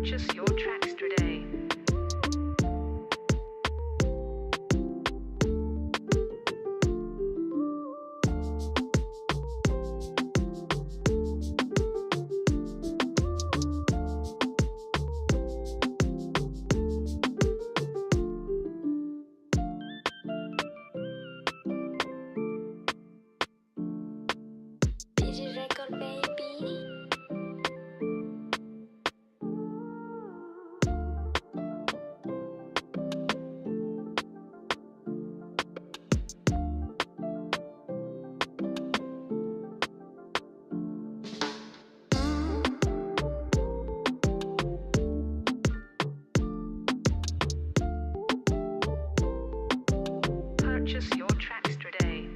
Purchase your tracks today. Busy record, baby. Purchase your tracks today.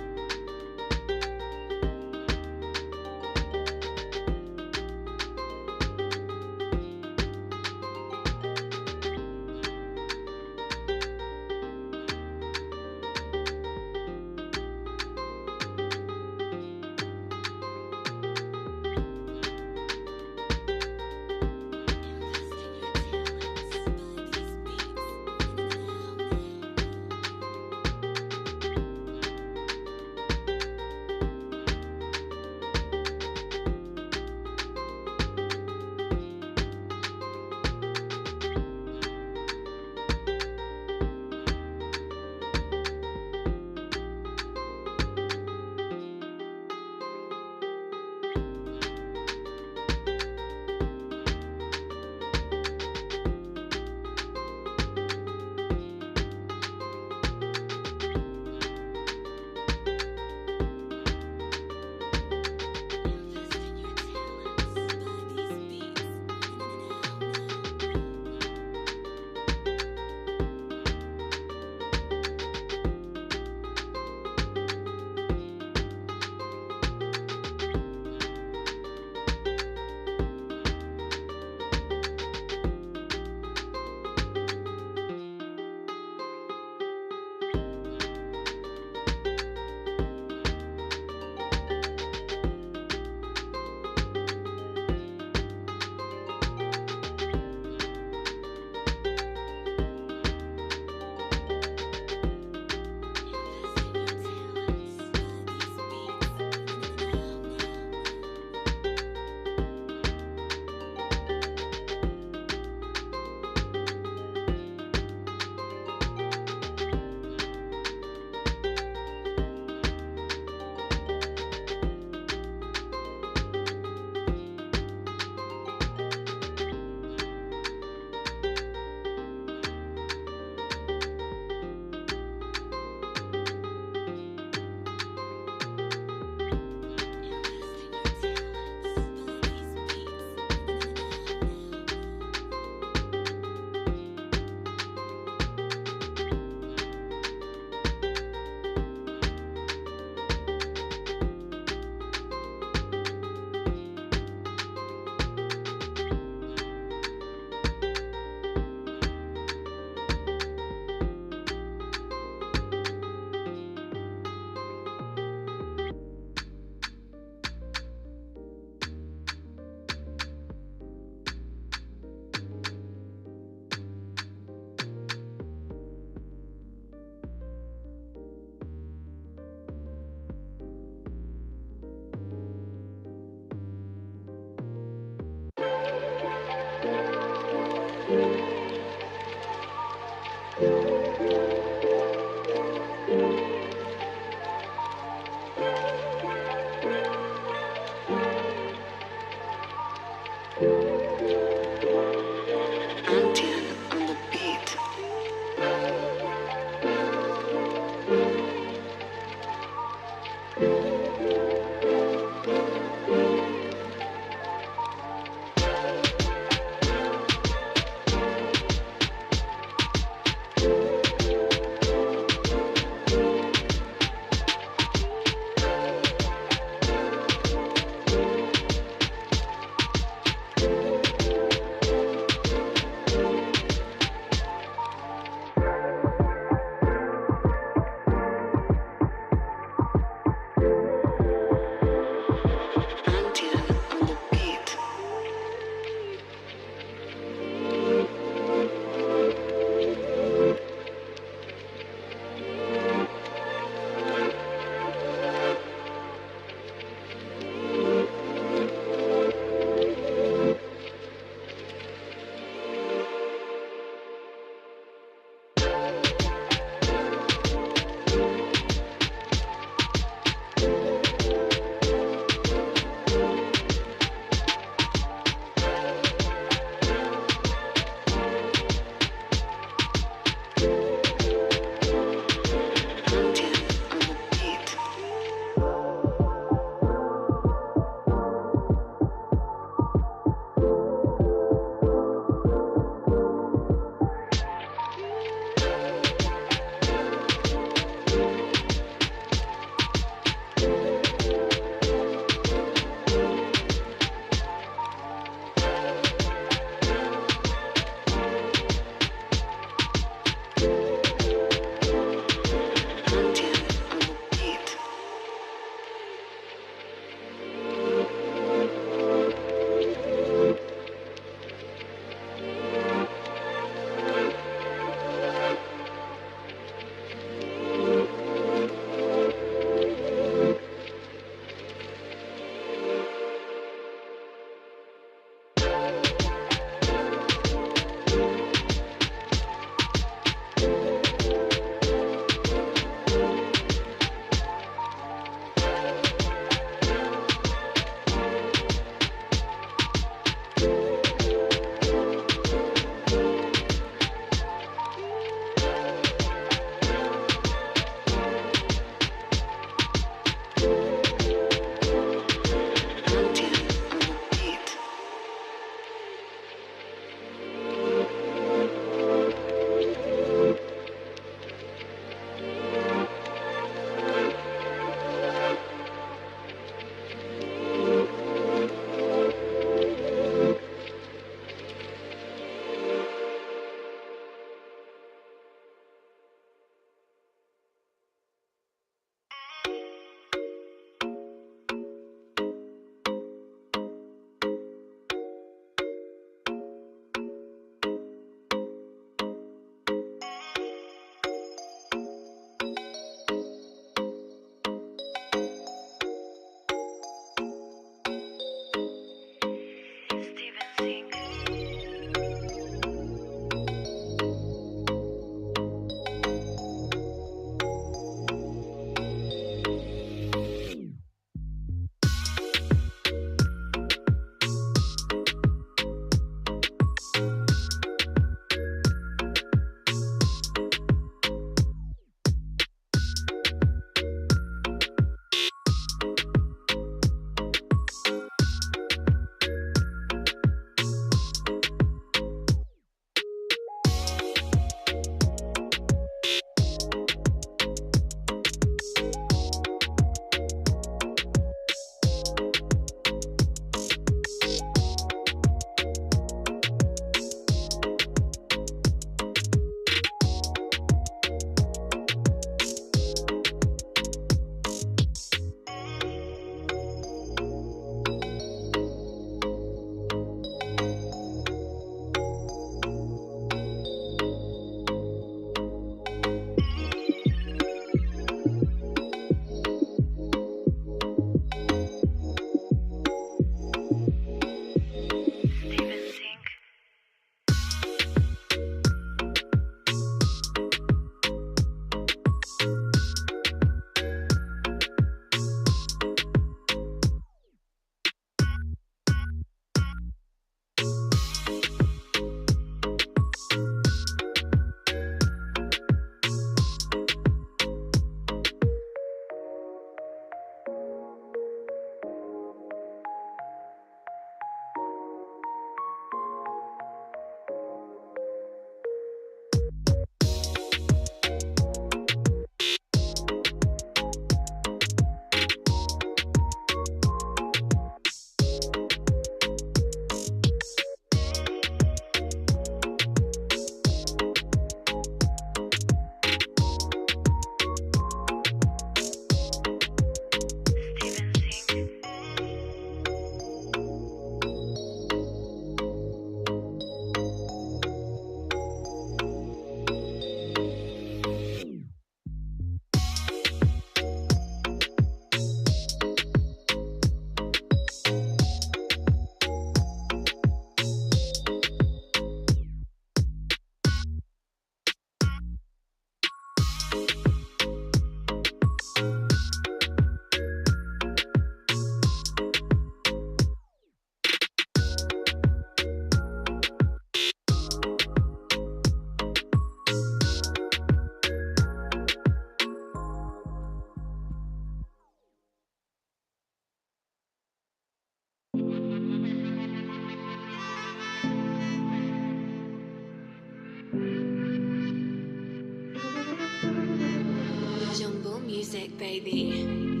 music, baby.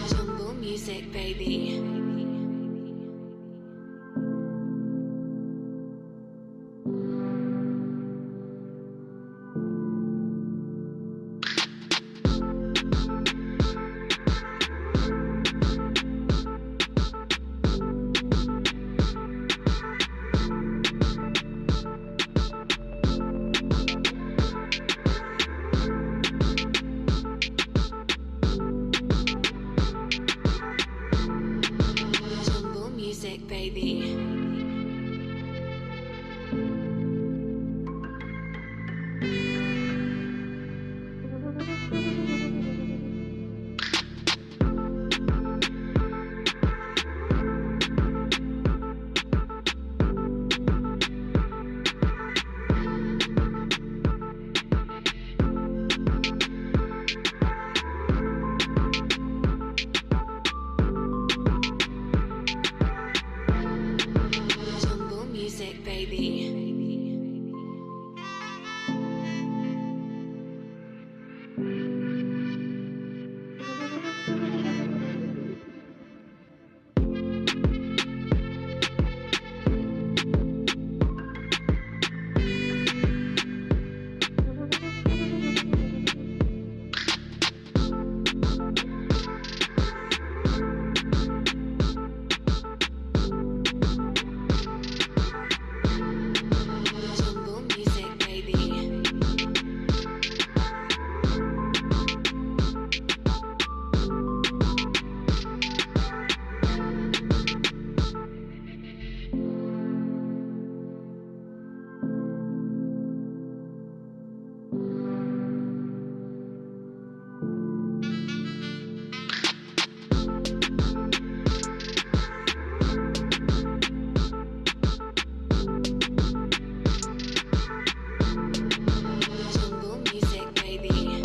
Jungle music, baby. Jungle music, baby. Jungle music, baby. Jungle music, baby. Jungle music, baby.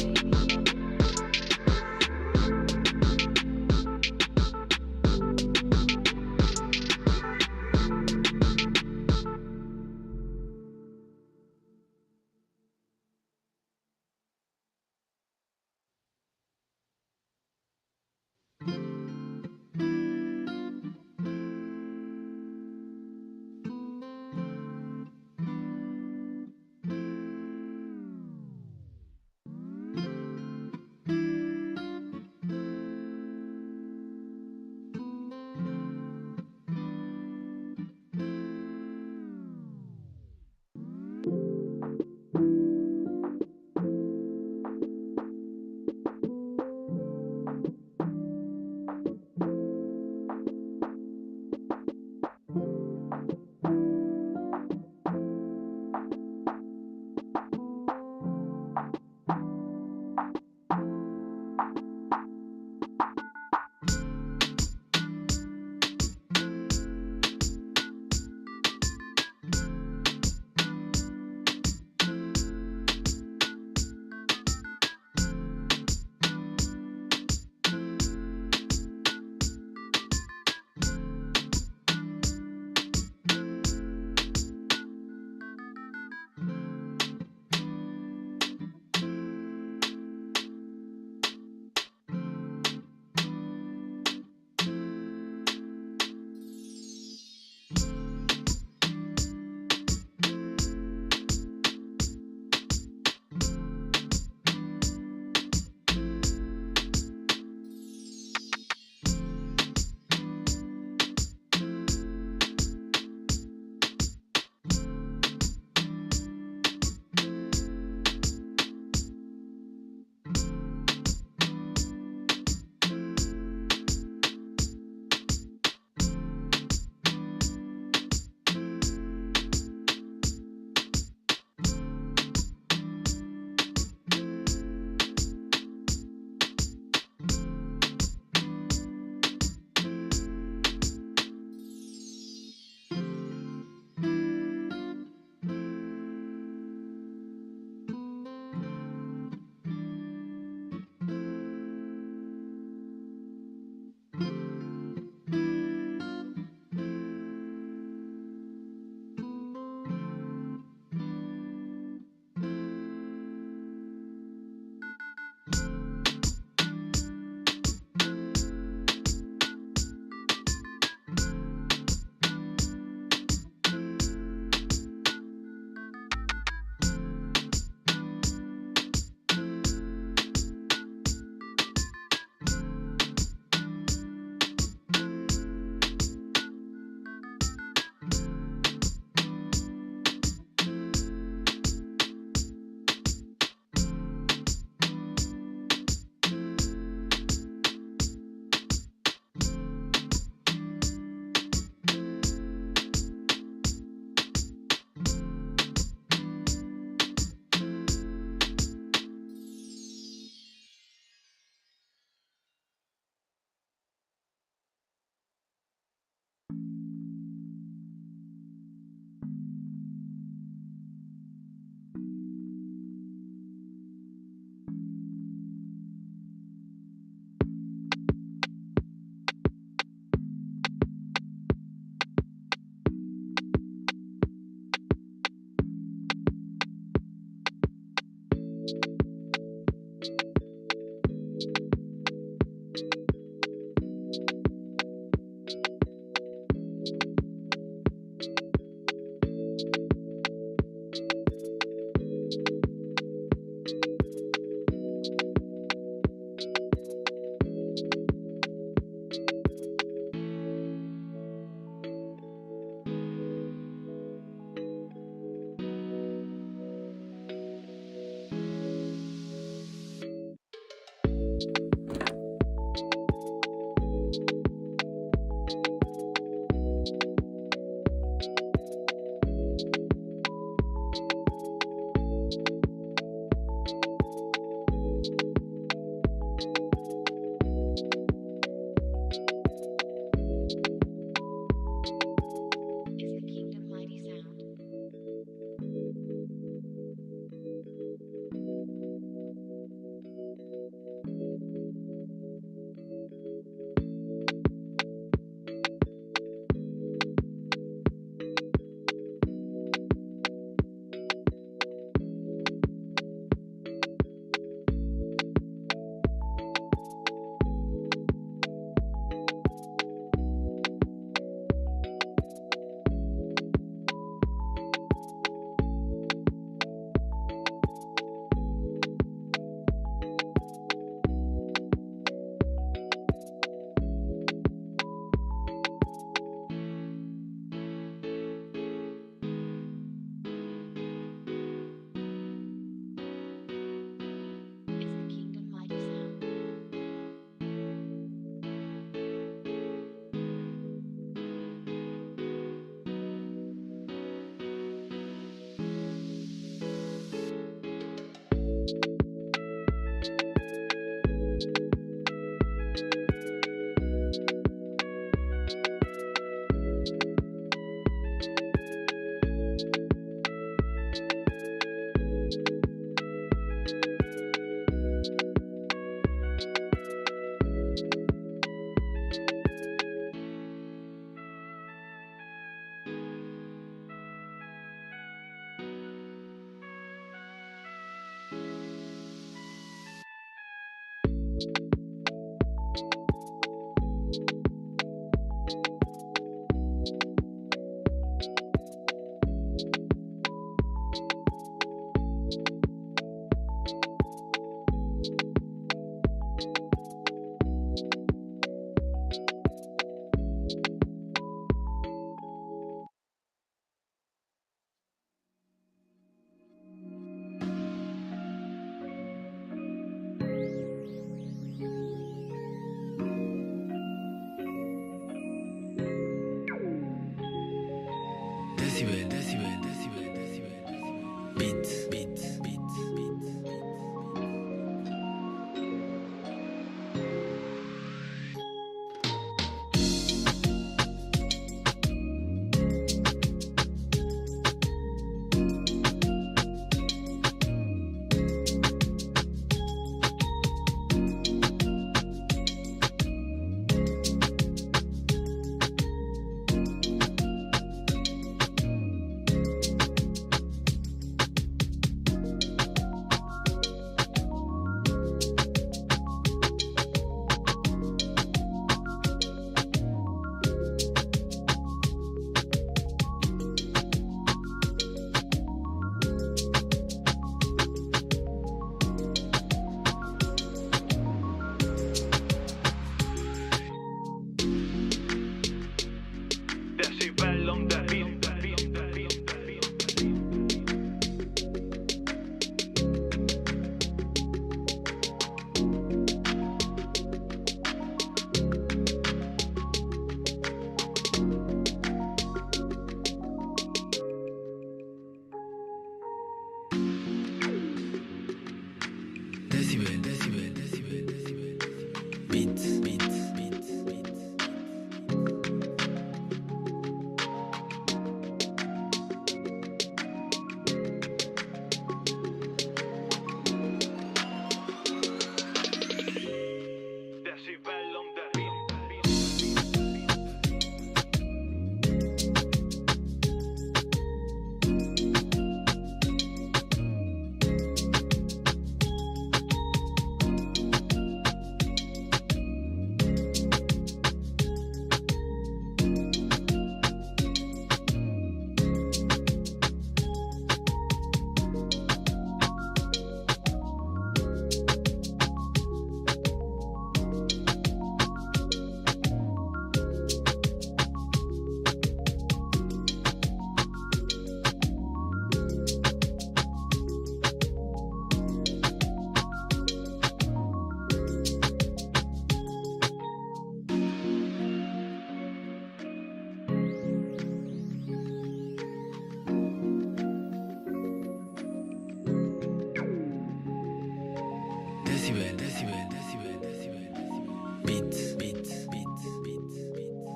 Decibel, decibel, decibel, decibel. Beats, beats, beats, beats, beats.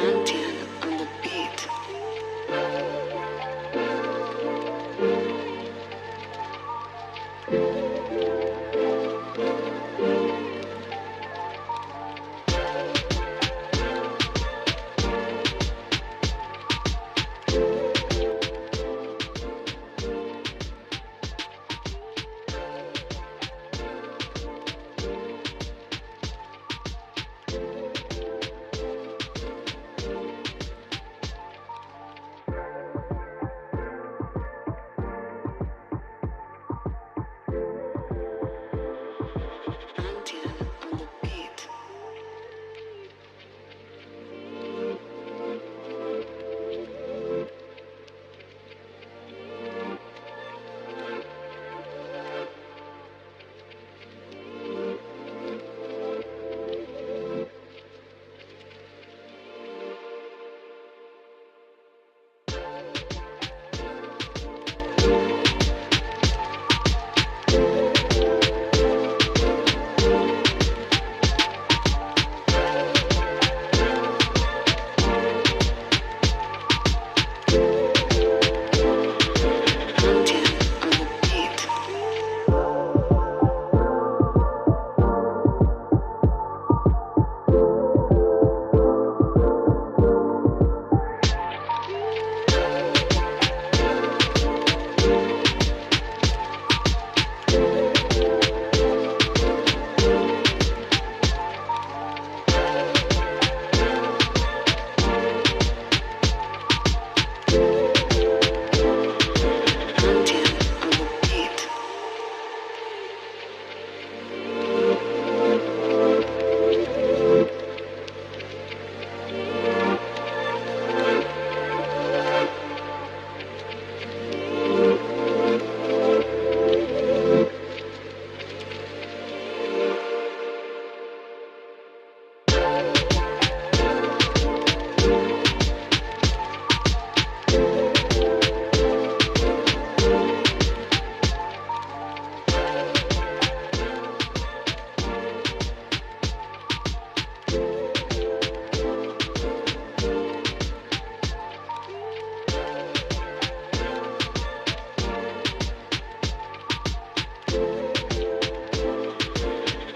Antian on the beat. Antian on the beat. Antian on the beat. Antian on the beat.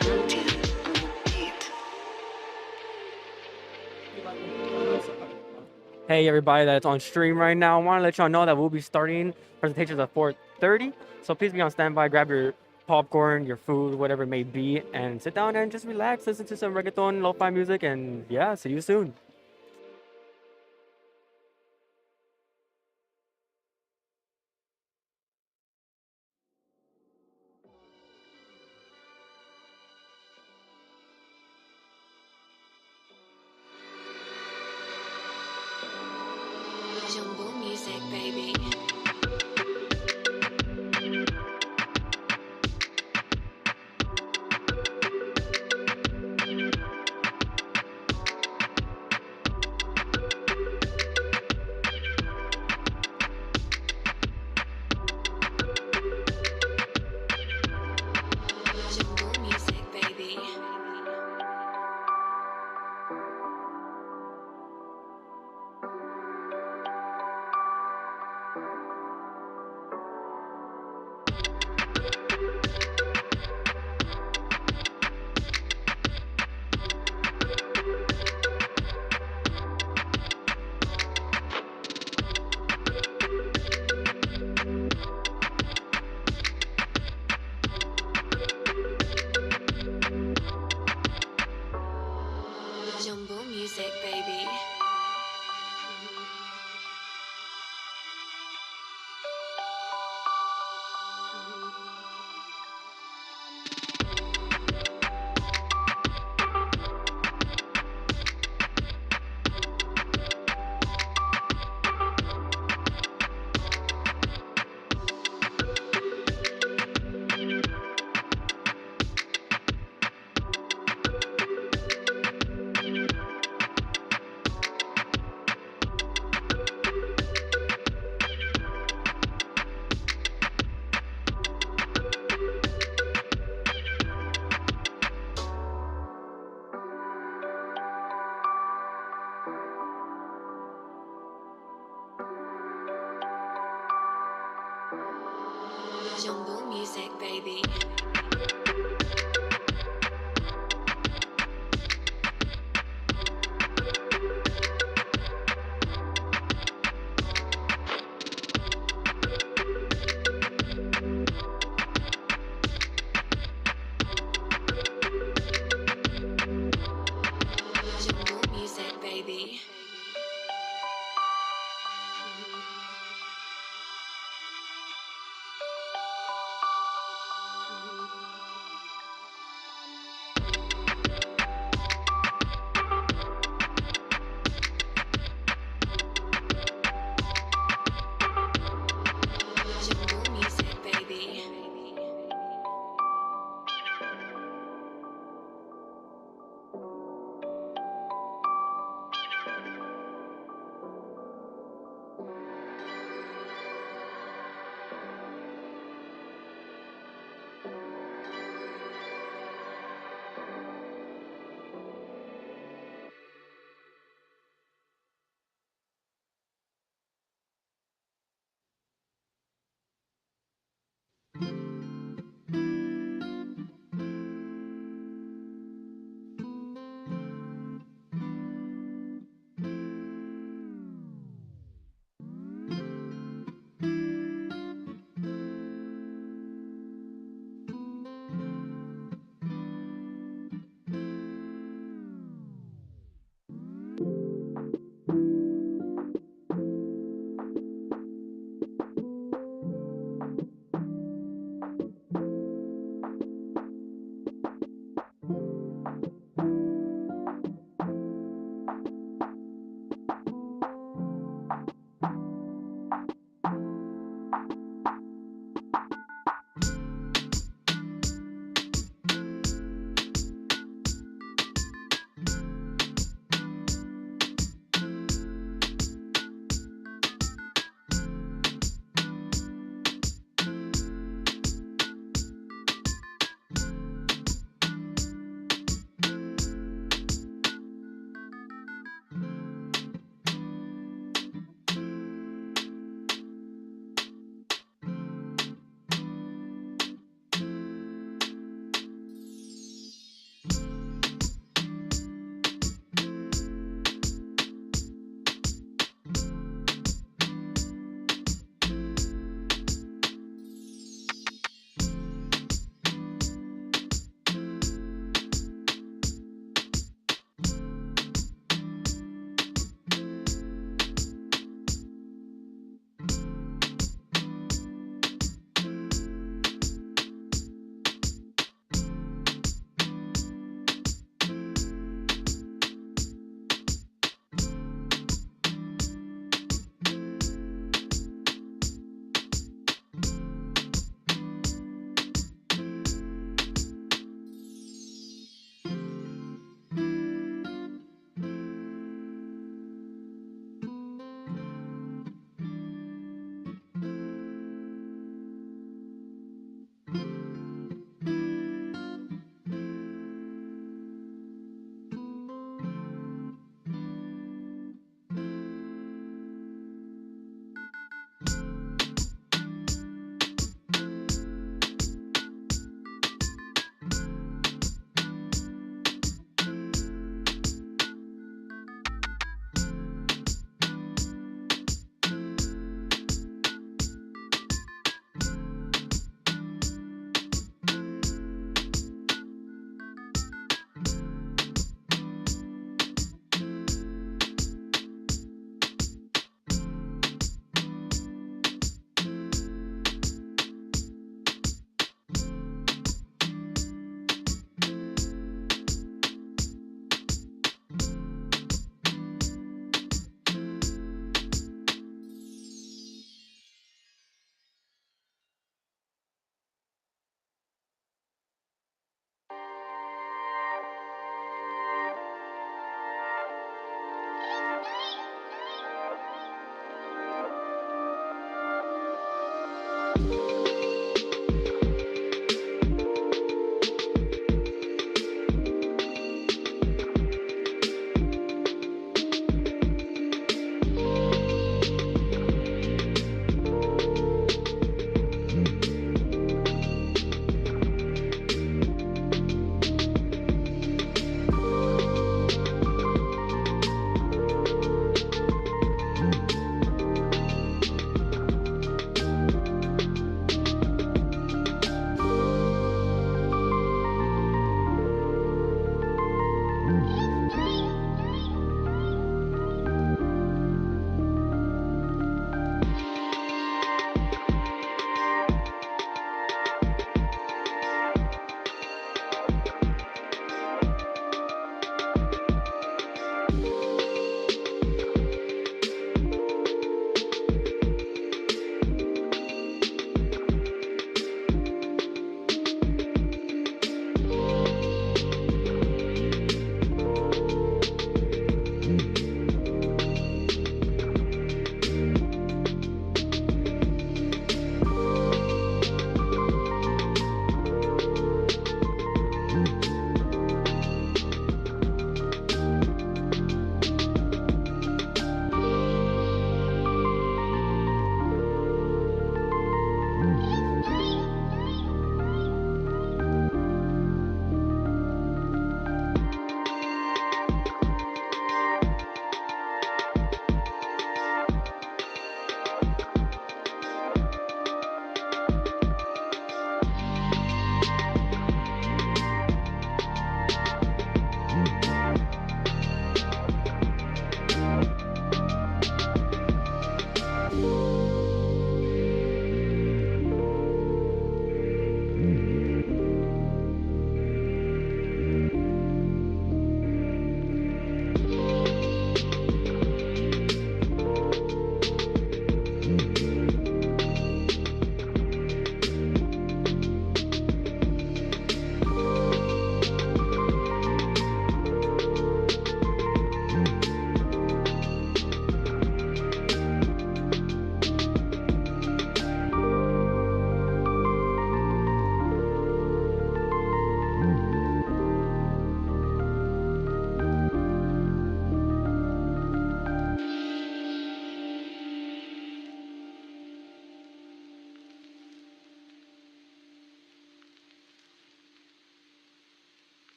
Antian on the beat. Hey everybody that's on stream right now, I want to let y'all know that we'll be starting presentations at 4:30. So please be on standby, grab your popcorn, your food, whatever it may be, and sit down and just relax, listen to some reggaeton, lo-fi music, and yeah, see you soon. Jumbo music, baby. Jungle music, baby. Jungle music, baby. Jungle music, baby.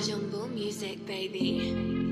Jumbo music, baby.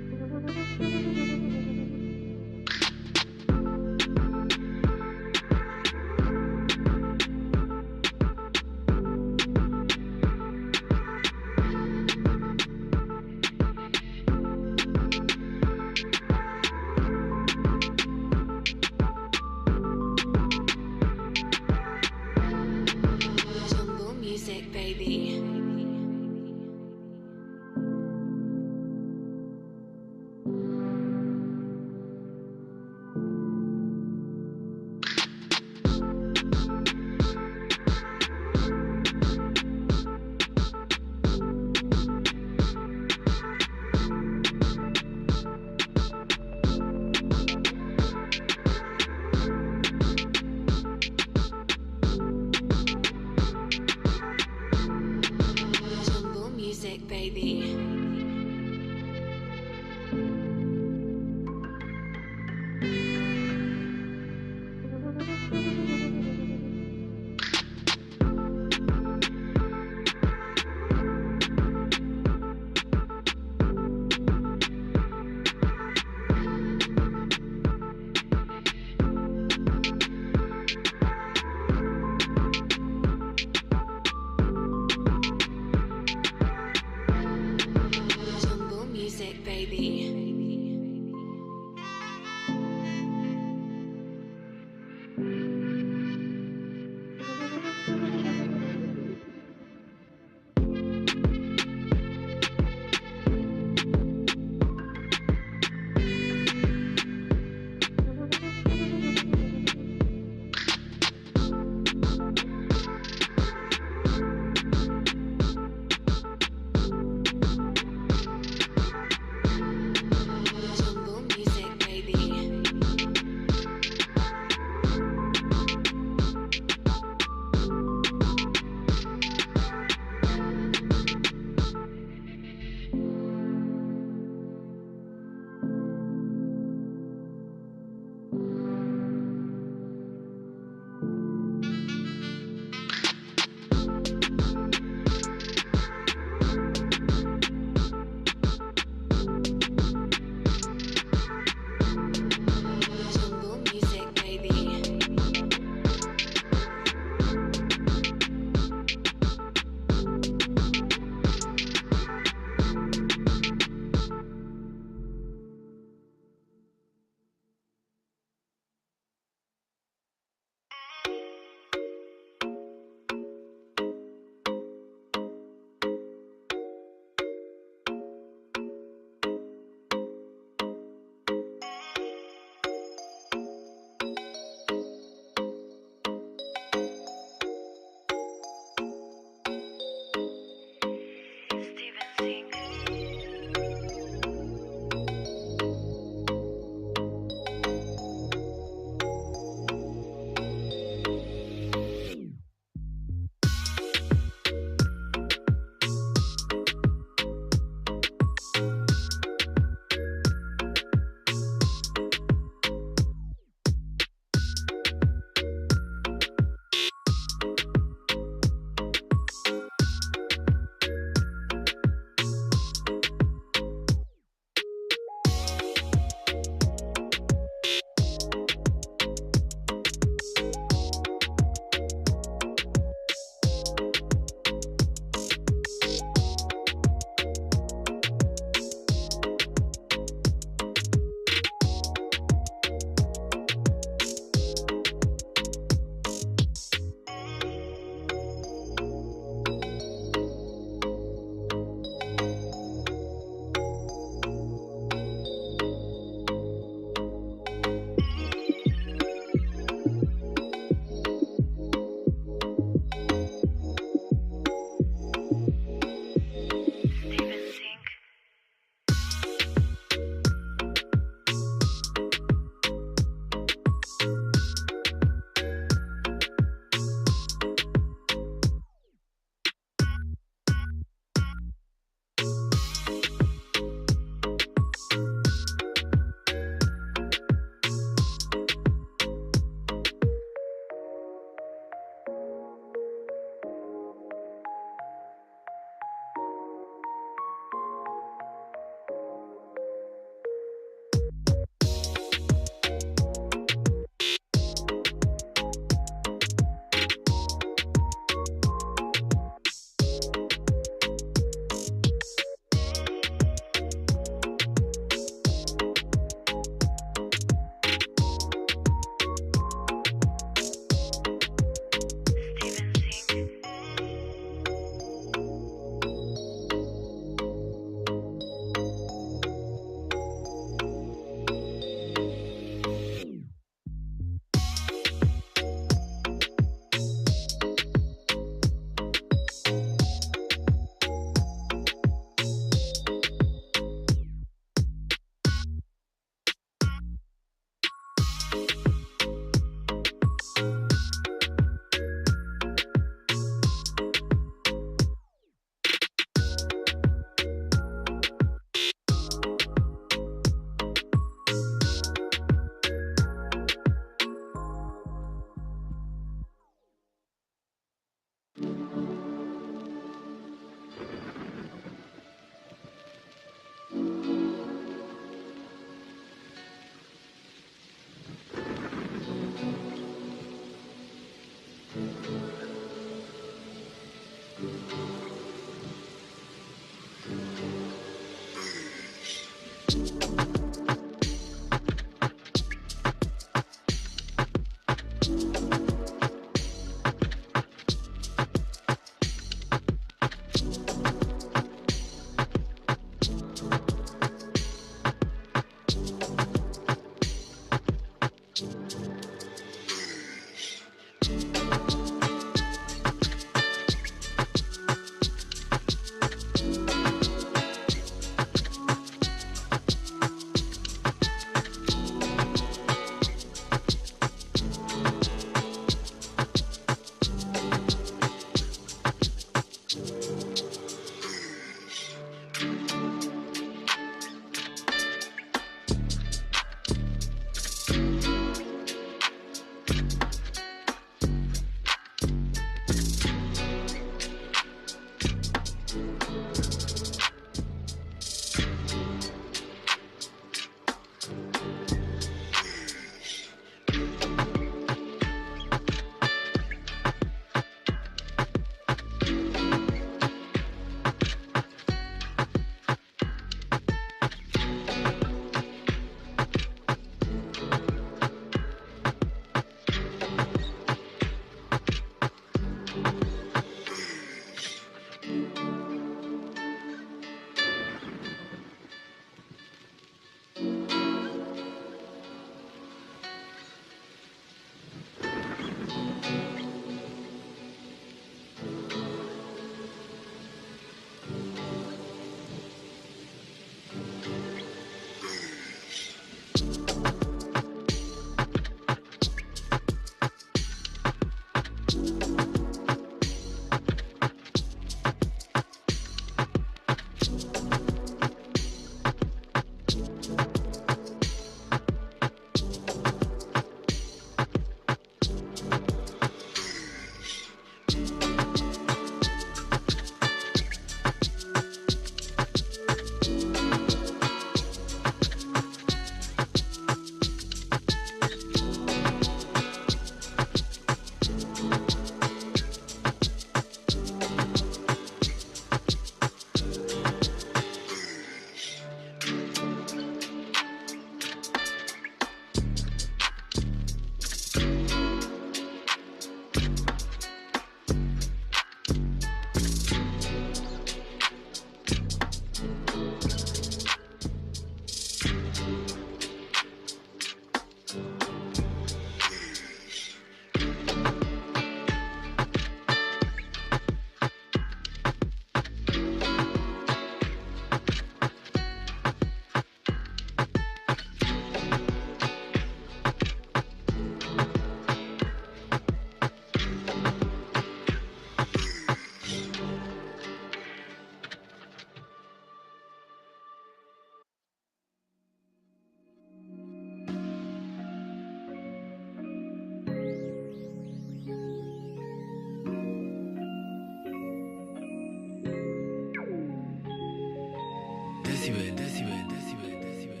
Decibel, decibel, decibel, decibel.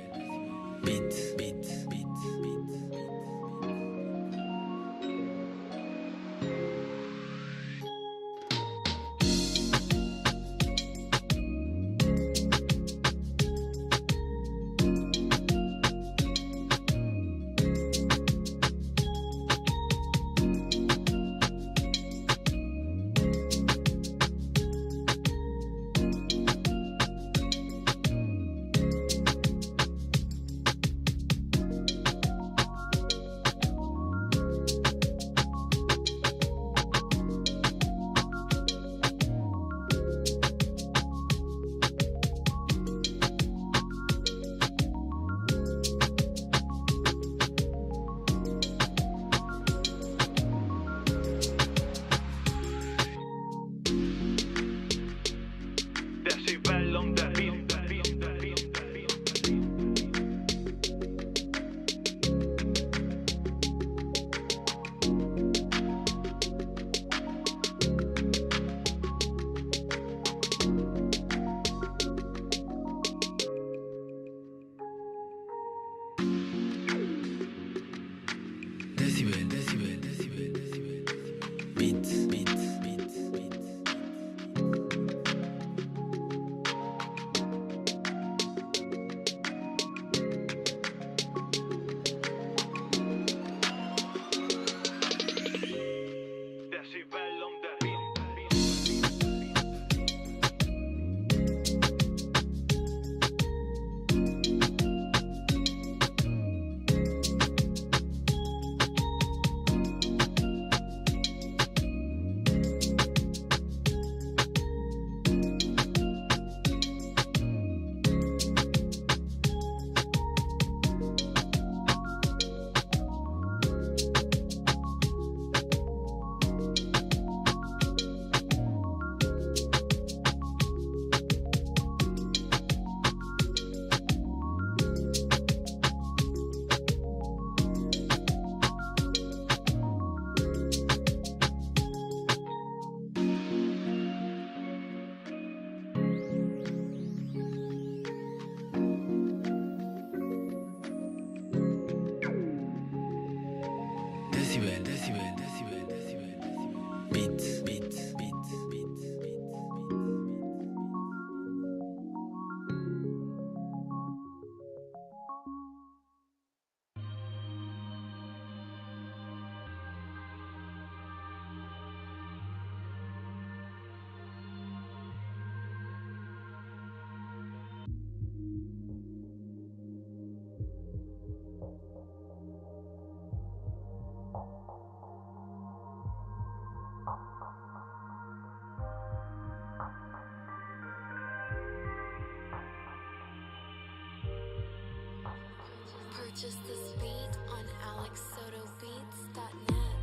Beats, beats, beats, beats. Purchase this beat on alexsotobeats.net.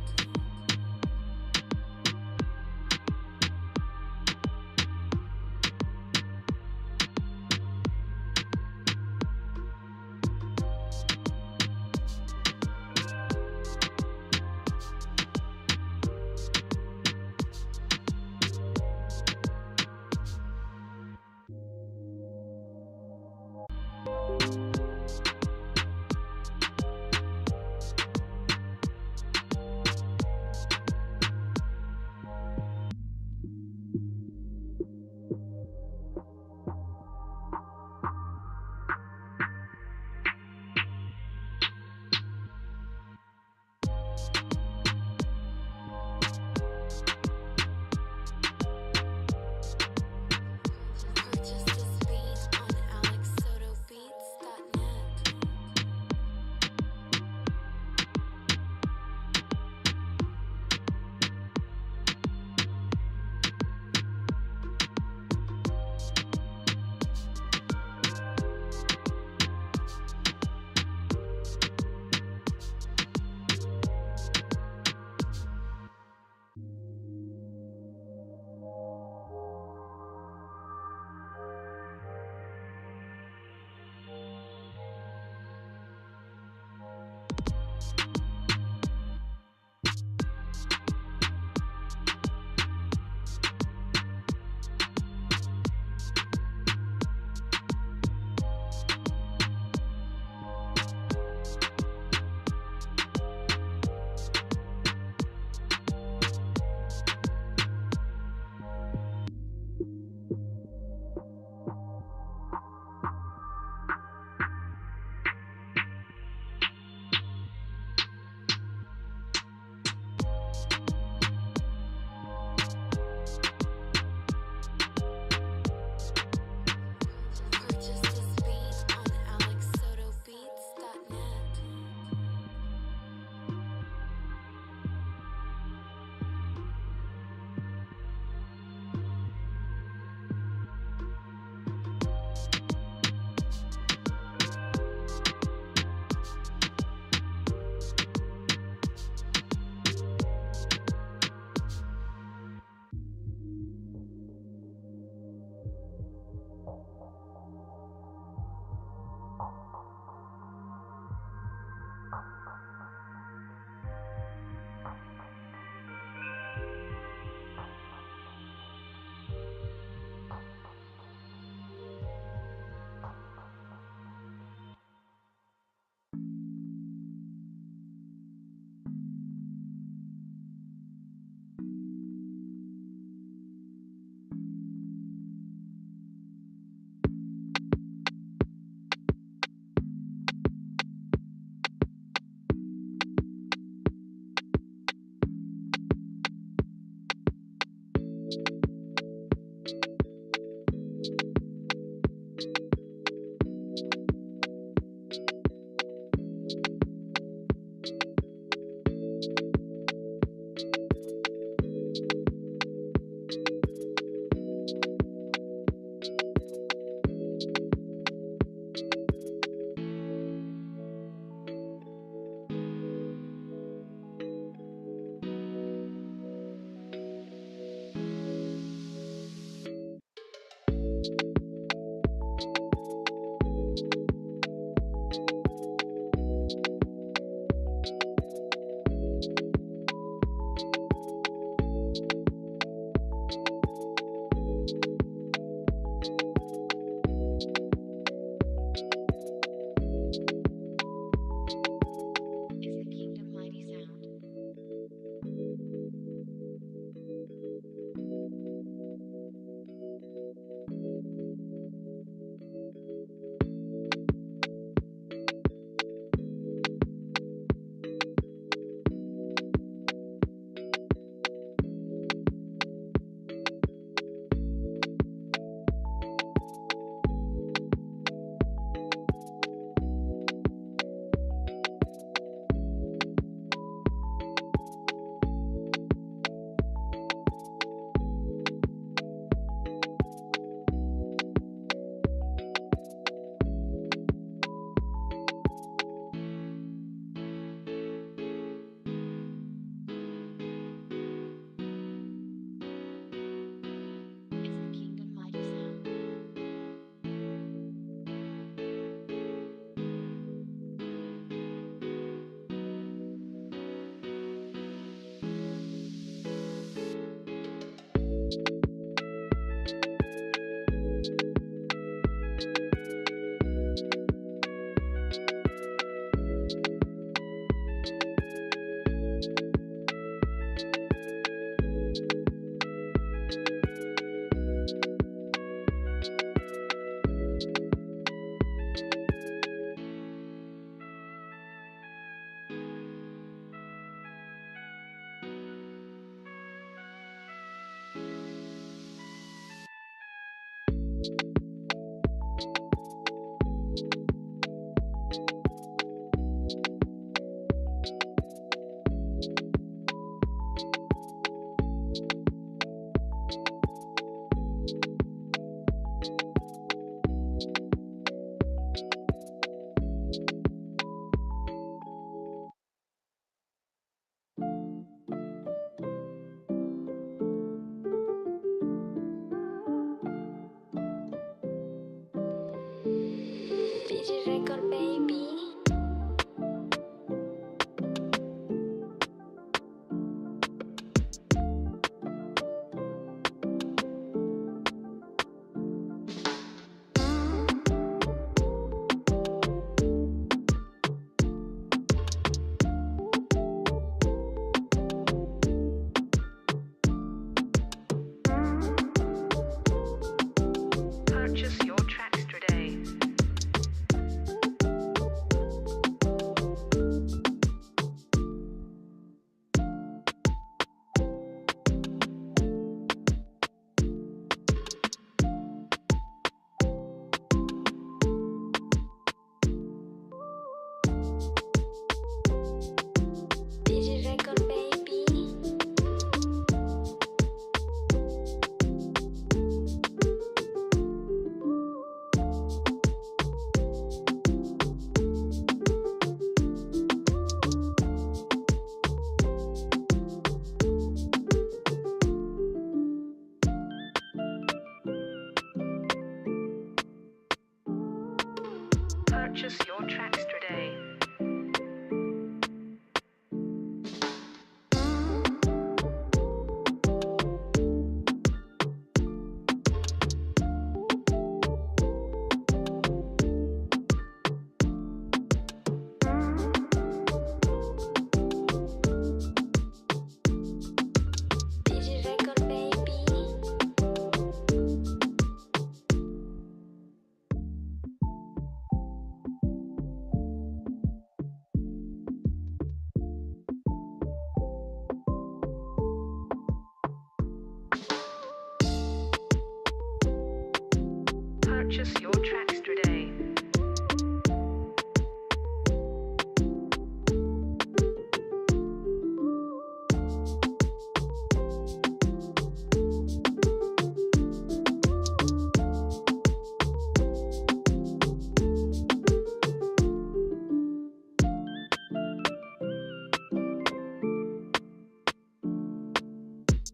Purchase your tracks today.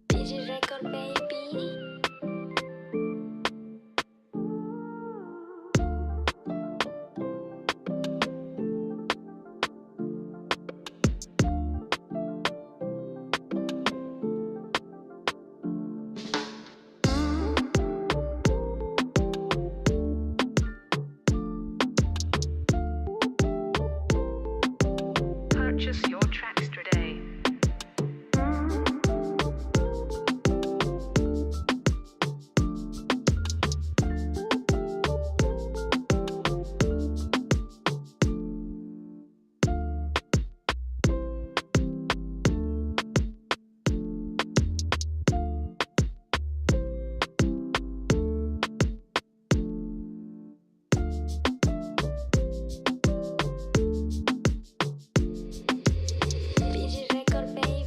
Digi record, baby. Purchase your tracks today. Digi record, baby.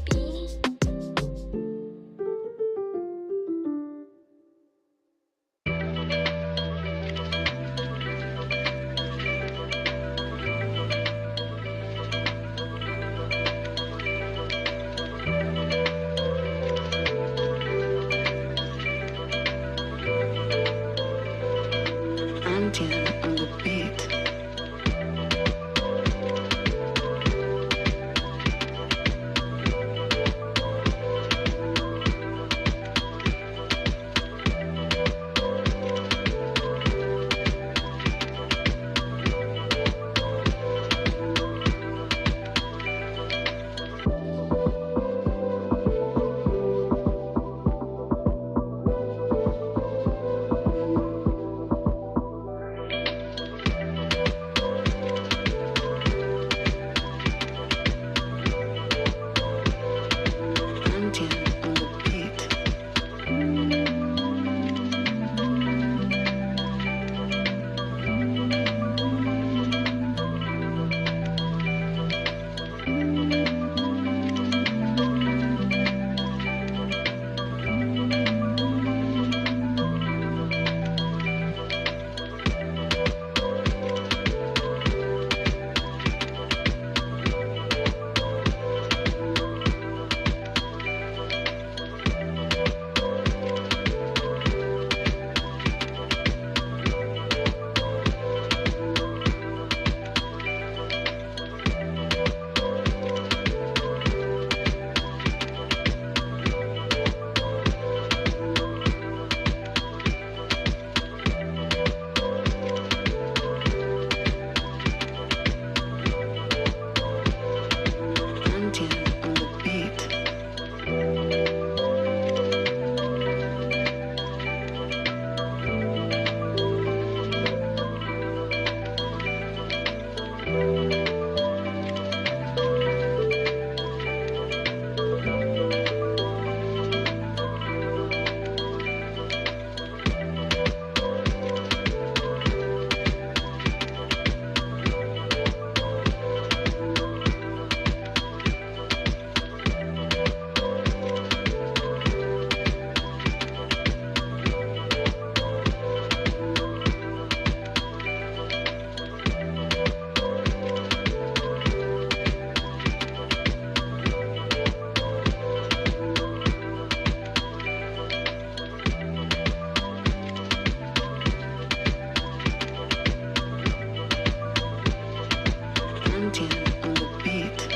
Antian on the beat. Antian on the beat. Antian on the beat. Antian on the beat.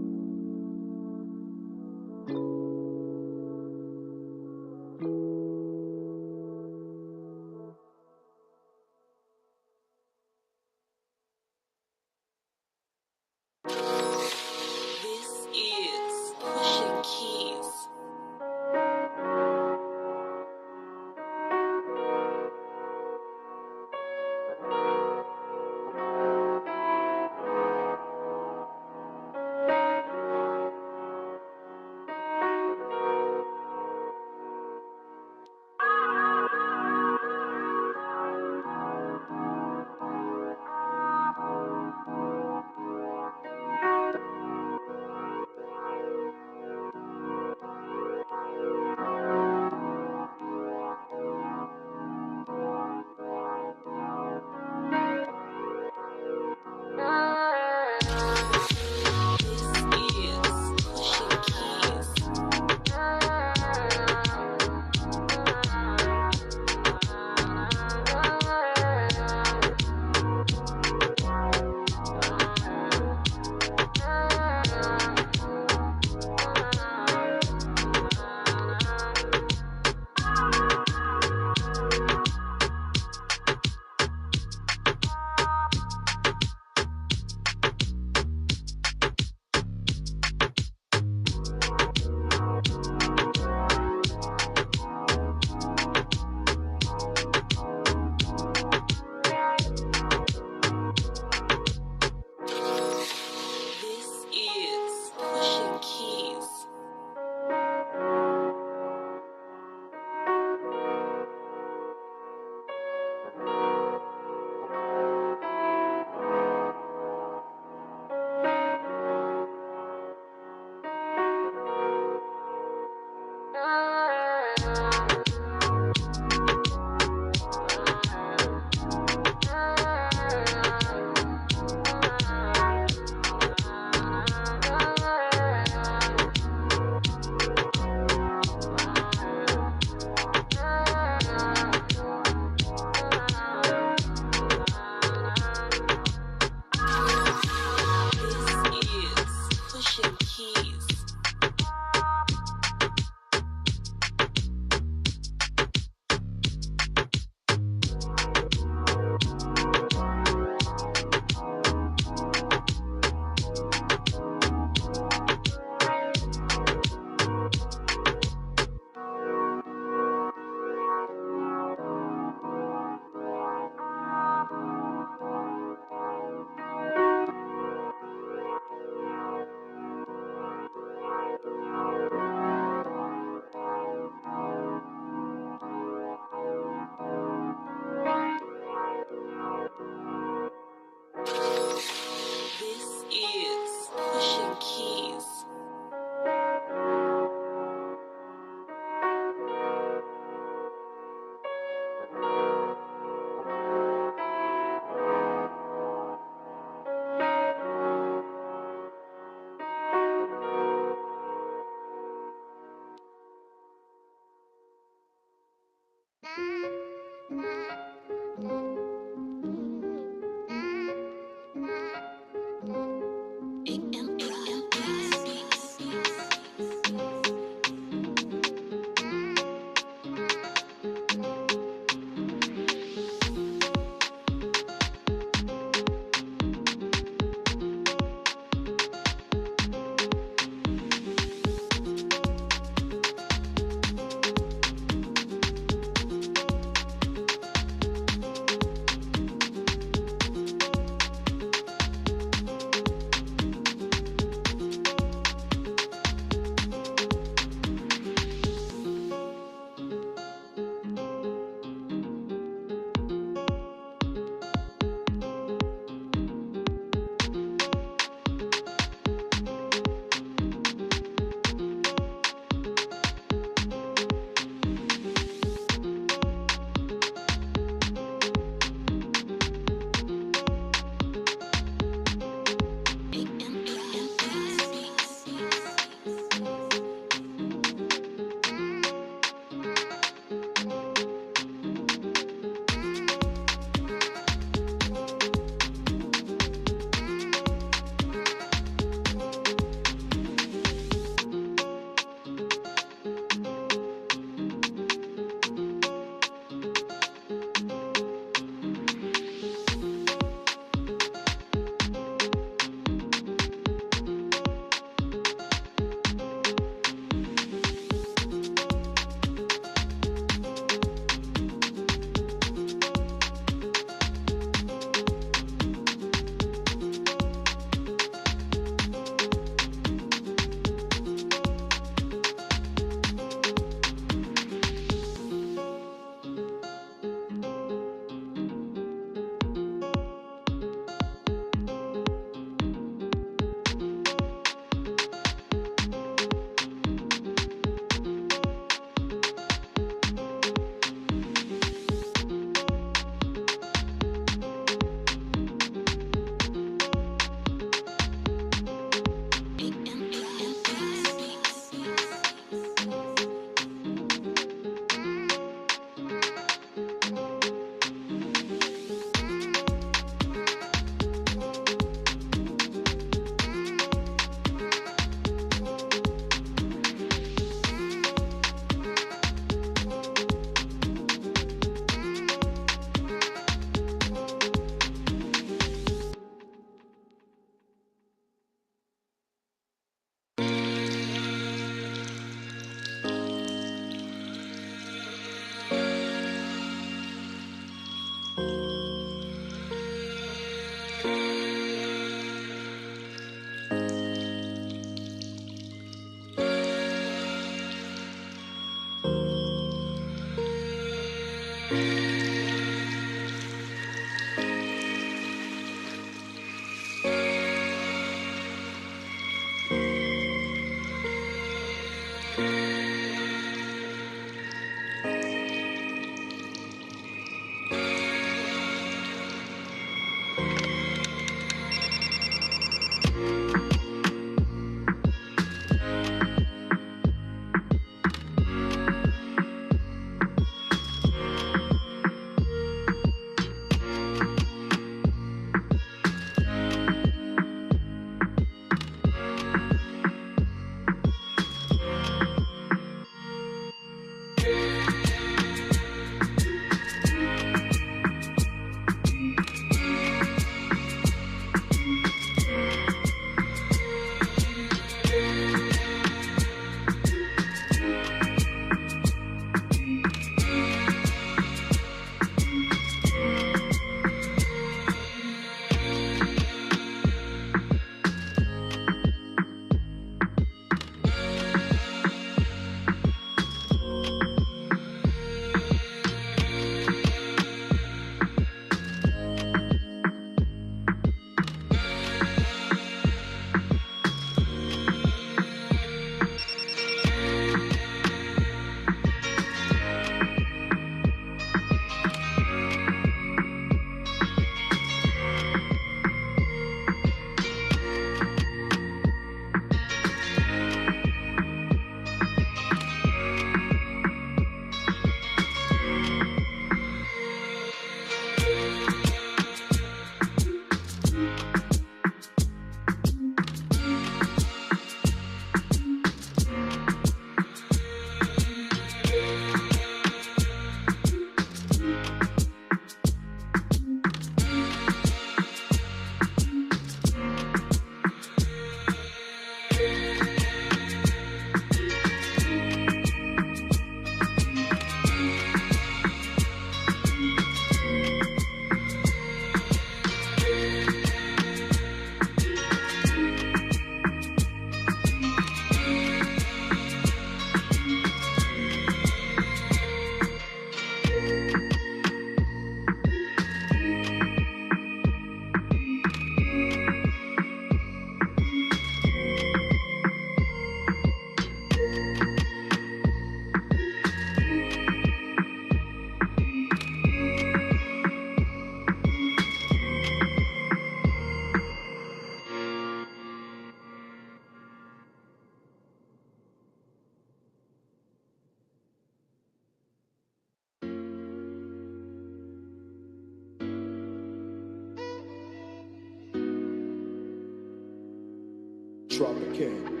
Tropicana.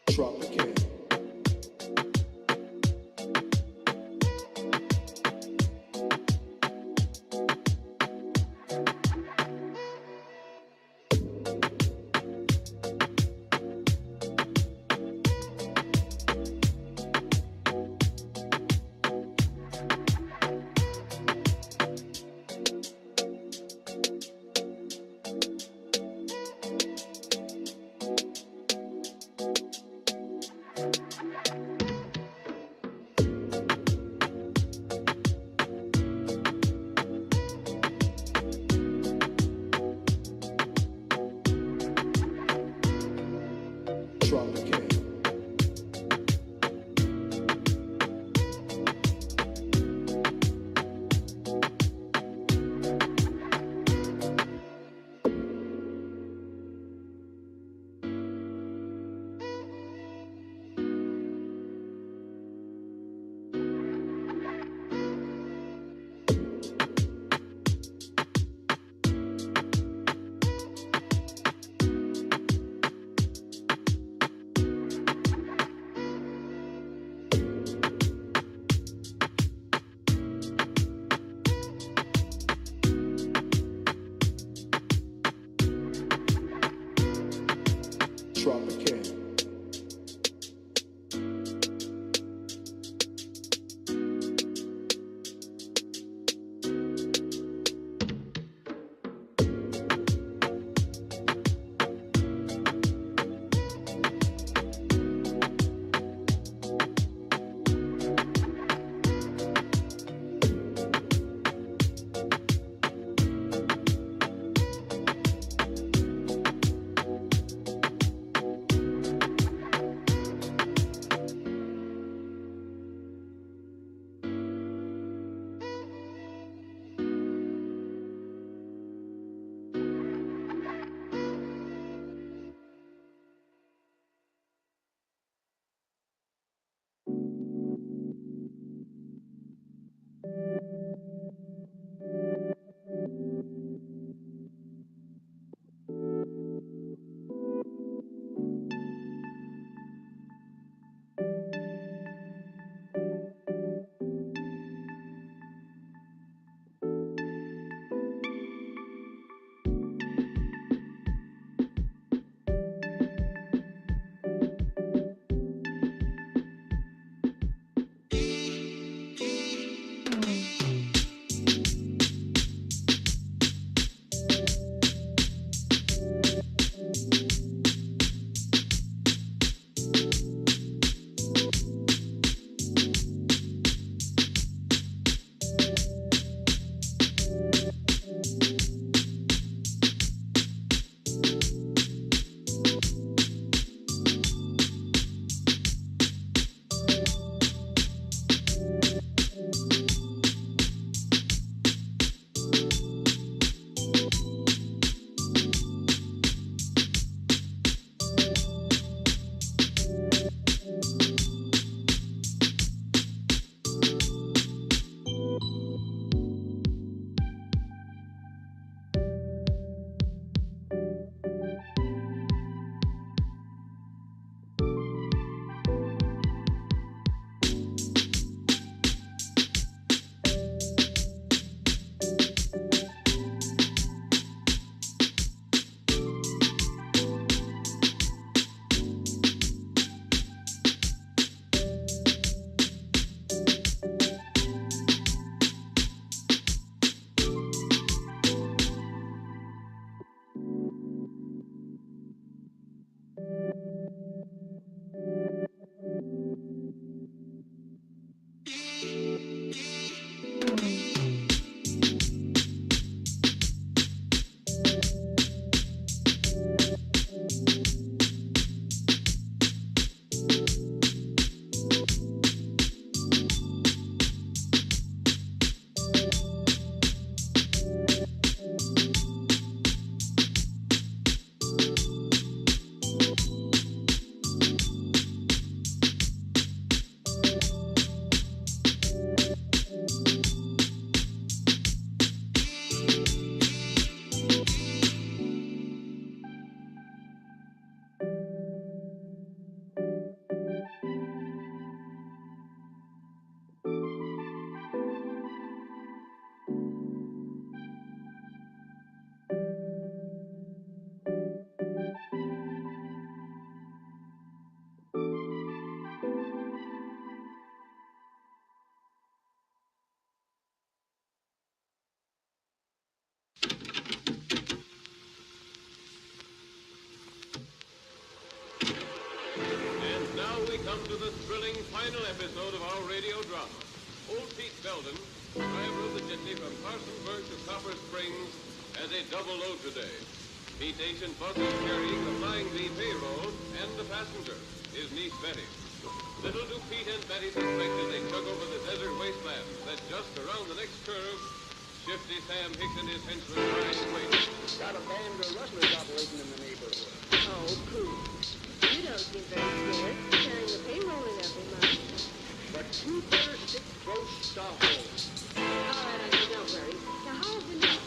Tropicana. now we come to the thrilling final episode of our radio drama. Old Pete Belden, driver of the jitney from Carsonburg to Copper Springs, has a double load today. Pete's ancient bus is carrying the Flying V payroll and the passenger, his niece Betty. Little do Pete and Betty suspect as they tug over the desert wasteland that just around the next curve, Shifty Sam Hicks and his henchmen lie in wait. Got a band of rustlers operating in the neighborhood. Oh, pooh. You don't seem very scared, carrying the payroll in every month. But you better stick close to home. All right, Uncle, don't worry. Now, how's the news?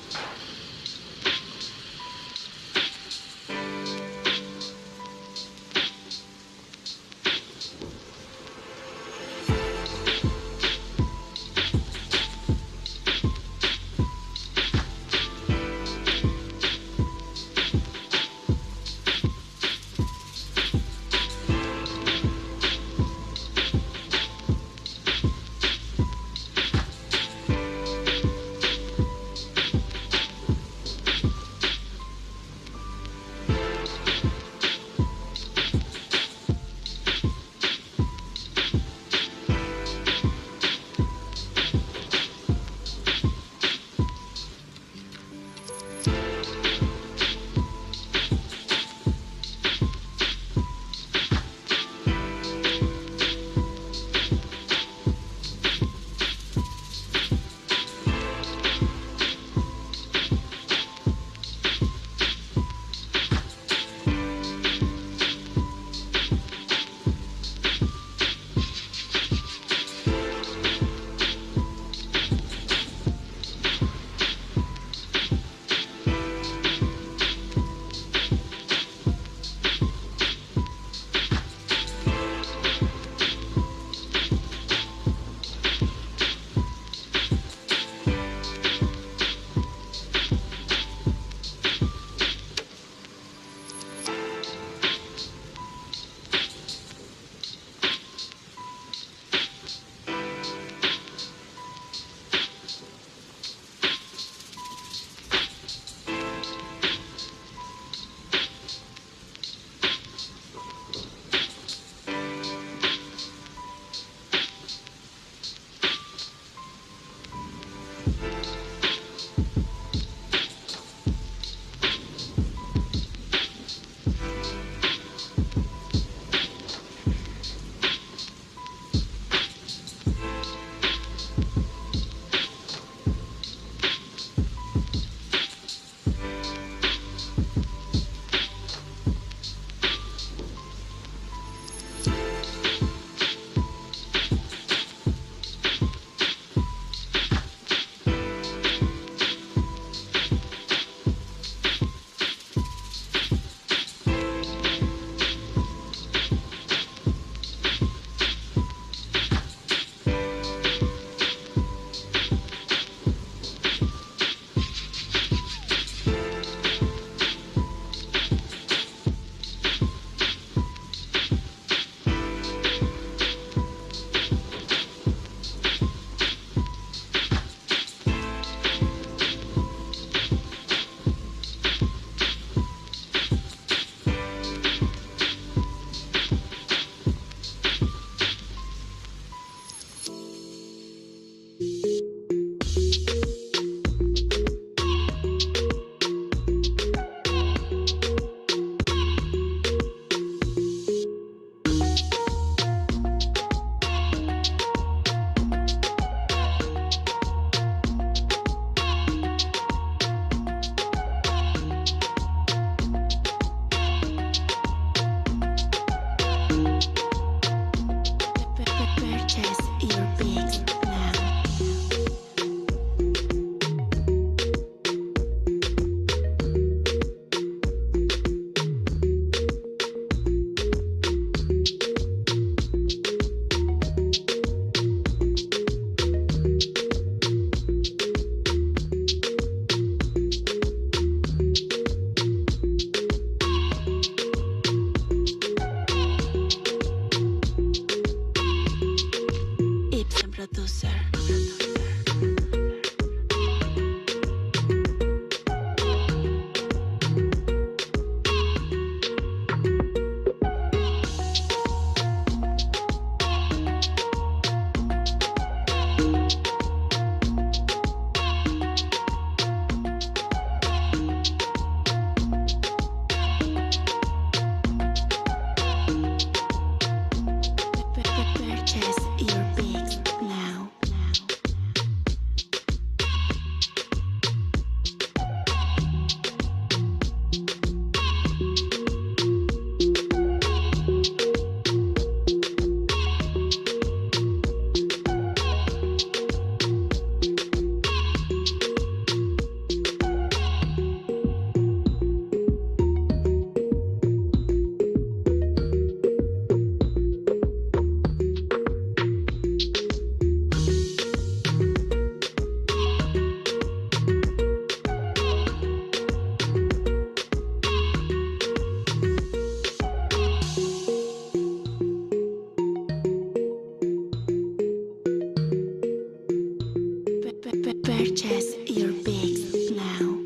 Purchase your beats now.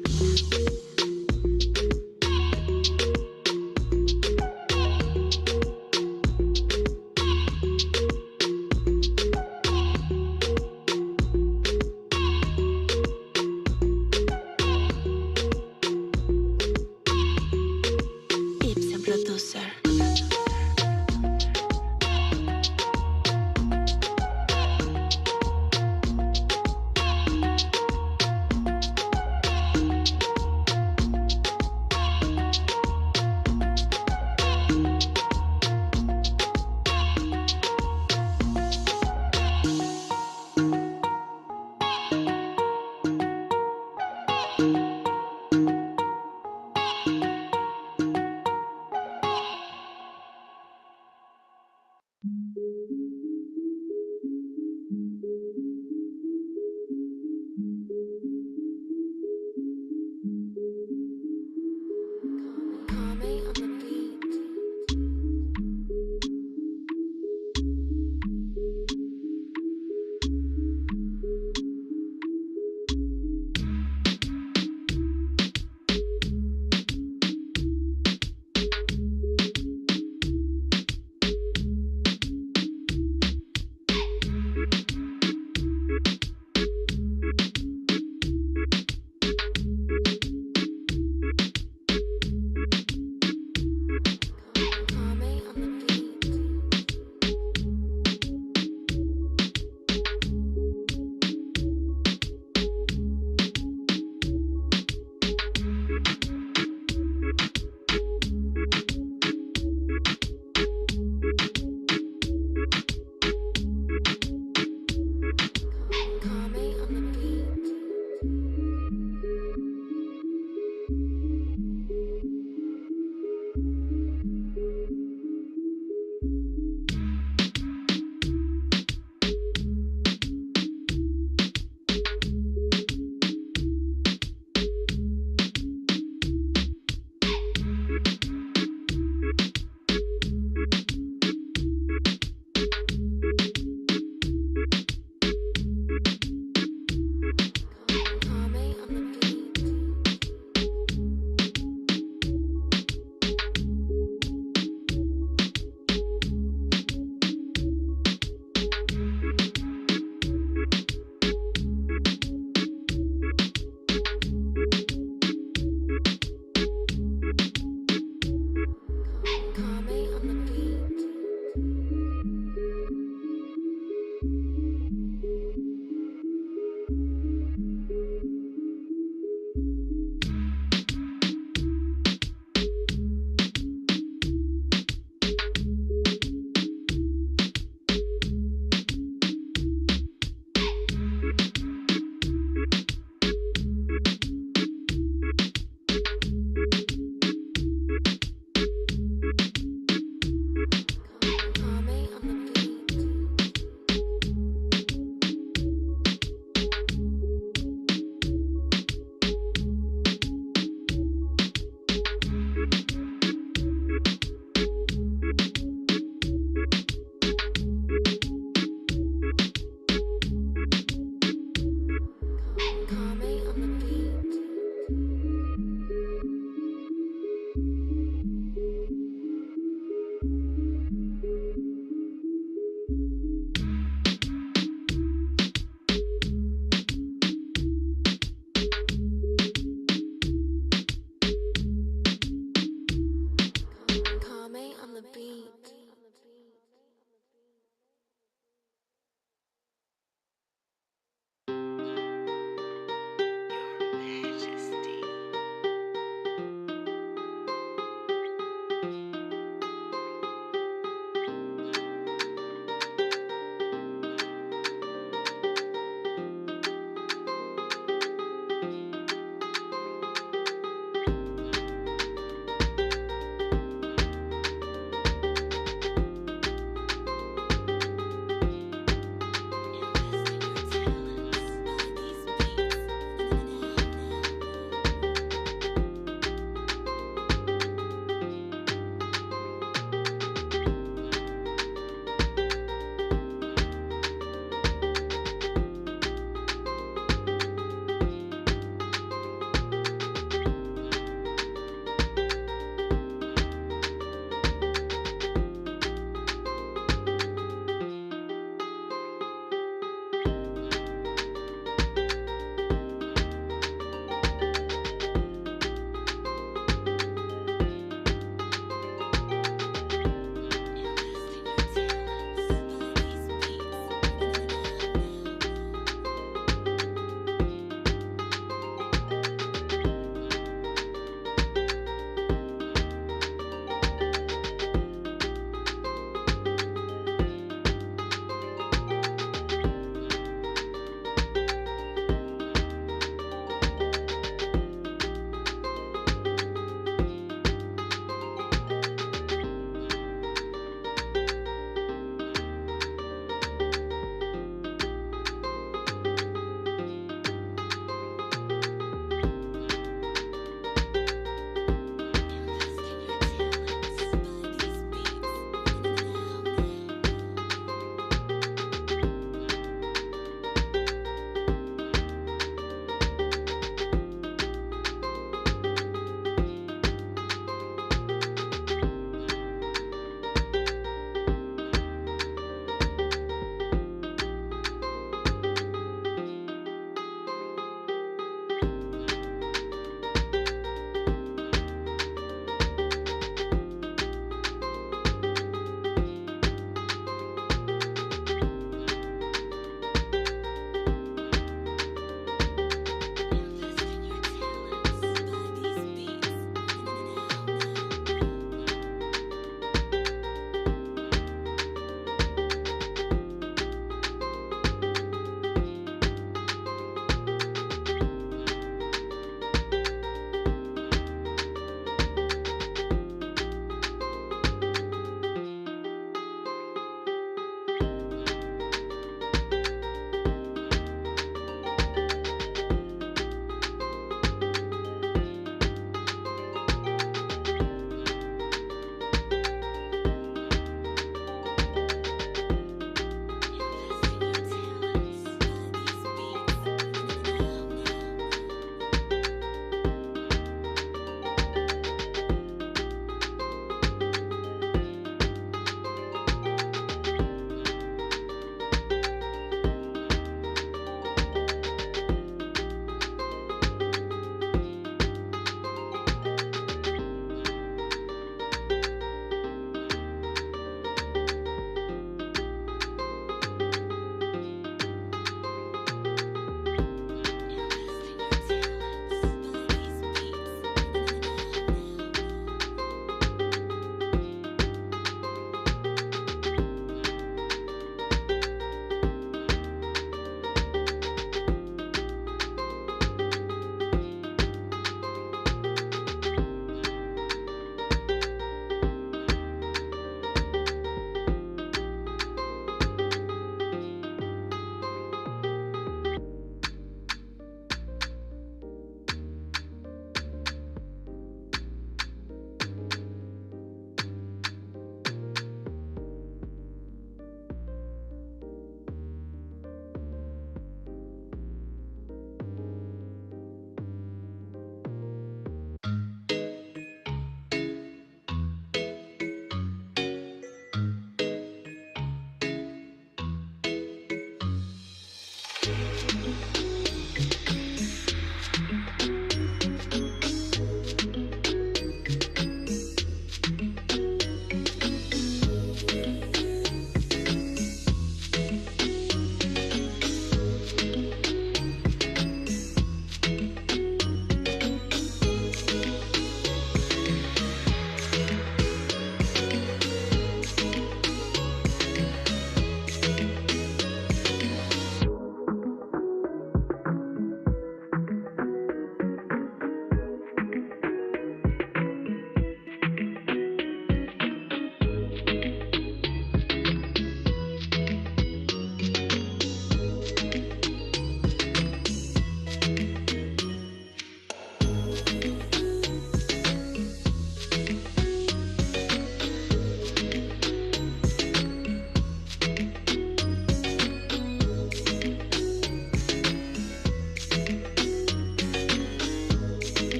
Ibsen Producer. Kame on the beat.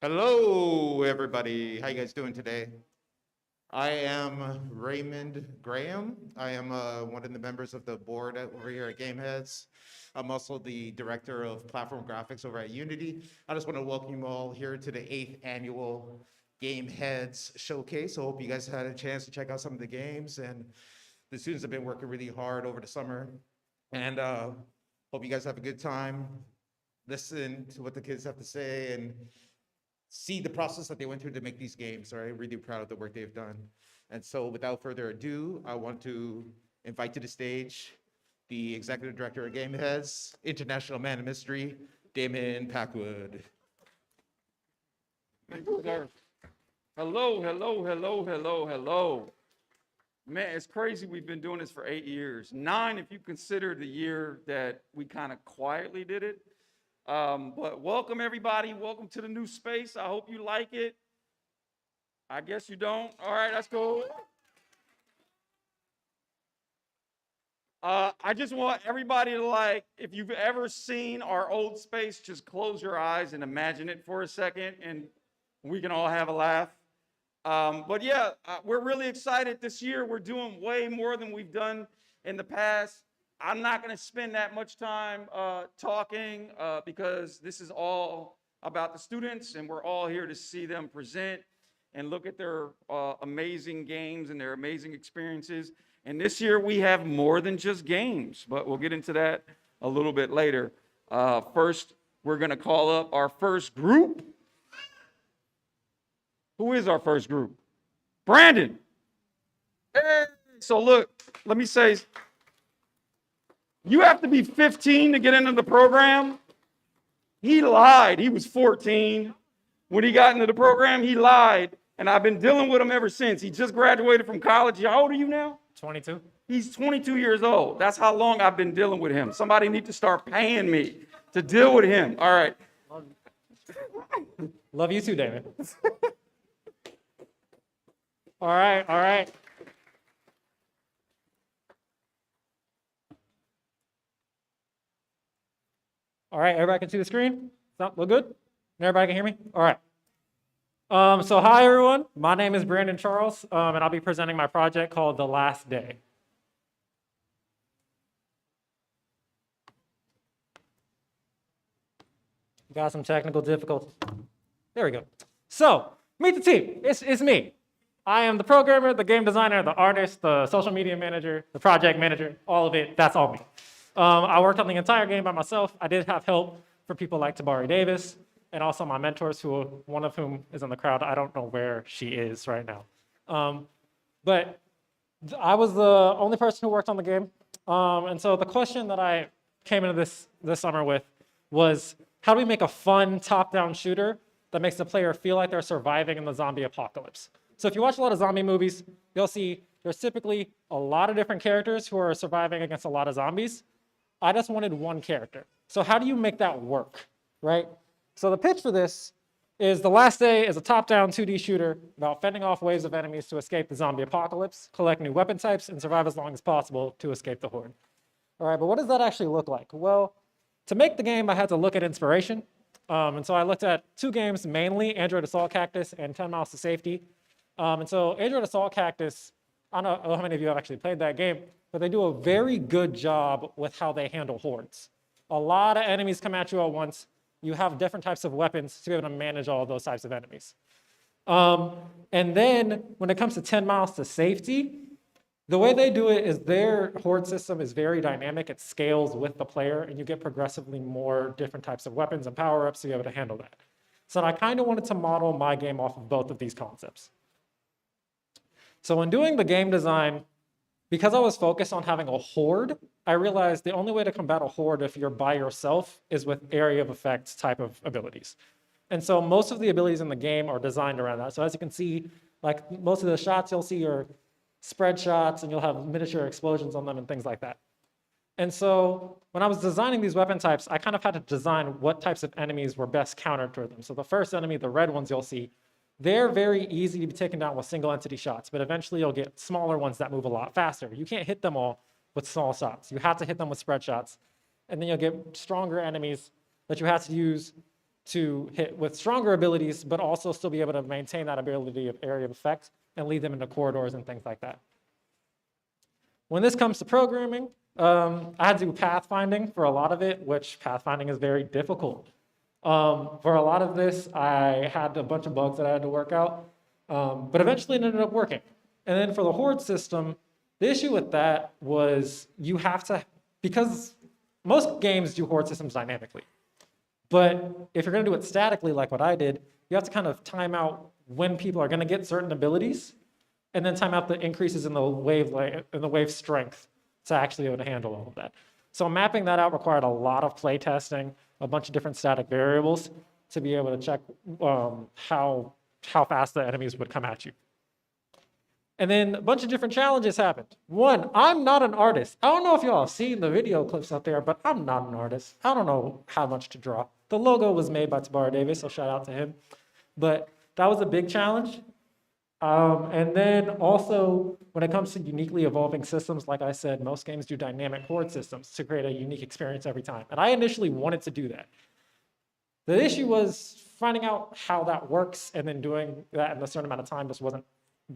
Hello, everybody. How you guys doing today? I am Raymond Graham. I am one of the members of the board over here at GameHeads. I'm also the director of platform graphics over at Unity. I just want to welcome you all here to the 8th annual GameHeads showcase. I hope you guys had a chance to check out some of the games, and the students have been working really hard over the summer. And hope you guys have a good time. Listen to what the kids have to say and see the process that they went through to make these games. So I'm really proud of the work they've done. And so without further ado, I want to invite to the stage the executive director of GameHeads, international man of mystery, Damon Packwood. Thank you, sir. Hello, hello, hello, hello, hello. Man, it's crazy. We've been doing this for 8 years. 9 if you consider the year that we kind of quietly did it. But welcome, everybody. Welcome to the new space. I hope you like it. I guess you don't. All right, that's cool. I just want everybody to, like, if you've ever seen our old space, just close your eyes and imagine it for a second, and we can all have a laugh. But yeah, we're really excited this year. We're doing way more than we've done in the past. I'm not going to spend that much time talking because this is all about the students, and we're all here to see them present and look at their amazing games and their amazing experiences. And this year we have more than just games, but we'll get into that a little bit later. First, we're going to call up our first group. Who is our first group? Brandon. Hey. So look, let me say, you have to be 15 to get into the program. He lied. He was 14. When he got into the program, he lied. And I've been dealing with him ever since. He just graduated from college. How old are you now? 22. He's 22 years old. That's how long I've been dealing with him. Somebody need to start paying me to deal with him. All right. Love you too, David. All right, all right. All right, everybody can see the screen? Look good? Everybody can hear me? All right. So hi, everyone. My name is Brandon Charles, and I'll be presenting my project called The Last Day. Got some technical difficulties. There we go. So, meet the team. It's me. I am the programmer, the game designer, the artist, the social media manager, the project manager, all of it. That's all me. I worked on the entire game by myself. I did have help for people like Tabari Davis and also my mentors, one of whom is in the crowd. I don't know where she is right now. But I was the only person who worked on the game. And so the question that I came into this summer with was, how do we make a fun top-down shooter that makes the player feel like they're surviving in the zombie apocalypse? So if you watch a lot of zombie movies, you'll see there's typically a lot of different characters who are surviving against a lot of zombies. I just wanted one character. So how do you make that work, right? So the pitch for this is The Last Day is a top-down 2D shooter about fending off waves of enemies to escape the zombie apocalypse, collect new weapon types, and survive as long as possible to escape the horde. All right, but what does that actually look like? Well, to make the game, I had to look at inspiration. And so I looked at 2 games mainly, Android Assault Cactus and 10 Miles to Safety. And so Android Assault Cactus, I don't know how many of you have actually played that game, but they do a very good job with how they handle hordes. A lot of enemies come at you at once. You have different types of weapons to be able to manage all of those types of enemies. And then when it comes to 10 Miles to Safety, the way they do it is their horde system is very dynamic. It scales with the player, and you get progressively more different types of weapons and power-ups to be able to handle that. So I kind of wanted to model my game off of both of these concepts. So when doing the game design, because I was focused on having a horde, I realized the only way to combat a horde if you're by yourself is with area of effect type of abilities. And so most of the abilities in the game are designed around that. So as you can see, like most of the shots you'll see are spread shots, and you'll have miniature explosions on them and things like that. And so when I was designing these weapon types, I kind of had to design what types of enemies were best countered toward them. So the first enemy, the red ones you'll see, they're very easy to be taken down with single entity shots, but eventually you'll get smaller ones that move a lot faster. You can't hit them all with small shots. You have to hit them with spread shots. And then you'll get stronger enemies that you have to use to hit with stronger abilities, but also still be able to maintain that ability of area of effect and lead them into corridors and things like that. When this comes to programming, I had to do pathfinding for a lot of it, which pathfinding is very difficult. For a lot of this, I had a bunch of bugs that I had to work out, but eventually it ended up working. And then for the Horde system, the issue with that was you have to, because most games do Horde systems dynamically. But if you're going to do it statically, like what I did, you have to kind of time out when people are going to get certain abilities, and then time out the increases in the wave strength to actually be able to handle all of that. So mapping that out required a lot of play testing, a bunch of different static variables to be able to check how fast the enemies would come at you. And then a bunch of different challenges happened. One, I'm not an artist. I don't know if y'all have seen the video clips out there, but I'm not an artist. I don't know how much to draw. The logo was made by Tabara Davis, so shout out to him. But that was a big challenge. And then also, when it comes to uniquely evolving systems, like I said, most games do dynamic horde systems to create a unique experience every time. And I initially wanted to do that. The issue was finding out how that works and then doing that in a certain amount of time just wasn't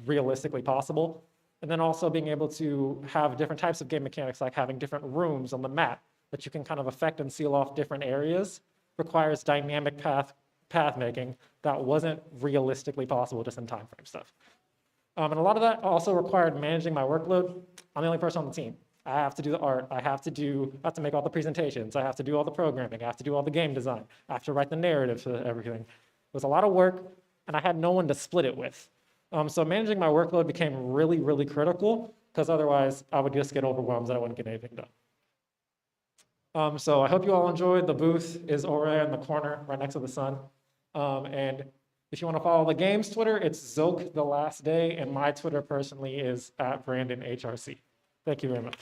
realistically possible. And then also being able to have different types of game mechanics, like having different rooms on the map that you can kind of affect and seal off different areas, requires dynamic path making that wasn't realistically possible just in time frame stuff. And a lot of that also required managing my workload. I'm the only person on the team. I have to do the art. I have to make all the presentations. I have to do all the programming. I have to do all the game design. I have to write the narrative for everything. It was a lot of work, and I had no one to split it with. So managing my workload became really, really critical, because otherwise I would just get overwhelmed and I wouldn't get anything done. So I hope you all enjoyed. The booth is over there in the corner, right next to the sun. And if you want to follow the game's Twitter, it's Zoke the Last Day, and my Twitter personally is @BrandonHRC. Thank you very much.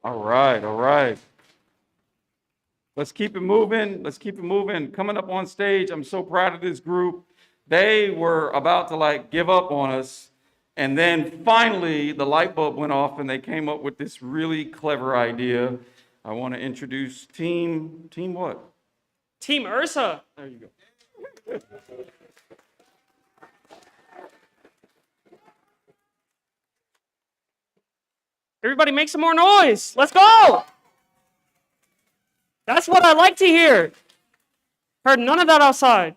All right. Let's keep it moving. Coming up on stage, I'm so proud of this group. They were about to give up on us. And then finally, the light bulb went off and they came up with this really clever idea. I want to introduce Team what? Team Ursa. There you go. Everybody make some more noise. Let's go. That's what I like to hear. Heard none of that outside.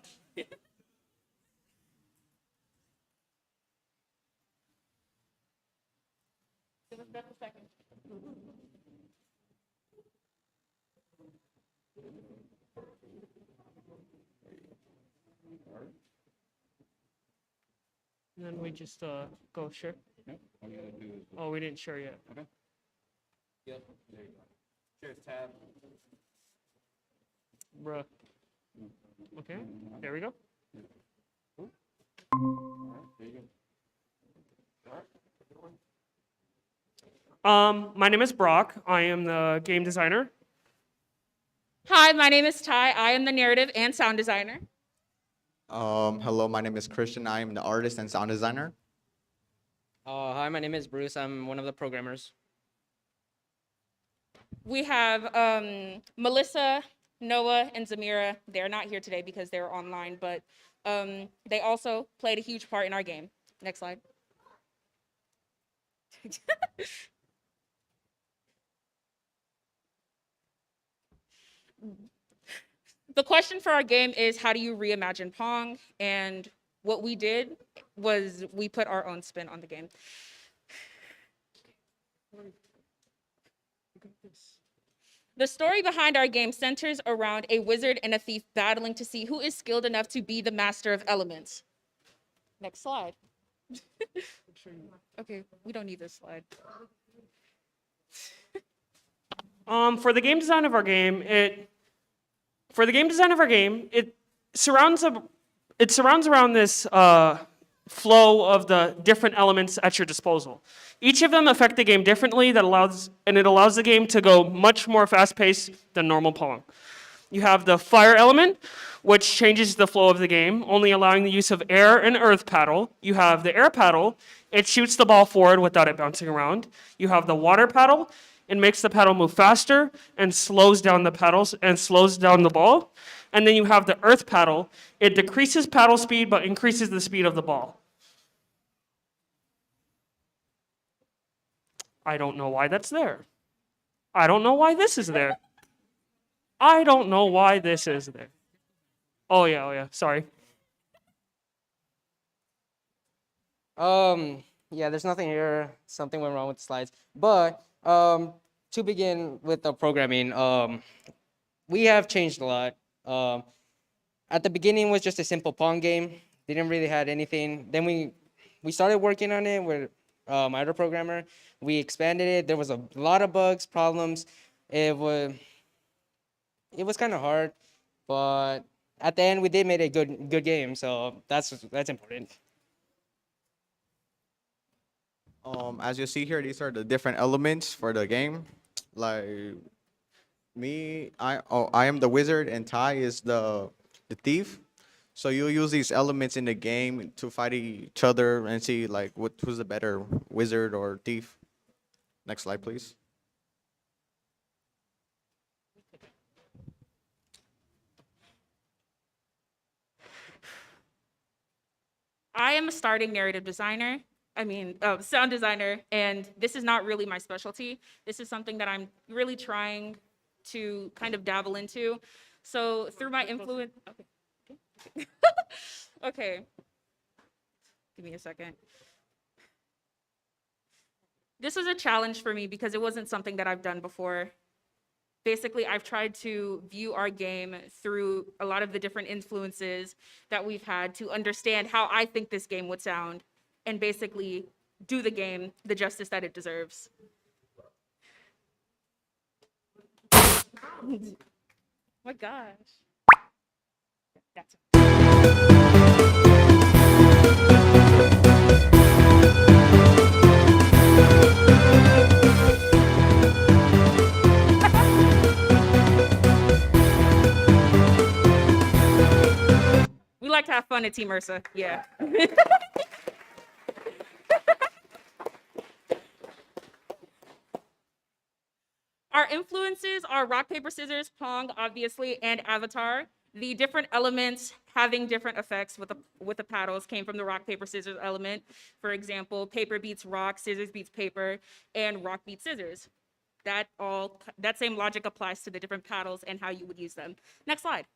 And then we just go share. Yep. All you gotta do is Oh, we didn't share yet. okay. Yep. There you go. Share tab. Bruh. Okay, there we go. All right, there you go. My name is Brock. I am the game designer. Hi, my name is Ty. I am the narrative and sound designer. Hello, my name is Christian. I am the artist and sound designer. Hi, my name is Bruce. I'm one of the programmers. We have Melissa, Noah, and Zamira. They're not here today because they're online, but they also played a huge part in our game. Next slide. The question for our game is, how do you reimagine Pong? And what we did was we put our own spin on the game. The story behind our game centers around a wizard and a thief battling to see who is skilled enough to be the master of elements. Next slide. Okay, we don't need this slide. For the game design of our game, it surrounds around this flow of the different elements at your disposal. Each of them affect the game differently, it allows the game to go much more fast-paced than normal Pong. You have the fire element, which changes the flow of the game, only allowing the use of air and earth paddle. You have the air paddle, it shoots the ball forward without it bouncing around. You have the water paddle, It makes the paddle move faster and slows down the paddles and slows down the ball. And then you have the earth paddle. It decreases paddle speed but increases the speed of the ball. I don't know why that's there. I don't know why this is there. I don't know why this is there. Oh yeah, sorry. Yeah, there's nothing here. Something went wrong with the slides. But to begin with the programming, we have changed a lot. At the beginning was just a simple Pong game. Didn't really had anything. Then we started working on it with my other programmer. We expanded it. There was a lot of bugs, problems. It was kind of hard, but at the end we did make a good game. So that's important. As you see here, these are the different elements for the game. Like me, I am the wizard and Ty is the thief. So you'll use these elements in the game to fight each other and see like who's the better wizard or thief. Next slide, please. I am a starting narrative designer. Sound designer, and this is not really my specialty. This is something that I'm really trying to kind of dabble into. So through my influence, okay. Okay. Give me a second. This was a challenge for me because it wasn't something that I've done before. Basically, I've tried to view our game through a lot of the different influences that we've had to understand how I think this game would sound and basically do the game the justice that it deserves. Oh my gosh. That's We like to have fun at Team Ursa, yeah. Our influences are rock, paper, scissors, Pong, obviously, and Avatar. The different elements having different effects with the paddles came from the rock, paper, scissors element. For example, paper beats rock, scissors beats paper, and rock beats scissors. That same logic applies to the different paddles and how you would use them. Next slide.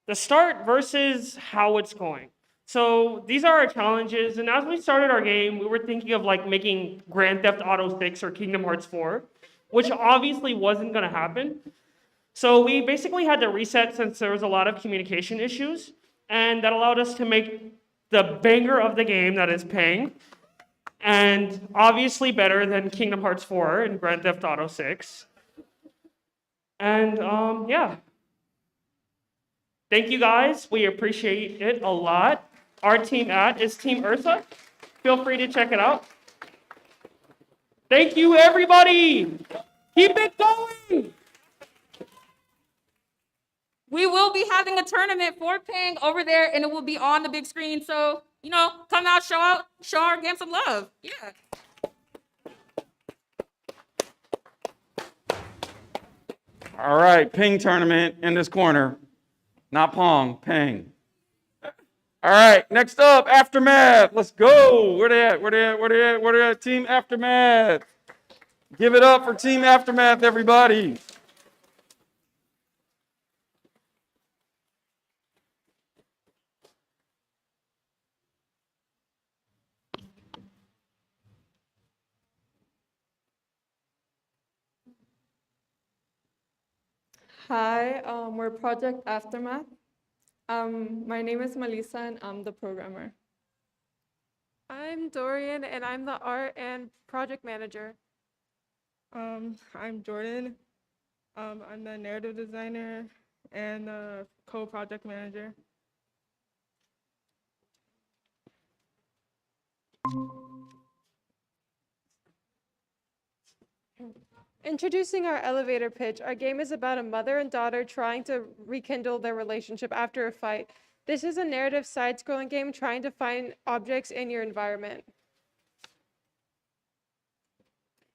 The start versus how it's going. So these are our challenges, and as we started our game, we were thinking of like making Grand Theft Auto 6 or Kingdom Hearts 4, which obviously wasn't gonna happen. So we basically had to reset since there was a lot of communication issues, and that allowed us to make the banger of the game that is Pang, and obviously better than Kingdom Hearts 4 and Grand Theft Auto 6. And yeah. Thank you guys, we appreciate it a lot. Our team is Team Ursa. Feel free to check it out. Thank you, everybody. Keep it going. We will be having a tournament for Pang over there, and it will be on the big screen. So, come out, show our game some love. Yeah. All right, Ping tournament in this corner. Not Pong, Pang. All right, next up, Aftermath. Let's go. Where they at? Team Aftermath. Give it up for Team Aftermath, everybody. Hi, we're Project Aftermath. My name is Melissa and I'm the programmer. I'm Dorian and I'm the art and project manager. I'm Jordan. I'm the narrative designer and co-project manager. Introducing our elevator pitch, our game is about a mother and daughter trying to rekindle their relationship after a fight. This is a narrative side-scrolling game trying to find objects in your environment.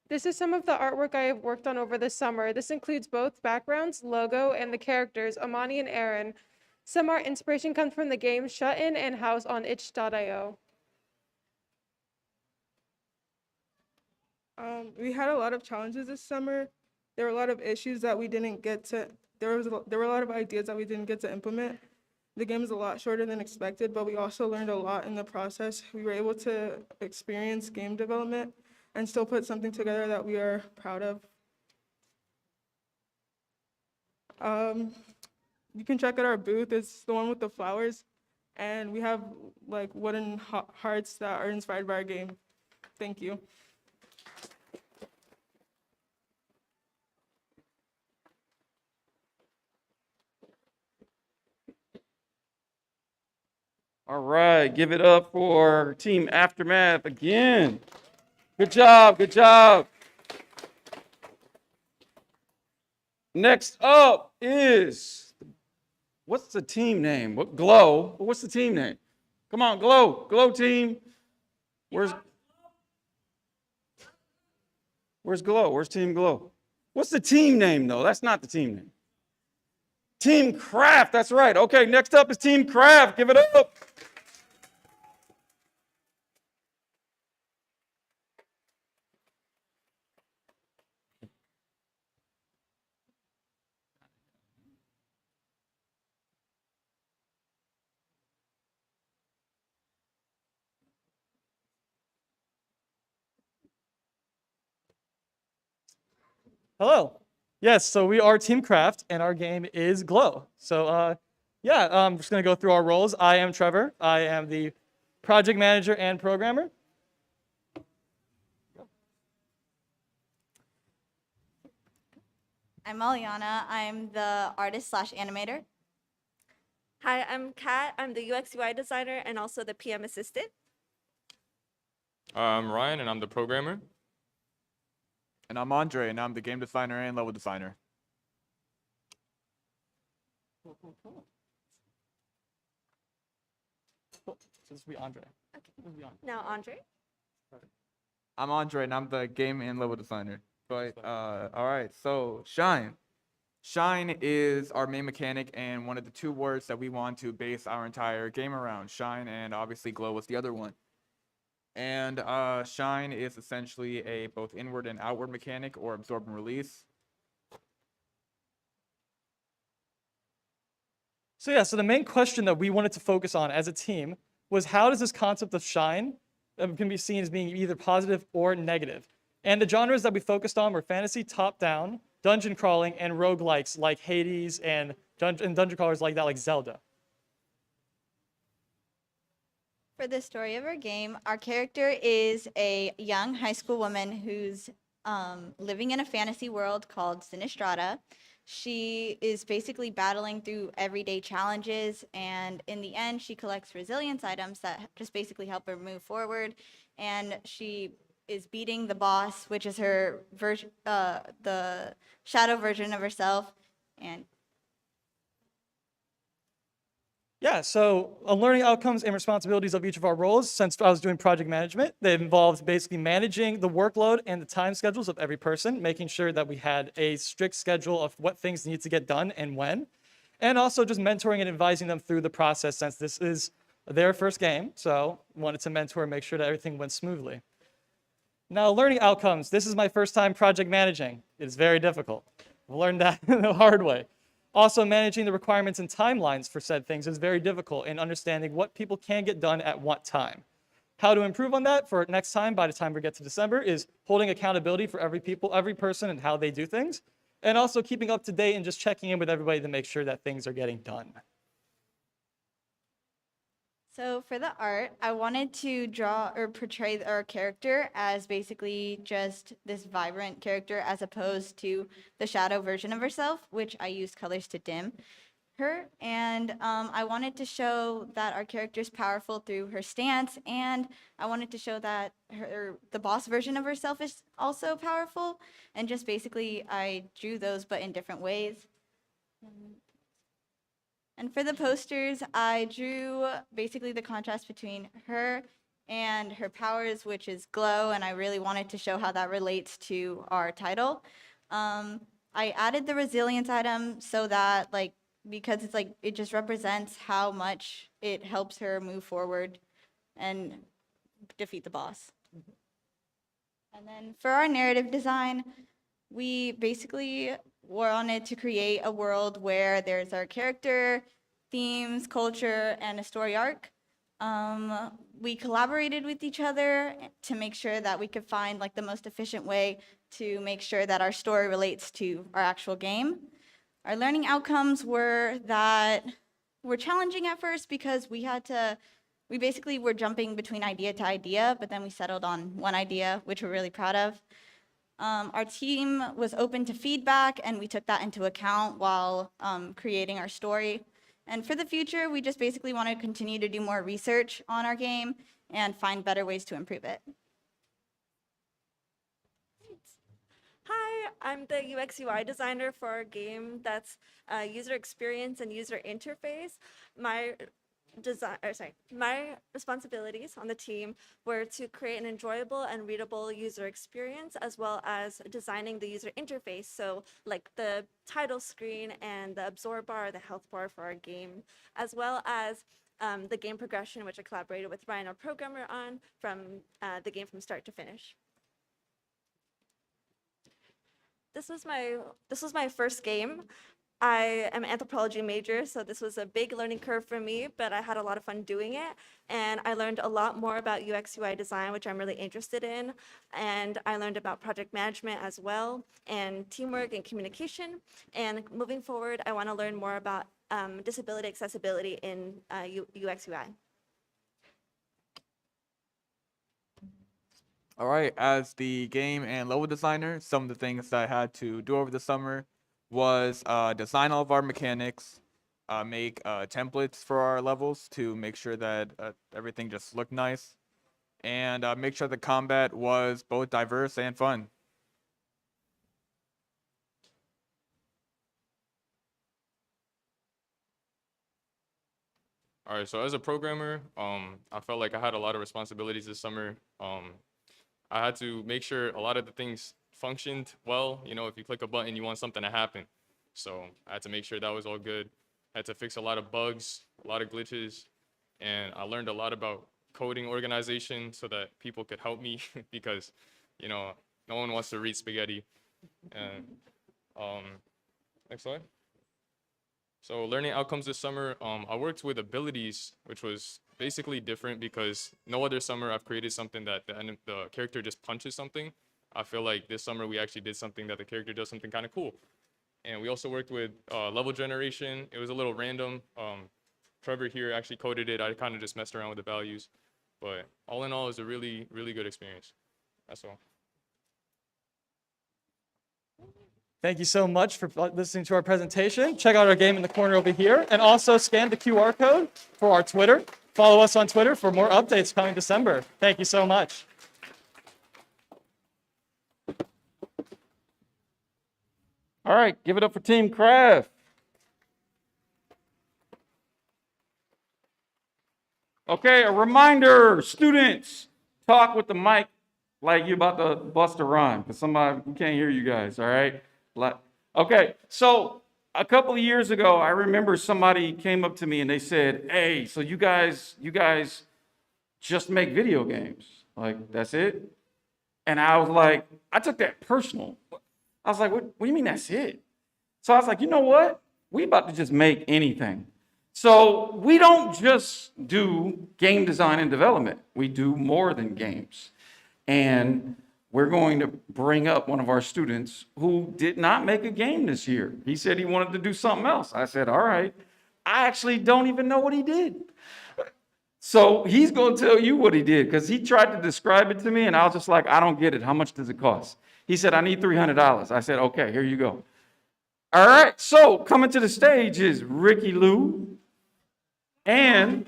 This is some of the artwork I have worked on over the summer. This includes both backgrounds, logo, and the characters, Amani and Aaron. Some art inspiration comes from the games Shut In and House on itch.io. We had a lot of challenges this summer. There were a lot of issues that we didn't get to, there were a lot of ideas that we didn't get to implement. The game is a lot shorter than expected, but we also learned a lot in the process. We were able to experience game development and still put something together that we are proud of. You can check out our booth. It's the one with the flowers. And we have like wooden hearts that are inspired by our game. Thank you. All right, give it up for Team Aftermath again. Good job, good job. Next up is, what's the team name? What, Glow? What's the team name? Come on, Glow, Glow team. Where's Glow? Where's Team Glow? What's the team name though? That's not the team name. Team Craft, that's right. Okay, next up is Team Craft. Give it up. Hello. Yes, so we are Team Craft, and our game is Glow. So, I'm just going to go through our roles. I am Trevor. I am the project manager and programmer. I'm Aliana. I'm the artist/animator. Hi, I'm Kat. I'm the UX UI designer and also the PM assistant. I'm Ryan, and I'm the programmer. And I'm Andre, and I'm the game designer and level designer. Cool. So this will be Andre. Okay. Now Andre. I'm Andre, and I'm the game and level designer. But all right, so Shine. Shine is our main mechanic and one of the two words that we want to base our entire game around. Shine and obviously Glow was the other one. And Shine is essentially a both inward and outward mechanic, or absorb and release. So the main question that we wanted to focus on as a team was, how does this concept of Shine can be seen as being either positive or negative? And the genres that we focused on were fantasy top-down, dungeon crawling, and roguelikes like Hades and dungeon crawlers like that, like Zelda. For the story of our game, our character is a young high school woman who's living in a fantasy world called Sinistrata. She is basically battling through everyday challenges, and in the end, she collects resilience items that just basically help her move forward. And she is beating the boss, which is her the shadow version of herself, and Yeah, so learning outcomes and responsibilities of each of our roles, since I was doing project management, they involved basically managing the workload and the time schedules of every person, making sure that we had a strict schedule of what things need to get done and when, and also just mentoring and advising them through the process, since this is their first game, so wanted to mentor and make sure that everything went smoothly. Now, learning outcomes. This is my first time project managing. It is very difficult. I've learned that the hard way. Also, managing the requirements and timelines for said things is very difficult in understanding what people can get done at what time. How to improve on that for next time, by the time we get to December, is holding accountability for every person and how they do things, and also keeping up to date and just checking in with everybody to make sure that things are getting done. So for the art, I wanted to draw or portray our character as basically just this vibrant character, as opposed to the shadow version of herself, which I used colors to dim her. And I wanted to show that our character is powerful through her stance, and I wanted to show that the boss version of herself is also powerful. And just basically, I drew those, but in different ways. And for the posters, I drew basically the contrast between her and her powers, which is glow, and I really wanted to show how that relates to our title. I added the resilience item so that, like, because it's like it just represents how much it helps her move forward and defeat the boss. And then for our narrative design, we basically wanted to create a world where there's our character, themes, culture, and a story arc. We collaborated with each other to make sure that we could find like the most efficient way to make sure that our story relates to our actual game. Our learning outcomes were challenging at first because we basically were jumping between idea to idea, but then we settled on one idea, which we're really proud of. Our team was open to feedback, and we took that into account while creating our story. And for the future, we just basically want to continue to do more research on our game and find better ways to improve it. Hi, I'm the UX UI designer for our game that's user experience and user interface. My responsibilities on the team were to create an enjoyable and readable user experience, as well as designing the user interface. So like the title screen and the absorb bar, the health bar for our game, as well as the game progression, which I collaborated with Ryan, our programmer, on from the game from start to finish. This was my first game. I am an anthropology major, so this was a big learning curve for me, but I had a lot of fun doing it. And I learned a lot more about UX UI design, which I'm really interested in. And I learned about project management as well, and teamwork and communication. And moving forward, I want to learn more about disability accessibility in UX UI. All right, as the game and level designer, some of the things that I had to do over the summer was design all of our mechanics, make templates for our levels to make sure that everything just looked nice, and make sure the combat was both diverse and fun. All right, so as a programmer, I felt like I had a lot of responsibilities this summer. I had to make sure a lot of the things functioned well. You know, if you click a button, you want something to happen. So I had to make sure that was all good. I had to fix a lot of bugs, a lot of glitches, and I learned a lot about coding organization so that people could help me because, you know, no one wants to read spaghetti. And next slide. So learning outcomes this summer, I worked with abilities, which was basically different because no other summer I've created something that the character just punches something. I feel like this summer we actually did something that the character does something kind of cool. And we also worked with level generation. It was a little random. Trevor here actually coded it. I kind of just messed around with the values. But all in all, it was a really, really good experience. That's all. Thank you so much for listening to our presentation. Check out our game in the corner over here, and also scan the QR code for our Twitter. Follow us on Twitter for more updates coming December. Thank you so much. All right, give it up for Team Craft. Okay, a reminder, students, talk with the mic like you're about to bust a rhyme, because somebody can't hear you guys, all right? Okay, so a couple of years ago, I remember somebody came up to me and they said, hey, so you guys just make video games. Like, that's it? And I was like, I took that personal. I was like, what do you mean that's it? So I was like, you know what? We about to just make anything. So we don't just do game design and development. We do more than games. And we're going to bring up one of our students who did not make a game this year. He said he wanted to do something else. I said, all right. I actually don't even know what he did. So he's going to tell you what he did because he tried to describe it to me and I was just like, I don't get it. How much does it cost? He said, I need $300. I said, okay, here you go. All right, so coming to the stage is Ricky Lou and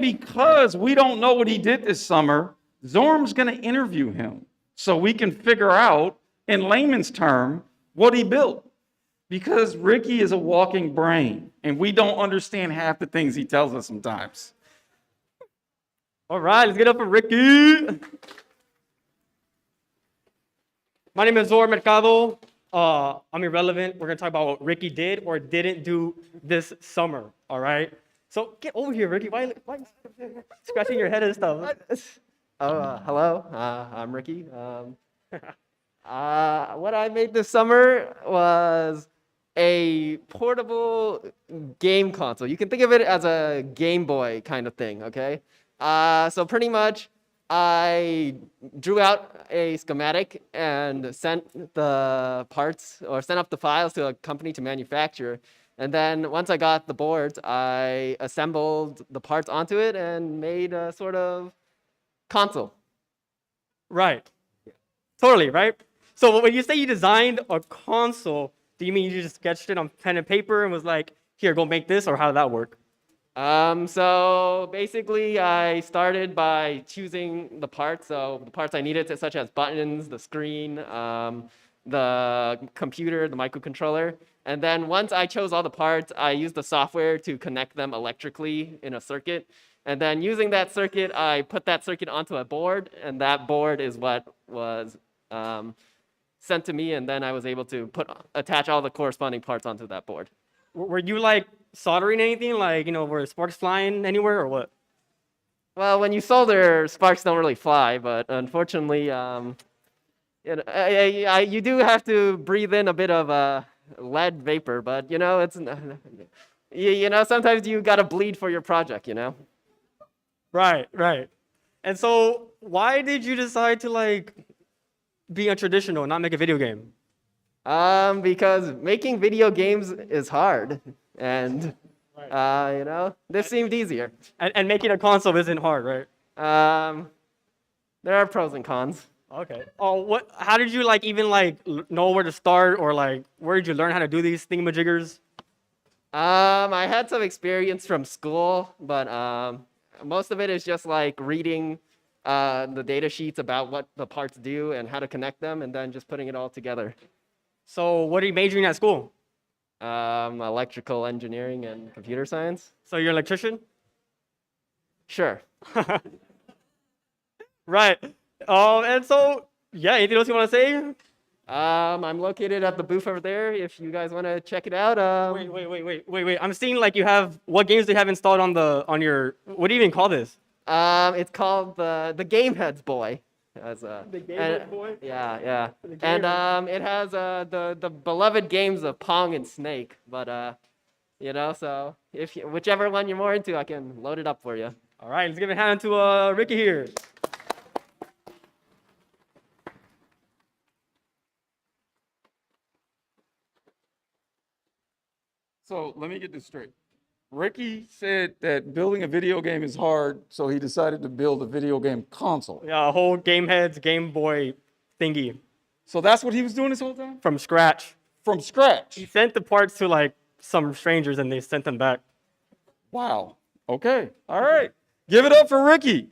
because we don't know what he did this summer, Zorm's going to interview him so we can figure out, in layman's term, what he built. Because Ricky is a walking brain, and we don't understand half the things he tells us sometimes. All right, let's get up for Ricky. My name is Zor Mercado. I'm irrelevant. We're gonna talk about what Ricky did or didn't do this summer. All right. So get over here, Ricky. Why scratching your head and stuff? Hello. I'm Ricky. What I made this summer was a portable game console. You can think of it as a Game Boy kind of thing, okay? So pretty much I drew out a schematic and sent the parts or sent up the files to a company to manufacture. And then once I got the boards, I assembled the parts onto it and made a sort of console. Right. Totally, right? So when you say you designed a console, do you mean you just sketched it on pen and paper and was like, here, go make this, or how did that work? So basically I started by choosing the parts. So the parts I needed, such as buttons, the screen, the computer, the microcontroller. And then once I chose all the parts, I used the software to connect them electrically in a circuit. And then using that circuit, I put that circuit onto a board, and that board is what was sent to me, and then I was able to attach all the corresponding parts onto that board. Were you like soldering anything? Like, were sparks flying anywhere or what? Well, when you solder, sparks don't really fly, but unfortunately, you do have to breathe in a bit of lead vapor, but it's sometimes you gotta bleed for your project, Right. And so why did you decide to be untraditional and not make a video game? Because making video games is hard, and this seemed easier. And making a console isn't hard, right? There are pros and cons. Okay. Oh, how did you even know where to start, or where did you learn how to do these thingamajiggers? I had some experience from school, but most of it is just reading the data sheets about what the parts do and how to connect them, and then just putting it all together. So what are you majoring at school? Electrical engineering and computer science. So you're an electrician? Sure. Right. And so, yeah, anything else you want to say? I'm located at the booth over there if you guys want to check it out. Wait. I'm seeing you have, what games do you have installed on your, what do you even call this? It's called the Game Heads Boy. The Game Heads Boy? Yeah. And it has the beloved games of Pong and Snake, but so whichever one you're more into, I can load it up for you. All right, let's give a hand to Ricky here. So let me get this straight. Ricky said that building a video game is hard, so he decided to build a video game console. Yeah, a whole Game Heads Game Boy thingy. So that's what he was doing this whole time? From scratch. From scratch? He sent the parts to some strangers and they sent them back. Wow. Okay. All right. Give it up for Ricky.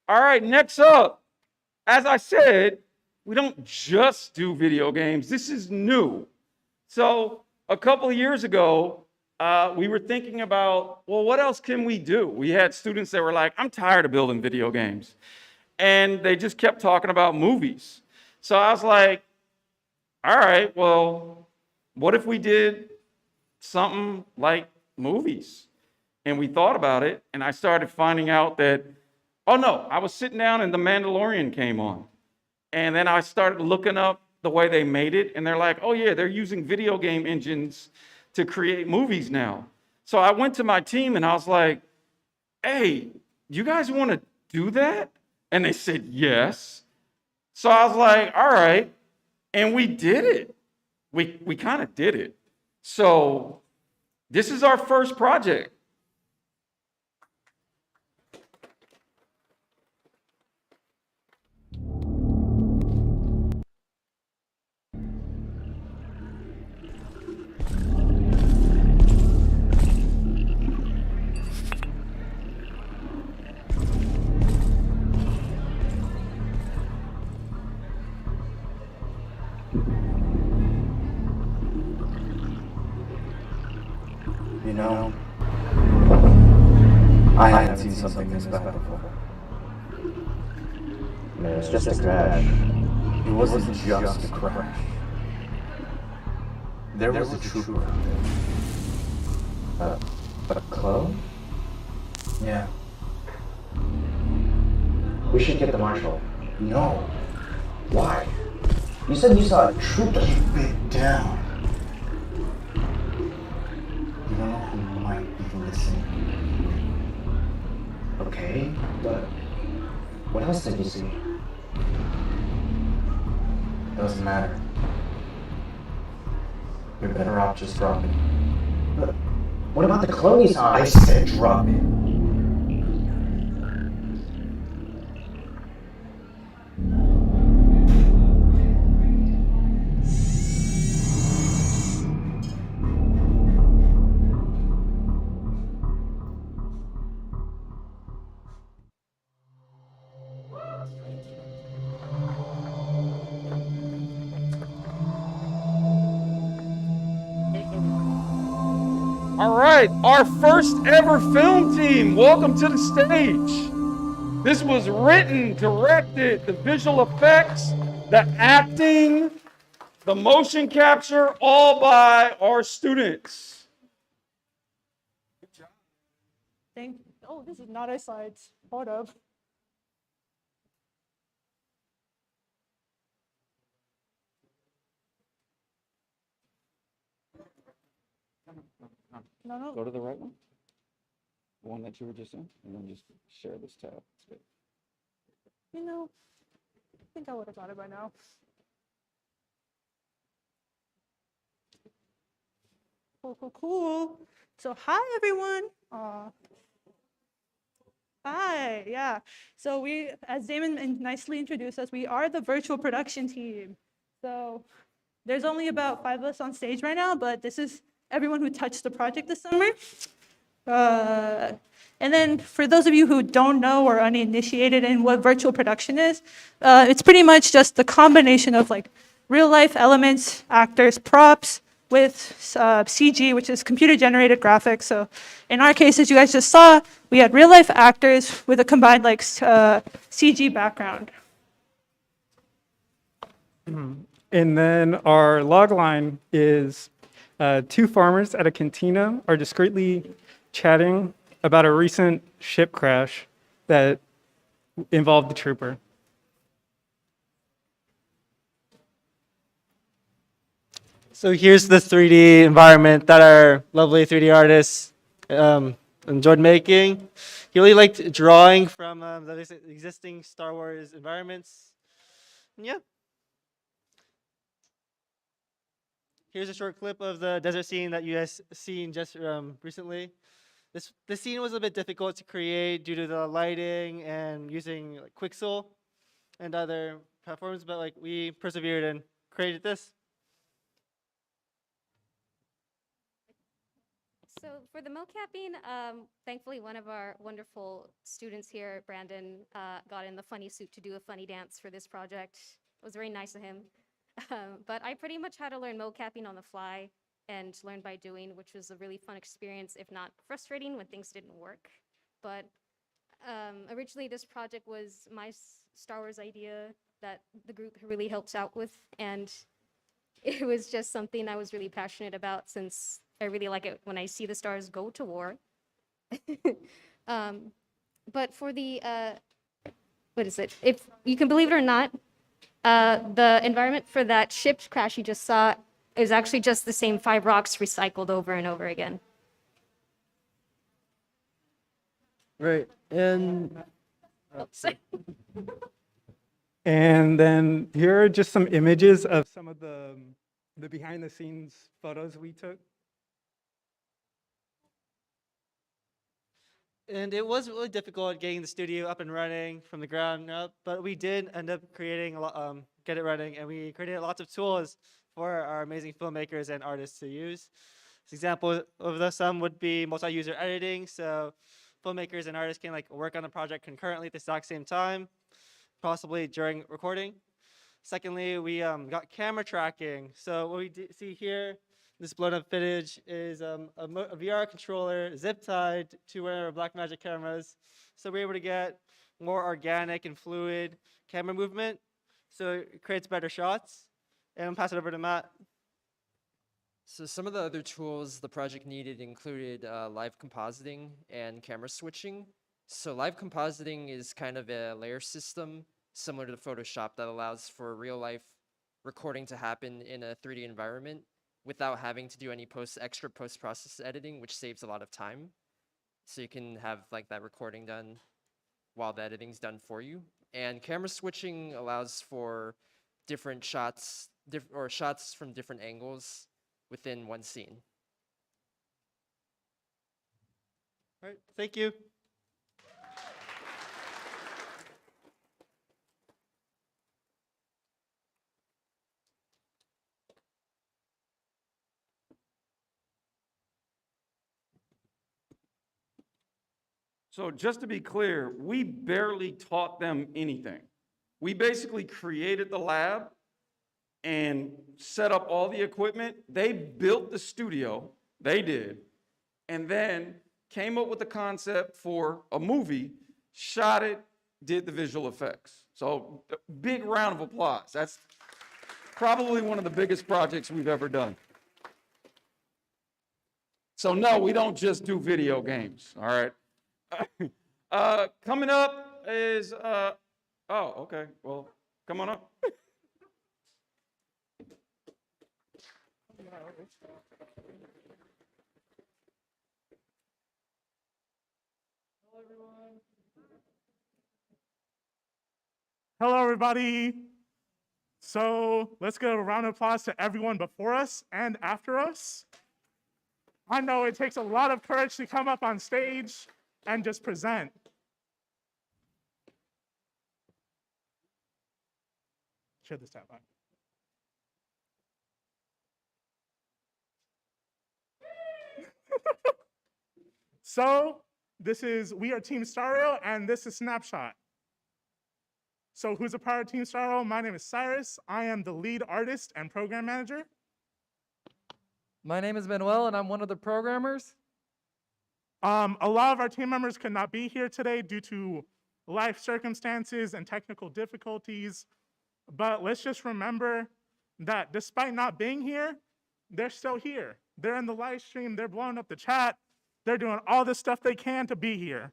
All right, next up, as I said, we don't just do video games. This is new. So a couple of years ago, we were thinking about, well, what else can we do? We had students that were like, I'm tired of building video games. And they just kept talking about movies. So I was like, all right, well, what if we did something like movies? And we thought about it, and I started finding out that, oh no, I was sitting down and The Mandalorian came on. And then I started looking up the way they made it, and they're like, oh yeah, they're using video game engines to create movies now. So I went to my team and I was like, hey, you guys want to do that? And they said, yes. So I was like, all right. And we did it. We kind of did it. So this is our first project. You know, I haven't seen something this bad before. Man, it was just a crash. It wasn't just a crash. There was a trooper out there. A clone? Yeah. We should get the marshal. No. Why? You said you saw a trooper. Keep it down. You don't know who might be listening. Okay, but what else did you see? Doesn't matter. You're better off just dropping. But what about the clone you saw? I said drop it. All right, our first ever film team, welcome to the stage. This was written, directed, the visual effects, the acting, the motion capture, all by our students. Oh, this is not our slides. Hold up. No. Go to the right one. The one that you were just in, and then just share this tab. It's good. You know, I think I would have got it by now. Cool. So hi, everyone. Hi, yeah. So we, as Damon nicely introduced us, we are the virtual production team. So there's only about 5 of us on stage right now, but this is everyone who touched the project this summer. And then for those of you who don't know or uninitiated in what virtual production is, it's pretty much just the combination of like real life elements, actors, props with CG, which is computer generated graphics. So in our case, as you guys just saw, we had real life actors with a combined like CG background. And then our log line is 2 farmers at a cantina are discreetly chatting about a recent ship crash that involved the trooper. So here's the 3D environment that our lovely 3D artists enjoyed making. He really liked drawing from the existing Star Wars environments. Yeah. Here's a short clip of the desert scene that you guys seen just recently. This scene was a bit difficult to create due to the lighting and using like, Quixel and other platforms, but like we persevered and created this. So for the mocapping, thankfully one of our wonderful students here, Brandon, got in the funny suit to do a funny dance for this project. It was very nice of him. But I pretty much had to learn mocapping on the fly and learn by doing, which was a really fun experience, if not frustrating when things didn't work. But originally this project was my Star Wars idea that the group really helped out with, and it was just something I was really passionate about since I really like it when I see the stars go to war. But for the, what is it? If you can believe it or not, the environment for that ship crash you just saw is actually just the same 5 rocks recycled over and over again. Right, and And then here are just some images of some of the behind the scenes photos we took. And it was really difficult getting the studio up and running from the ground up, but we did end up creating a lot, get it running, and we created lots of tools for our amazing filmmakers and artists to use. An example of some would be multi-user editing, so filmmakers and artists can like work on the project concurrently at the exact same time, possibly during recording. Secondly, we got camera tracking. So what we see here, This blown up footage is a VR controller zip tied to one of our Blackmagic cameras. So we're able to get more organic and fluid camera movement. So it creates better shots. And I'll pass it over to Matt. So some of the other tools the project needed included live compositing and camera switching. So live compositing is kind of a layer system similar to Photoshop that allows for real life recording to happen in a 3D environment without having to do any extra post-process editing, which saves a lot of time. So you can have like that recording done while the editing's done for you. And camera switching allows for different shots or shots from different angles within one scene. All right, thank you. So just to be clear, we barely taught them anything. We basically created the lab and set up all the equipment. They built the studio, they did, and then came up with the concept for a movie, shot it, did the visual effects. So big round of applause. That's probably one of the biggest projects we've ever done. So no, we don't just do video games, all right? Coming up is, oh, okay, well, come on up. Hello, everybody. So let's give a round of applause to everyone before us and after us. I know it takes a lot of courage to come up on stage and just present. Share this tab on. So we are Team Stario, and this is Snapshot. So who's a part of Team Stario? My name is Cyrus. I am the lead artist and program manager. My name is Manuel, and I'm one of the programmers. A lot of our team members could not be here today due to life circumstances and technical difficulties, but let's just remember that despite not being here, they're still here. They're in the live stream, they're blowing up the chat, they're doing all the stuff they can to be here.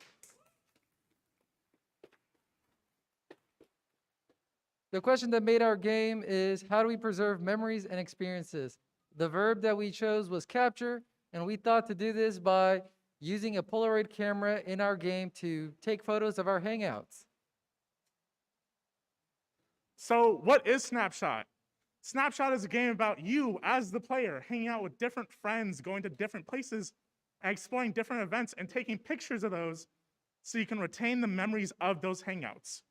The question that made our game is, how do we preserve memories and experiences? The verb that we chose was capture, and we thought to do this by using a Polaroid camera in our game to take photos of our hangouts. So what is Snapshot? Snapshot is a game about you as the player hanging out with different friends, going to different places, and exploring different events and taking pictures of those so you can retain the memories of those hangouts.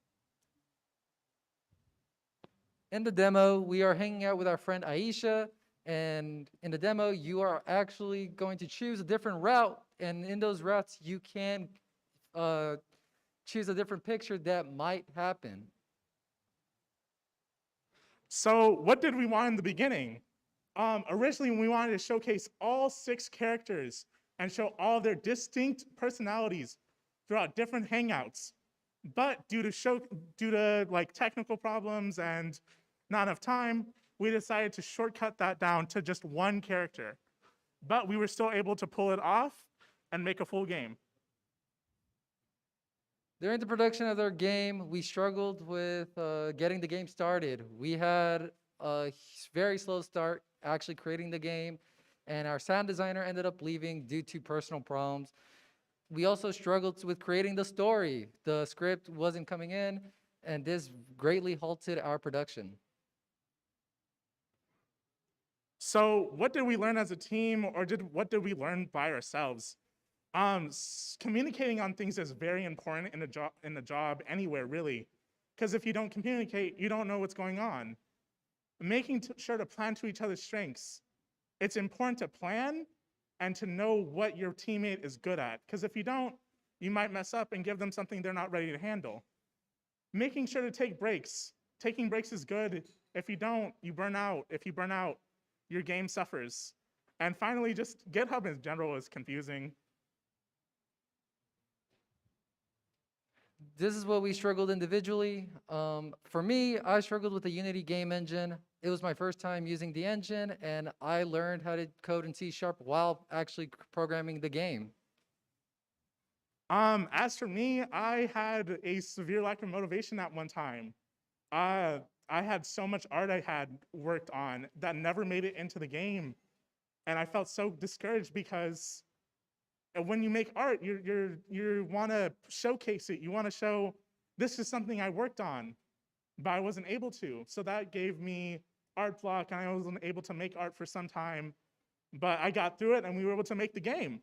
In the demo, we are hanging out with our friend Aisha, and in the demo, you are actually going to choose a different route, and in those routes, you can choose a different picture that might happen. So what did we want in the beginning? Originally, we wanted to showcase all 6 characters and show all their distinct personalities throughout different hangouts. But due to like technical problems and not enough time, we decided to shortcut that down to just one character. But we were still able to pull it off and make a full game. During the production of their game, we struggled with getting the game started. We had a very slow start actually creating the game, and our sound designer ended up leaving due to personal problems. We also struggled with creating the story. The script wasn't coming in, and this greatly halted our production. So what did we learn as a team, or what did we learn by ourselves? Communicating on things is very important in the job anywhere, really. Because if you don't communicate, you don't know what's going on. Making sure to plan to each other's strengths. It's important to plan and to know what your teammate is good at. Because if you don't, you might mess up and give them something they're not ready to handle. Making sure to take breaks. Taking breaks is good. If you don't, you burn out. If you burn out, your game suffers. And finally, just GitHub in general is confusing. This is what we struggled individually. For me, I struggled with the Unity game engine. It was my first time using the engine, and I learned how to code in C# while actually programming the game. As for me, I had a severe lack of motivation at one time. I had so much art I had worked on that never made it into the game. And I felt so discouraged because when you make art, you want to showcase it. You want to show, this is something I worked on, but I wasn't able to. So that gave me art block, and I wasn't able to make art for some time. But I got through it, and we were able to make the game.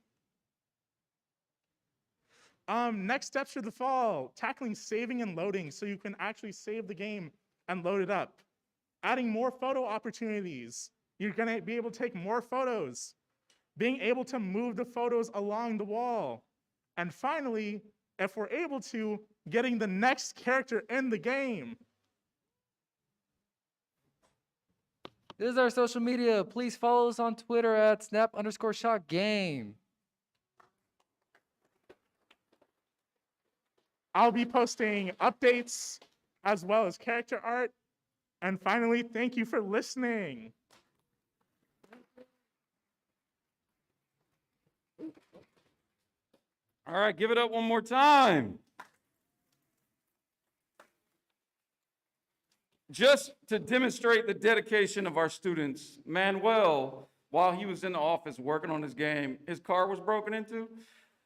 Next steps for the fall, tackling saving and loading so you can actually save the game and load it up. Adding more photo opportunities. You're gonna be able to take more photos. Being able to move the photos along the wall. And finally, if we're able to, getting the next character in the game. This is our social media. Please follow us on Twitter at snap_shotgame. I'll be posting updates as well as character art. And finally, thank you for listening. All right, give it up one more time. Just to demonstrate the dedication of our students, Manuel, while he was in the office working on his game, his car was broken into.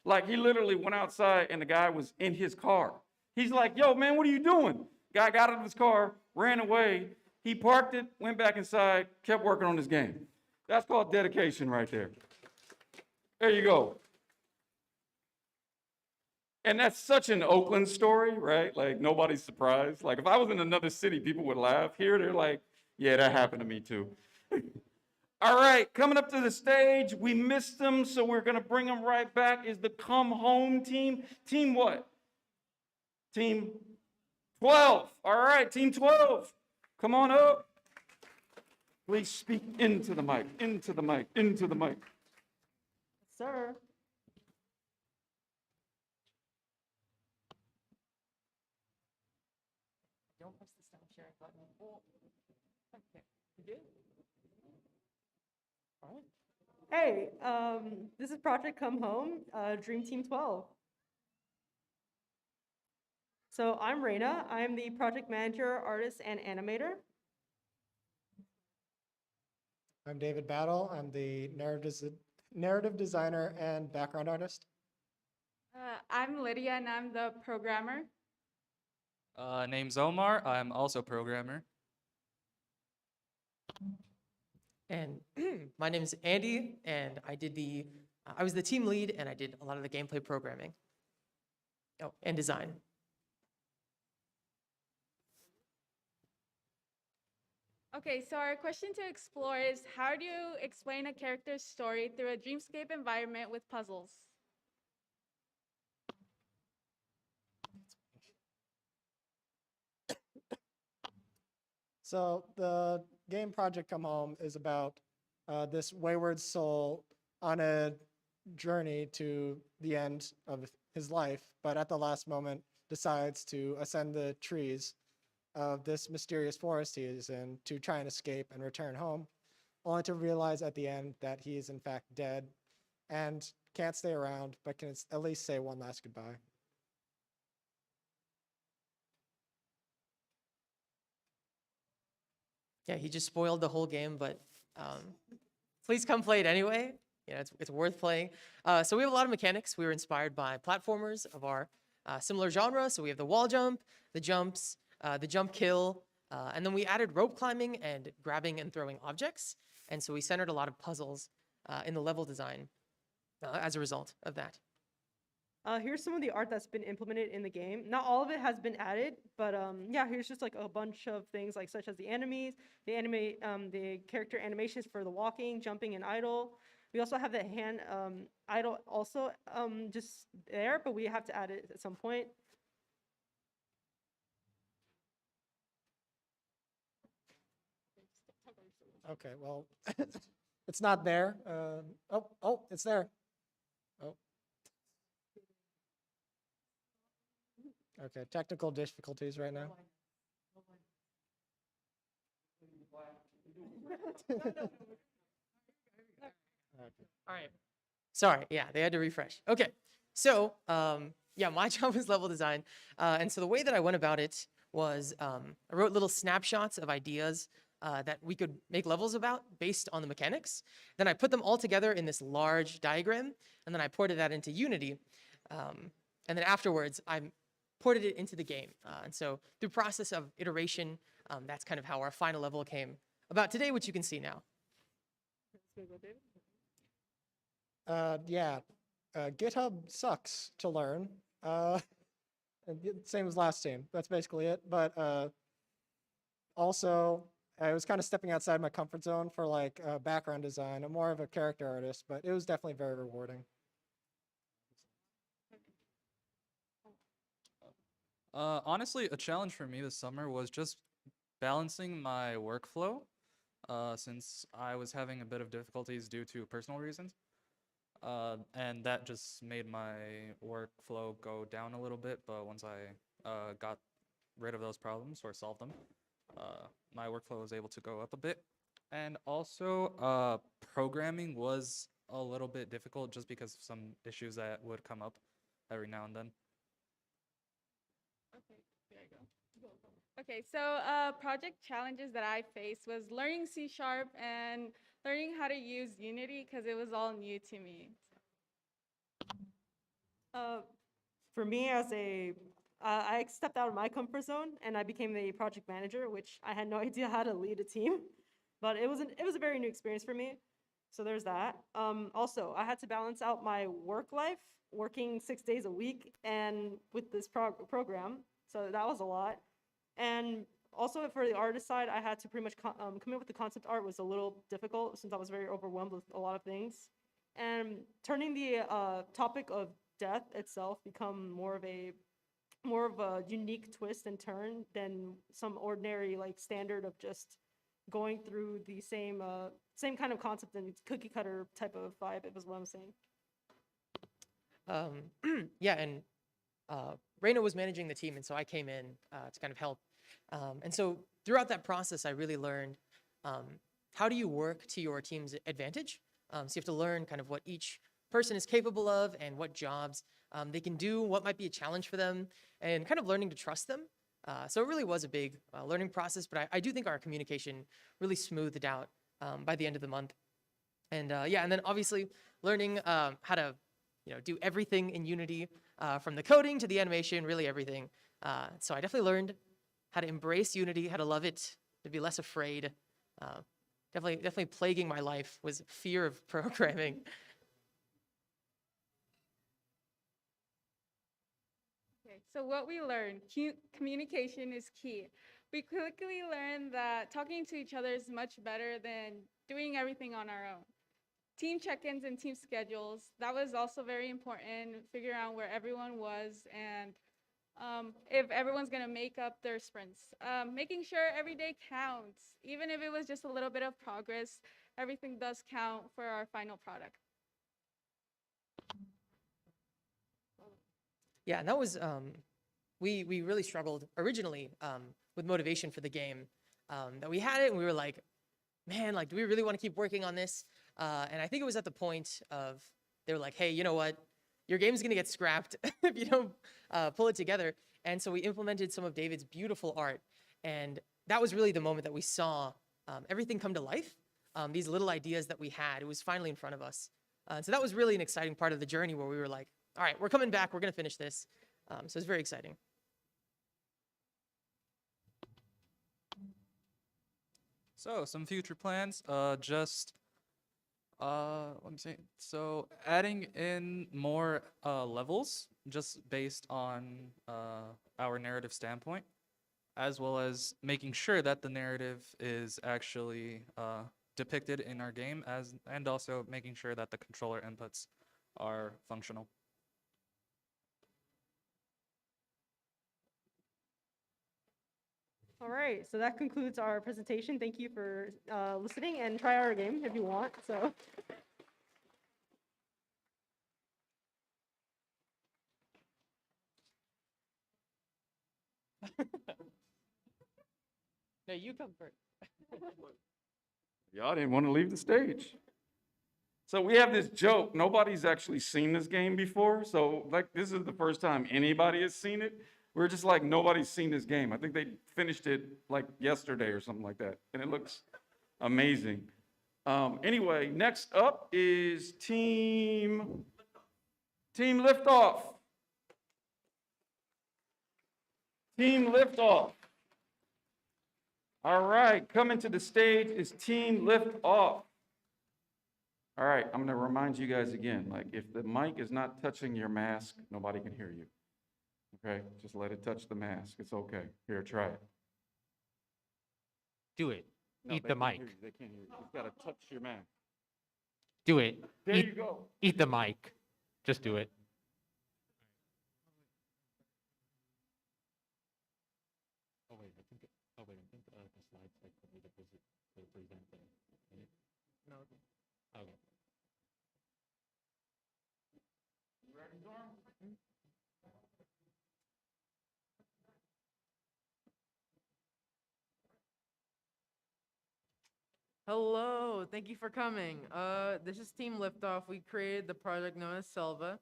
Like, he literally went outside and the guy was in his car. He's like, yo, man, what are you doing? Guy got out of his car, ran away. He parked it, went back inside, kept working on his game. That's called dedication right there. There you go. And that's such an Oakland story, right? Like, nobody's surprised. Like, if I was in another city, people would laugh. Here, they're like, yeah, that happened to me too. All right, coming up to the stage, we missed them, so we're gonna bring them right back, is the Come Home team. Team what? Team 12. All right, team 12. Come on up. Please speak into the mic, into the mic, into the mic. Sir. Don't press the stop sharing button. Okay. You did? All right. Hey, this is Project Come Home, Dream Team 12. So I'm Raina. I'm the project manager, artist, and animator. I'm David Battle. I'm the narrative designer and background artist. I'm Lydia, and I'm the programmer. Name's Omar. I'm also a programmer. And my name is Andy, and I was the team lead, and I did a lot of the gameplay programming. Oh, and design. Okay, so our question to explore is, how do you explain a character's story through a dreamscape environment with puzzles? So the game Project Come Home is about this wayward soul on a journey to the end of his life, but at the last moment decides to ascend the trees of this mysterious forest he is in to try and escape and return home, only to realize at the end that he is in fact dead and can't stay around, but can at least say one last goodbye. Yeah, he just spoiled the whole game, but please come play it anyway. You know, it's worth playing. So we have a lot of mechanics. We were inspired by platformers of our similar genre. So we have the wall jump, the jumps, the jump kill, and then we added rope climbing and grabbing and throwing objects. And so we centered a lot of puzzles in the level design as a result of that. Here's some of the art that's been implemented in the game. Not all of it has been added, but yeah, here's just like a bunch of things like such as the enemies, the character animations for the walking, jumping, and idle. We also have the hand idle also just there, but we have to add it at some point. Okay, well, it's not there. Oh, it's there. Oh. Okay, technical difficulties right now. All right. Sorry, yeah, they had to refresh. Okay, so yeah, my job was level design, and so the way that I went about it was I wrote little snapshots of ideas that we could make levels about based on the mechanics. Then I put them all together in this large diagram, and then I ported that into Unity, and then afterwards I ported it into the game. And so through process of iteration, that's kind of how our final level came about today, which you can see now. Yeah, GitHub sucks to learn. Same as last team. That's basically it. But also, I was kind of stepping outside my comfort zone for like background design. I'm more of a character artist, but it was definitely very rewarding. Honestly, a challenge for me this summer was just balancing my workflow, since I was having a bit of difficulties due to personal reasons. And that just made my workflow go down a little bit, but once I got rid of those problems or solved them, my workflow was able to go up a bit. And also, programming was a little bit difficult just because of some issues that would come up every now and then. Okay, so project challenges that I faced was learning C# and learning how to use Unity because it was all new to me. For me, I stepped out of my comfort zone and I became the project manager, which I had no idea how to lead a team, but it was a very new experience for me. So there's that. Also, I had to balance out my work life, working 6 days a week, and with this program. So that was a lot. And also for the artist side, I had to pretty much come up with the concept art was a little difficult since I was very overwhelmed with a lot of things. And turning the topic of death itself become more of a unique twist and turn than some ordinary like standard of just going through the same kind of concept and cookie cutter type of vibe. It was what I'm saying. Yeah, and Reina was managing the team, and so I came in to kind of help. And so throughout that process, I really learned how do you work to your team's advantage. So you have to learn kind of what each person is capable of and what jobs they can do, what might be a challenge for them, and kind of learning to trust them. So it really was a big learning process, but I do think our communication really smoothed out by the end of the month. And yeah, and then obviously learning how to do everything in Unity, from the coding to the animation, really everything. So I definitely learned how to embrace Unity, how to love it, to be less afraid. Definitely plaguing my life was fear of programming. Okay, so what we learned, communication is key. We quickly learned that talking to each other is much better than doing everything on our own. Team check-ins and team schedules, that was also very important, figuring out where everyone was and if everyone's gonna make up their sprints. Making sure every day counts, even if it was just a little bit of progress, everything does count for our final product. Yeah, and that was, we really struggled originally with motivation for the game. That we had it and we were like, man, like, do we really want to keep working on this? And I think it was at the point of, they were like, hey, you know what? Your game's gonna get scrapped if you don't pull it together. And so we implemented some of David's beautiful art. And that was really the moment that we saw everything come to life. These little ideas that we had, it was finally in front of us. So that was really an exciting part of the journey where we were like, all right, we're coming back, we're gonna finish this. So it's very exciting. So some future plans, let me see. So adding in more levels, just based on our narrative standpoint, as well as making sure that the narrative is actually depicted in our game, and also making sure that the controller inputs are functional. All right, so that concludes our presentation. Thank you for listening, and try our game if you want. So. No, you come first. Y'all didn't want to leave the stage. So we have this joke. Nobody's actually seen this game before. So like this is the first time anybody has seen it. We're just like, nobody's seen this game. I think they finished it like yesterday or something like that. And it looks amazing. Anyway, next up is Team Liftoff. Team Liftoff. All right, coming to the stage is Team Liftoff. All right, I'm gonna remind you guys again, like if the mic is not touching your mask, nobody can hear you. Okay, just let it touch the mask. It's okay. Here, try it. Do it. No, Eat they the can't mic. hear you. They can't hear you. You've got to touch your mask. Do it. There eat, you go. Eat the mic. Just do it. Oh wait, I think. Oh wait, I think the slides like for me to present the. No. Okay. Hello, thank you for coming. This is Team Liftoff. We created the project known as Selva.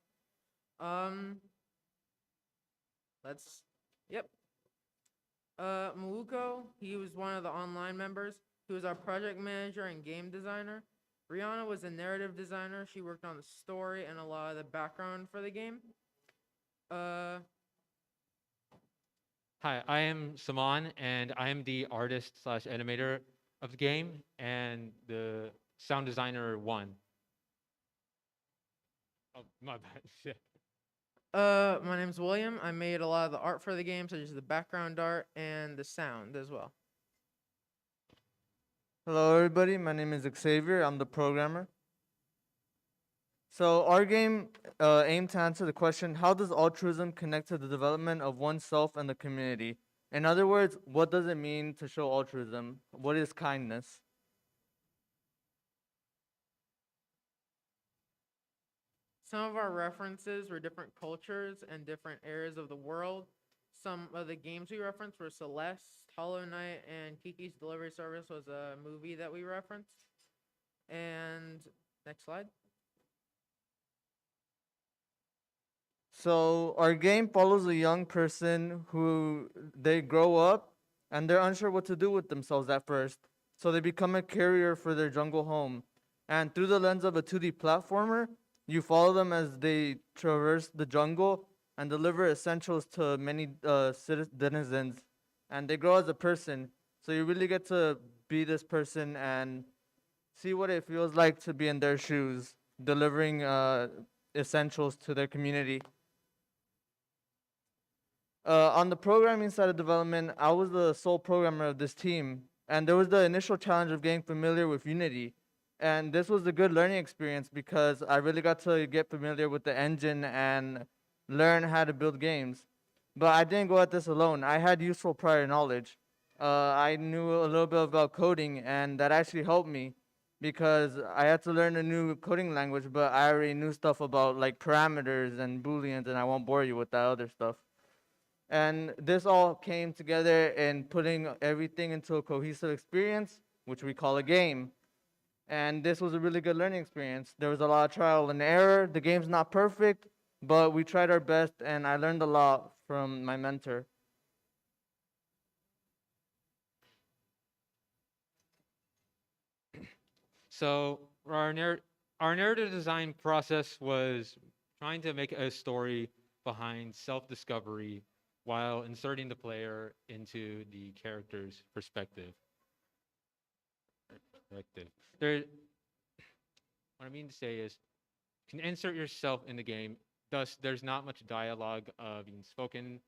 Yep. Maluko, he was one of the online members. He was our project manager and game designer. Rihanna was a narrative designer. She worked on the story and a lot of the background for the game. Hi, I am Saman, and I am the artist slash animator of the game and the sound designer one. Oh, my bad. Shit. My name's William. I made a lot of the art for the game, such as the background art and the sound as well. Hello, everybody. My name is Xavier. I'm the programmer. So our game aimed to answer the question, how does altruism connect to the development of oneself and the community? In other words, what does it mean to show altruism? What is kindness? Some of our references were different cultures and different areas of the world. Some of the games we referenced were Celeste, Hollow Knight, and Kiki's Delivery Service was a movie that we referenced. And next slide. So our game follows a young person who they grow up and they're unsure what to do with themselves at first. So they become a carrier for their jungle home. And through the lens of a 2D platformer, you follow them as they traverse the jungle and deliver essentials to many denizens. And they grow as a person. So you really get to be this person and see what it feels like to be in their shoes, delivering essentials to their community. On the programming side of development, I was the sole programmer of this team, and there was the initial challenge of getting familiar with Unity. And this was a good learning experience because I really got to get familiar with the engine and learn how to build games. But I didn't go at this alone. I had useful prior knowledge. I knew a little bit about coding, and that actually helped me because I had to learn a new coding language, but I already knew stuff about like parameters and booleans, and I won't bore you with that other stuff. And this all came together in putting everything into a cohesive experience, which we call a game. And this was a really good learning experience. There was a lot of trial and error. The game's not perfect, but we tried our best, and I learned a lot from my mentor. So our narrative design process was trying to make a story behind self-discovery while inserting the player into the character's perspective. What I mean to say is, you can insert yourself in the game. Thus, there's not much dialogue being spoken,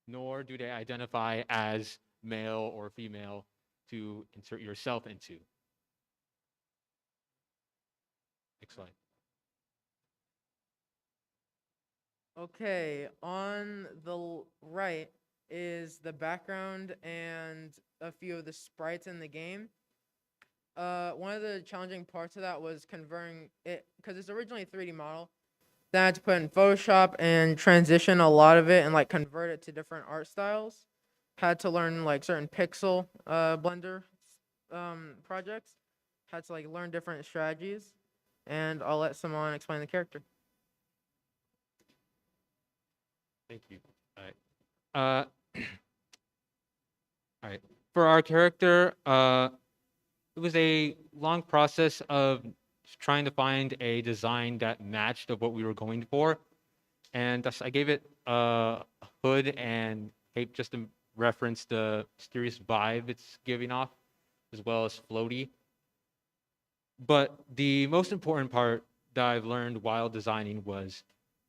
nor do they identify as male or female to insert yourself into. Next slide. Okay, on the right, is the background and a few of the sprites in the game. One of the challenging parts of that was converting it, because it's originally a 3D model. Then I had to put it in Photoshop and transition a lot of it and like convert it to different art styles. Had to learn like certain pixel Blender projects. Had to like learn different strategies, and I'll let someone explain the character. Thank you. All right. All right. For our character, it was a long process of trying to find a design that matched of what we were going for, and thus I gave it a hood and cape just to reference the mysterious vibe it's giving off, as well as floaty. But the most important part that I've learned while designing was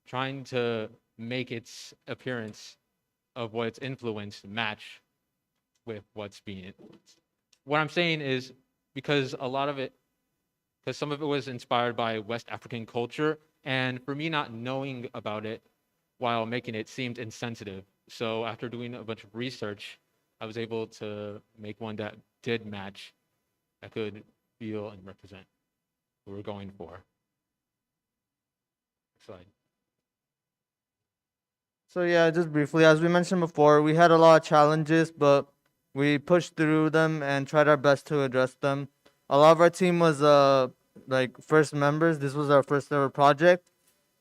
trying to make its appearance of what it's influenced match with what's being influenced. What I'm saying is because some of it was inspired by West African culture, and for me not knowing about it while making it seemed insensitive. So after doing a bunch of research, I was able to make one that did match, that could feel and represent what we're going for. Next slide. So yeah, just briefly, as we mentioned before, we had a lot of challenges, but we pushed through them and tried our best to address them. A lot of our team was like first members. This was our first ever project.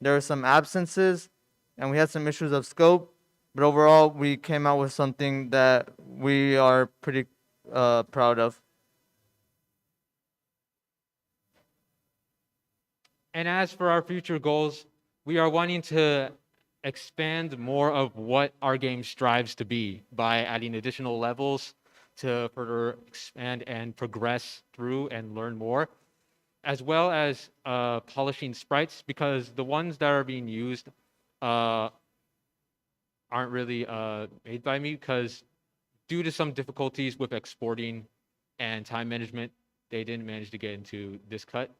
There were some absences, and we had some issues of scope. But overall, we came out with something that we are pretty proud of. And as for our future goals, we are wanting to expand more of what our game strives to be by adding additional levels to further expand and progress through and learn more, as well as polishing sprites, because the ones that are being used aren't really made by me, because due to some difficulties with exporting and time management, they didn't manage to get into this cut.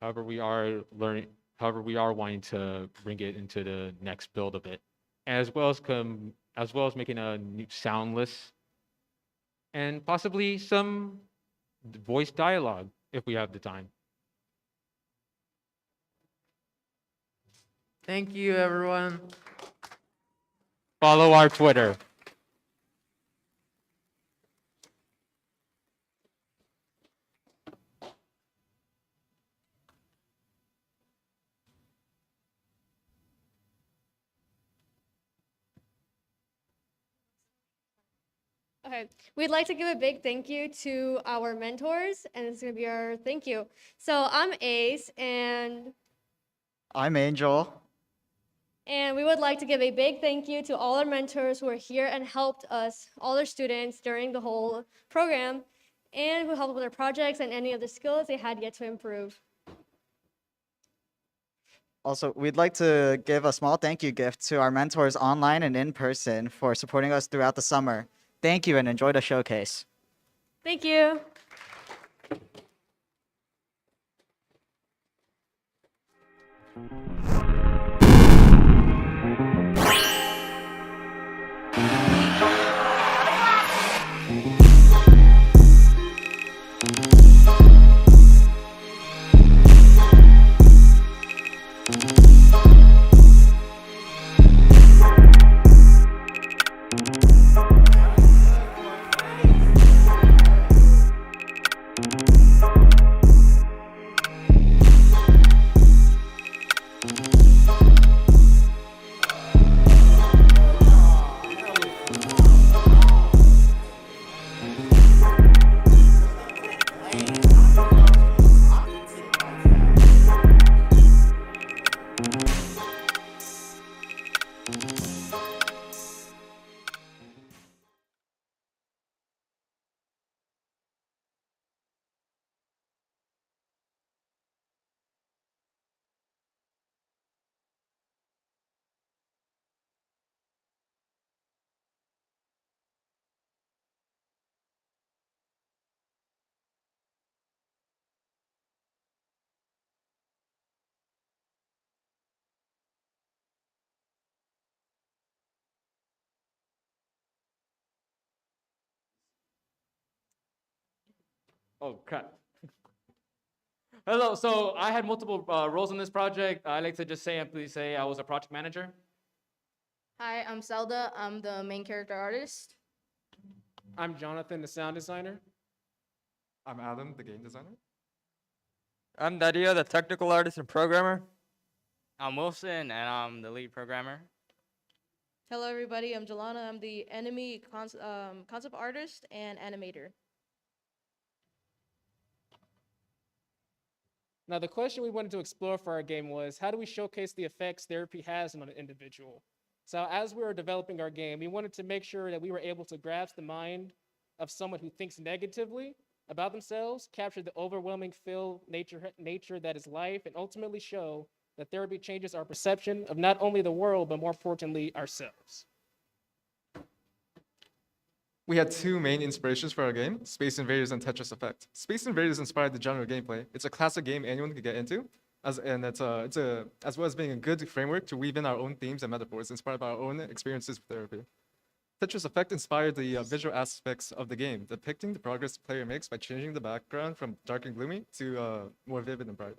However, we are wanting to bring it into the next build of it, as well as making a new soundless and possibly some voice dialogue if we have the time. Thank you, everyone. Follow our Twitter. Okay, we'd like to give a big thank you to our mentors, and it's gonna be our thank you. So I'm Ace, and I'm Angel. we would like to give a big thank you to all our mentors who are here and helped us, all our students during the whole program, and who helped with their projects and any of the skills they had yet to improve. Also, we'd like to give a small thank you gift to our mentors online and in person for supporting us throughout the summer. Thank you and enjoy the showcase. Thank you. Thank you. Oh, crap. Hello, so I had multiple roles in this project. I like to just simply say I was a project manager. Hi, I'm Zelda. I'm the main character artist. I'm Jonathan, the sound designer. I'm Adam, the game designer. I'm Daria, the technical artist and programmer. I'm Wilson, and I'm the lead programmer. Hello, everybody. I'm Jelana. I'm the enemy concept artist and animator. Now, the question we wanted to explore for our game was, how do we showcase the effects therapy has on an individual? So as we were developing our game, we wanted to make sure that we were able to grasp the mind of someone who thinks negatively about themselves, capture the overwhelming nature that is life, and ultimately show that therapy changes our perception of not only the world, but more importantly, ourselves. We had two main inspirations for our game, Space Invaders and Tetris Effect. Space Invaders inspired the genre gameplay. It's a classic game anyone can get into, as well as being a good framework to weave in our own themes and metaphors inspired by our own experiences with therapy. Tetris Effect inspired the visual aspects of the game, depicting the progress the player makes by changing the background from dark and gloomy to more vivid and bright.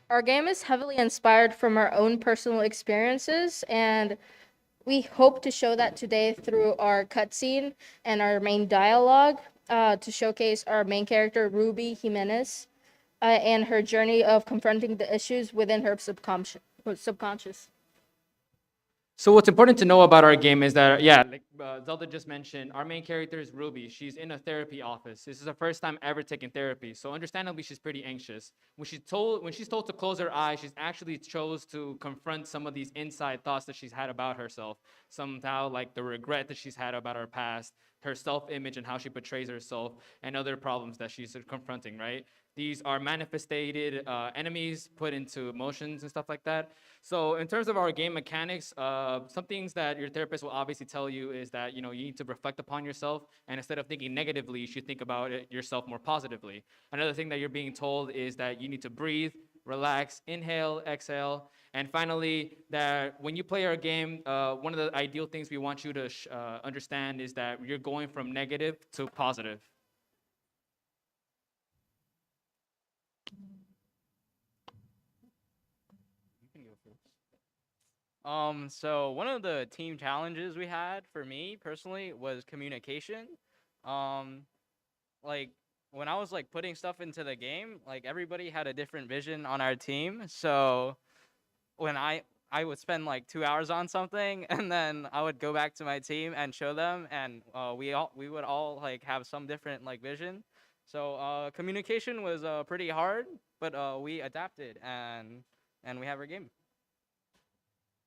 Our game is heavily inspired from our own personal experiences, and we hope to show that today through our cutscene and our main dialogue to showcase our main character, Ruby Jimenez, and her journey of confronting the issues within her subconscious. So what's important to know about our game is that, yeah, like Zelda just mentioned, our main character is Ruby. She's in a therapy office. This is her first time ever taking therapy. So understandably, she's pretty anxious. When she's told to close her eyes, she's actually chose to confront some of these inside thoughts that she's had about herself. Somehow like the regret that she's had about her past, her self-image and how she portrays herself, and other problems that she's confronting, right? These are manifested enemies put into emotions and stuff like that. So in terms of our game mechanics, some things that your therapist will obviously tell you is that you need to reflect upon yourself, and instead of thinking negatively, you should think about yourself more positively. Another thing that you're being told is that you need to breathe, relax, inhale, exhale, and finally, that when you play our game, one of the ideal things we want you to understand is that you're going from negative to positive. So one of the team challenges we had for me personally was communication. Like when I was like putting stuff into the game, like everybody had a different vision on our team. So when I would spend like 2 hours on something, and then I would go back to my team and show them, and we would all like have some different like vision. So communication was pretty hard, but we adapted and we have our game.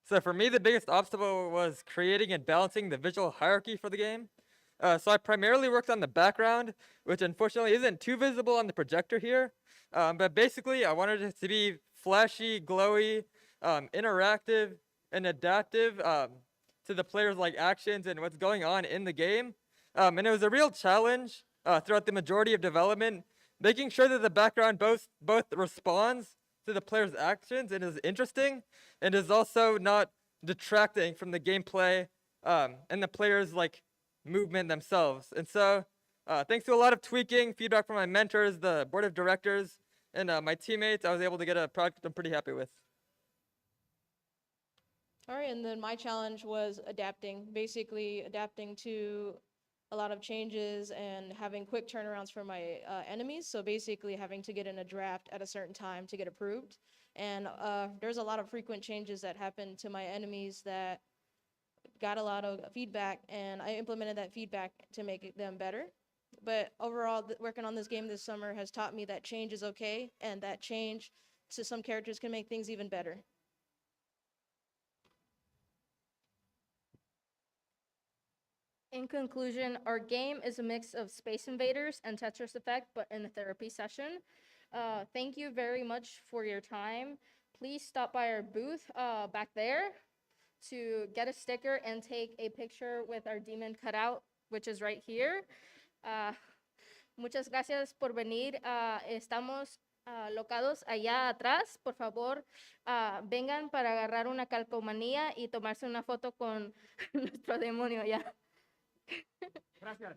So for me, the biggest obstacle was creating and balancing the visual hierarchy for the game. So I primarily worked on the background, which unfortunately isn't too visible on the projector here. But basically, I wanted it to be flashy, glowy, interactive, and adaptive to the players' like actions and what's going on in the game. And it was a real challenge throughout the majority of development, making sure that the background both responds to the player's actions and is interesting, and is also not detracting from the gameplay and the players' like movement themselves. And so thanks to a lot of tweaking, feedback from my mentors, the board of directors, and my teammates, I was able to get a product I'm pretty happy with. All right, and then my challenge was basically adapting to a lot of changes and having quick turnarounds for my enemies. So basically having to get in a draft at a certain time to get approved. And there's a lot of frequent changes that happened to my enemies that got a lot of feedback, and I implemented that feedback to make them better. But overall, working on this game this summer has taught me that change is okay, and that change to some characters can make things even better. In conclusion, our game is a mix of Space Invaders and Tetris Effect, but in a therapy session. Thank you very much for your time. Please stop by our booth back there to get a sticker and take a picture with our demon cutout, which is right here. Muchas gracias por venir. Estamos locados allá atrás. Por favor, vengan para agarrar una calcomanía y tomarse una foto con nuestro demonio allá. Gracias.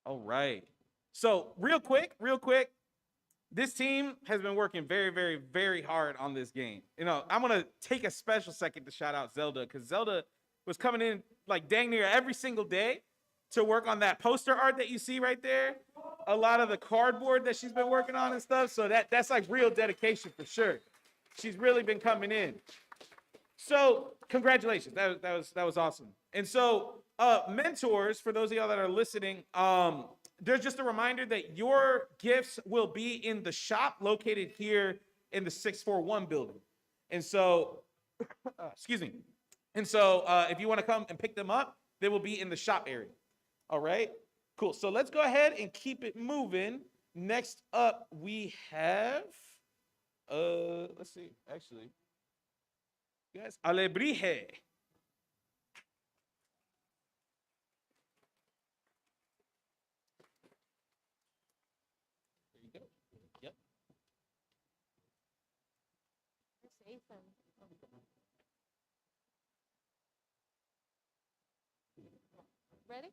All right. So real quick, this team has been working very, very, very hard on this game. You know, I'm gonna take a special second to shout out Zelda, because Zelda was coming in like dang near every single day to work on that poster art that you see right there. A lot of the cardboard that she's been working on and stuff. So that's like real dedication for sure. She's really been coming in. So congratulations. That was awesome. And so mentors, for those of y'all that are listening, there's just a reminder that your gifts will be in the shop located here in the 641 building. And so, excuse me. And so if you want to come and pick them up, they will be in the shop area. All right, cool. So let's go ahead and keep it moving. Next up, we have, let's see, actually, guys, Alebrije. There you go. Yep. Ready?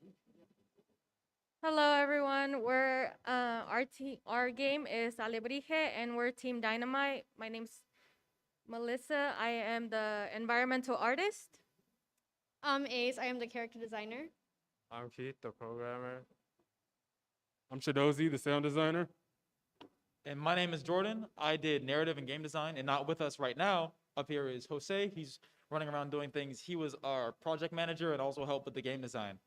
Hello everyone. We're our game is Alebrije and we're Team Dynamite. My name's Melissa. I am the environmental artist. I'm Ace. I am the character designer. I'm Keith, the programmer. I'm Shadozi, the sound designer. And my name is Jordan. I did narrative and game design, and not with us right now. Up here is Jose. He's running around doing things. He was our project manager and also helped with the game design.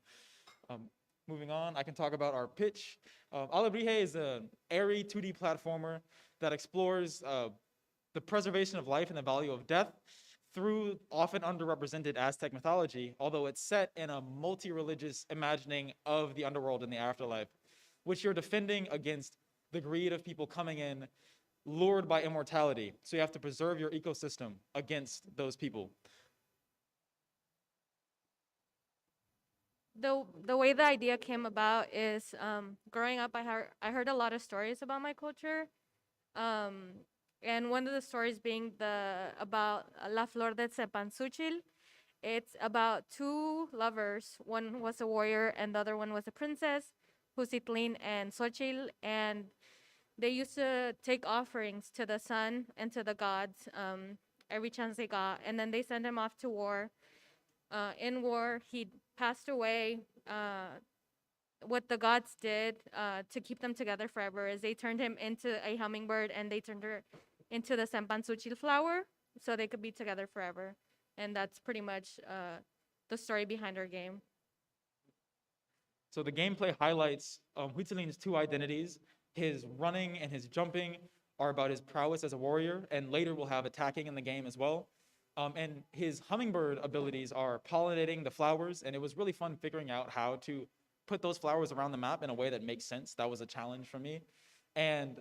Moving on, I can talk about our pitch. Alebrije is an airy 2D platformer that explores the preservation of life and the value of death through often underrepresented Aztec mythology, although it's set in a multi-religious imagining of the underworld and the afterlife, which you're defending against the greed of people coming in lured by immortality. So you have to preserve your ecosystem against those people. The way the idea came about is growing up, I heard a lot of stories about my culture, and one of the stories being about La Flor de Cempasúchil. It's about two lovers. One was a warrior, and the other one was a princess, Jucitlin and Xochitl, and they used to take offerings to the sun and to the gods every chance they got, and then they sent him off to war. In war, he passed away. What the gods did to keep them together forever is they turned him into a hummingbird and they turned her into the Cempasúchil flower so they could be together forever. And that's pretty much the story behind our game. So the gameplay highlights Huitzilin's two identities. His running and his jumping are about his prowess as a warrior, and later we'll have attacking in the game as well. And his hummingbird abilities are pollinating the flowers, and it was really fun figuring out how to put those flowers around the map in a way that makes sense. That was a challenge for me. And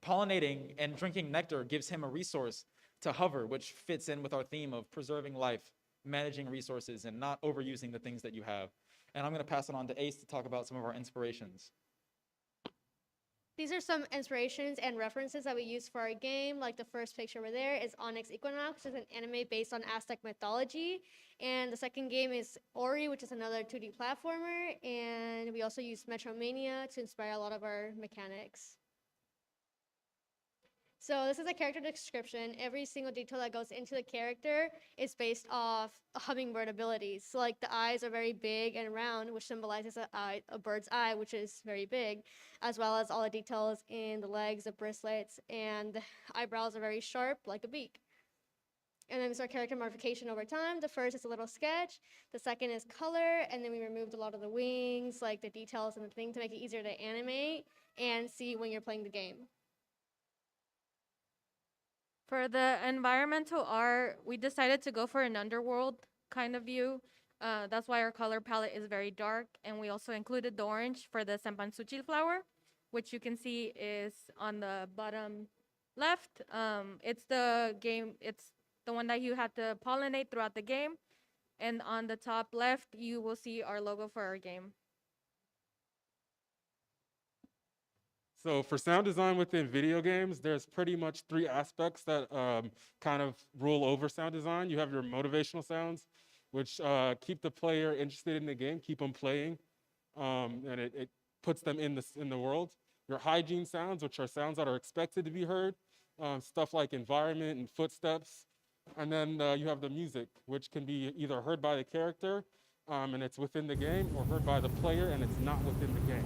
pollinating and drinking nectar gives him a resource to hover, which fits in with our theme of preserving life, managing resources, and not overusing the things that you have. And I'm going to pass it on to Ace to talk about some of our inspirations. These are some inspirations and references that we use for our game. Like the first picture over there is Onyx Equinox, which is an anime based on Aztec mythology. And the second game is Ori, which is another 2D platformer. And we also use Metromania to inspire a lot of our mechanics. So this is a character description. Every single detail that goes into the character is based off hummingbird abilities. So like the eyes are very big and round, which symbolizes a bird's eye, which is very big, as well as all the details in the legs, the bristlets, and the eyebrows are very sharp, like a beak. And then there's our character modification over time. The first is a little sketch. The second is color, and then we removed a lot of the wings, like the details and the thing to make it easier to animate and see when you're playing the game. For the environmental art, we decided to go for an underworld kind of view. That's why our color palette is very dark, and we also included the orange for the Cempasúchil flower, which you can see is on the bottom left. It's the one that you have to pollinate throughout the game, and on the top left, you will see our logo for our game. So for sound design within video games, there's pretty much three aspects that kind of rule over sound design. You have your motivational sounds, which keep the player interested in the game, keep them playing. And it puts them in the world. Your hygiene sounds, which are sounds that are expected to be heard, stuff like environment and footsteps. And then you have the music, which can be either heard by the character and it's within the game, or heard by the player and it's not within the game.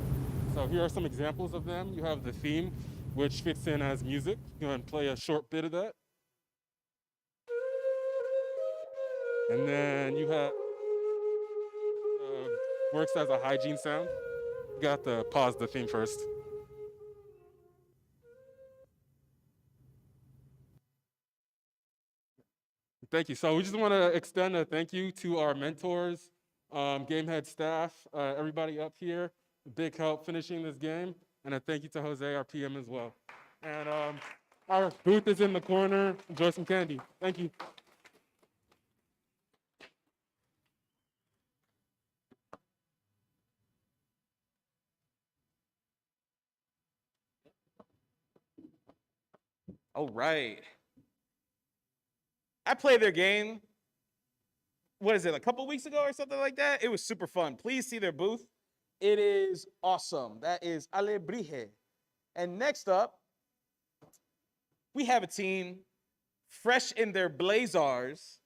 So here are some examples of them. You have the theme, which fits in as music. Go ahead and play a short bit of that. And then you have works as a hygiene sound. You got to pause the theme first. Thank you. So we just want to extend a thank you to our mentors, Gamehead staff, everybody up here. Big help finishing this game. And a thank you to Jose, our PM, as well. And our booth is in the corner. Enjoy some candy. Thank you. All right. I played their game, what is it, a couple weeks ago or something like that? It was super fun. Please see their booth. It is awesome. That is Alebrije. And next up, we have a team fresh in their blazars.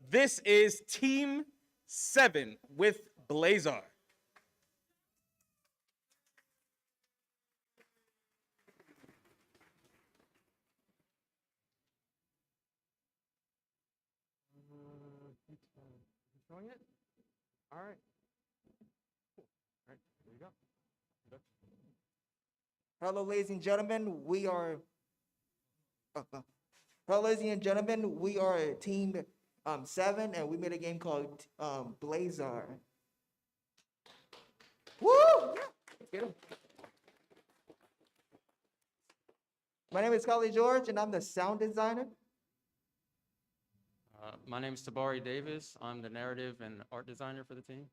This is Team 7 with Blazar. Showing it? All right. Cool. All right, there you go. Good. Hello, ladies and gentlemen. We are. Hello, ladies and gentlemen. We are Team 7, and we made a game called Blazar. Woo! Yeah. Let's get 'em. My name is Kali George, and I'm the sound designer. My name is Tabari Davis. I'm the narrative and art designer for the team.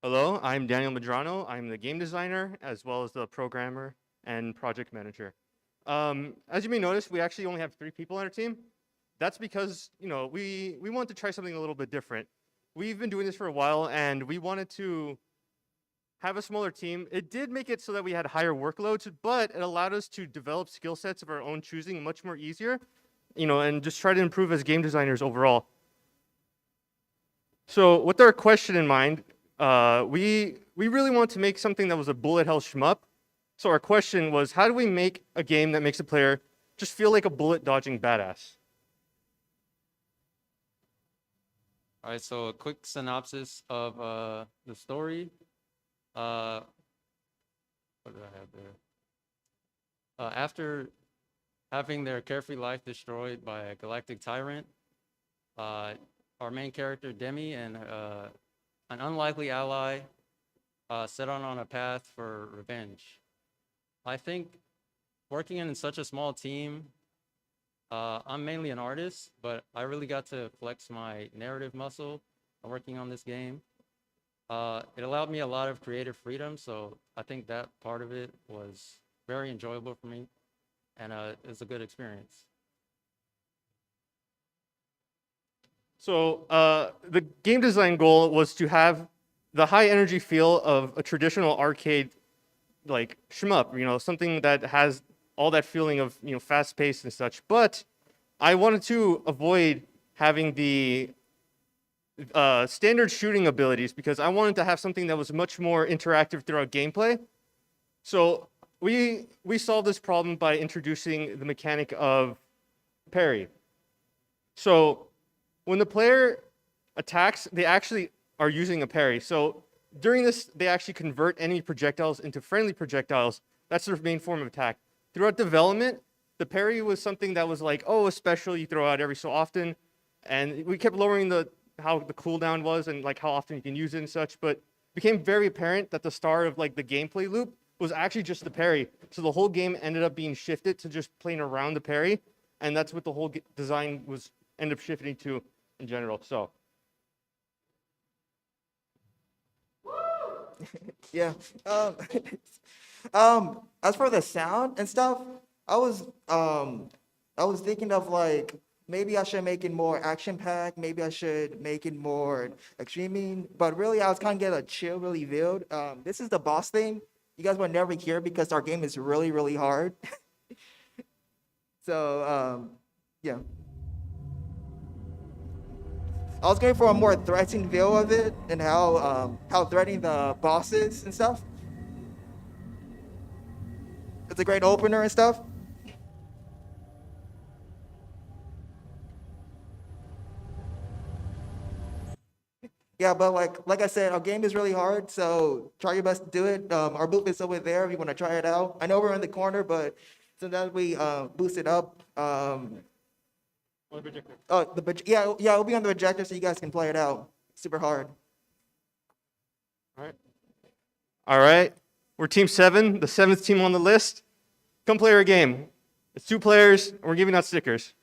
Hello, I'm Daniel Medrano. I'm the game designer as well as the programmer and project manager. As you may notice, we actually only have 3 people on our team. That's because, you know, we wanted to try something a little bit different. We've been doing this for a while and we wanted to have a smaller team. It did make it so that we had higher workloads, but it allowed us to develop skill sets of our own choosing much more easier, you know, and just try to improve as game designers overall. So with our question in mind, we really want to make something that was a bullet hell shmup. So our question was, how do we make a game that makes a player just feel like a bullet dodging badass? All right, so a quick synopsis of the story. What did I have there? After having their carefree life destroyed by a galactic tyrant, our main character, Demi, and an unlikely ally set on a path for revenge. I think working in such a small team, I'm mainly an artist, but I really got to flex my narrative muscle working on this game. It allowed me a lot of creative freedom, so I think that part of it was very enjoyable for me, and it was a good experience. So the game design goal was to have the high energy feel of a traditional arcade like shmup, you know, something that has all that feeling of, you know, fast paced and such. But I wanted to avoid having the standard shooting abilities because I wanted to have something that was much more interactive throughout gameplay. So we solved this problem by introducing the mechanic of parry. So when the player attacks, they actually are using a parry. So during this, they actually convert any projectiles into friendly projectiles. That's their main form of attack. Throughout development, the parry was something that was like, oh, a special you throw out every so often. And we kept lowering how the cooldown was and like how often you can use it and such, but it became very apparent that the start of like the gameplay loop was actually just the parry. So the whole game ended up being shifted to just playing around the parry, and that's what the whole design was ended up shifting to in general. So Yeah. As for the sound and stuff, I was thinking of like maybe I should make it more action-packed. Maybe I should make it more extreme. But really, I was kind of getting a chill, really build. This is the boss thing. You guys will never hear because our game is really, really hard. So, yeah. I was going for a more threatening feel of it and how threatening the boss is and stuff. It's a great opener and stuff. Yeah, but like I said, our game is really hard, so try your best to do it. Our booth is over there if you want to try it out. I know we're in the corner, but sometimes we boost it up. Yeah, it'll be on the projector so you guys can play it out. Super hard. All right. We're Team 7, the 7th team on the list. Come play our game. It's 2 players, and we're giving out stickers.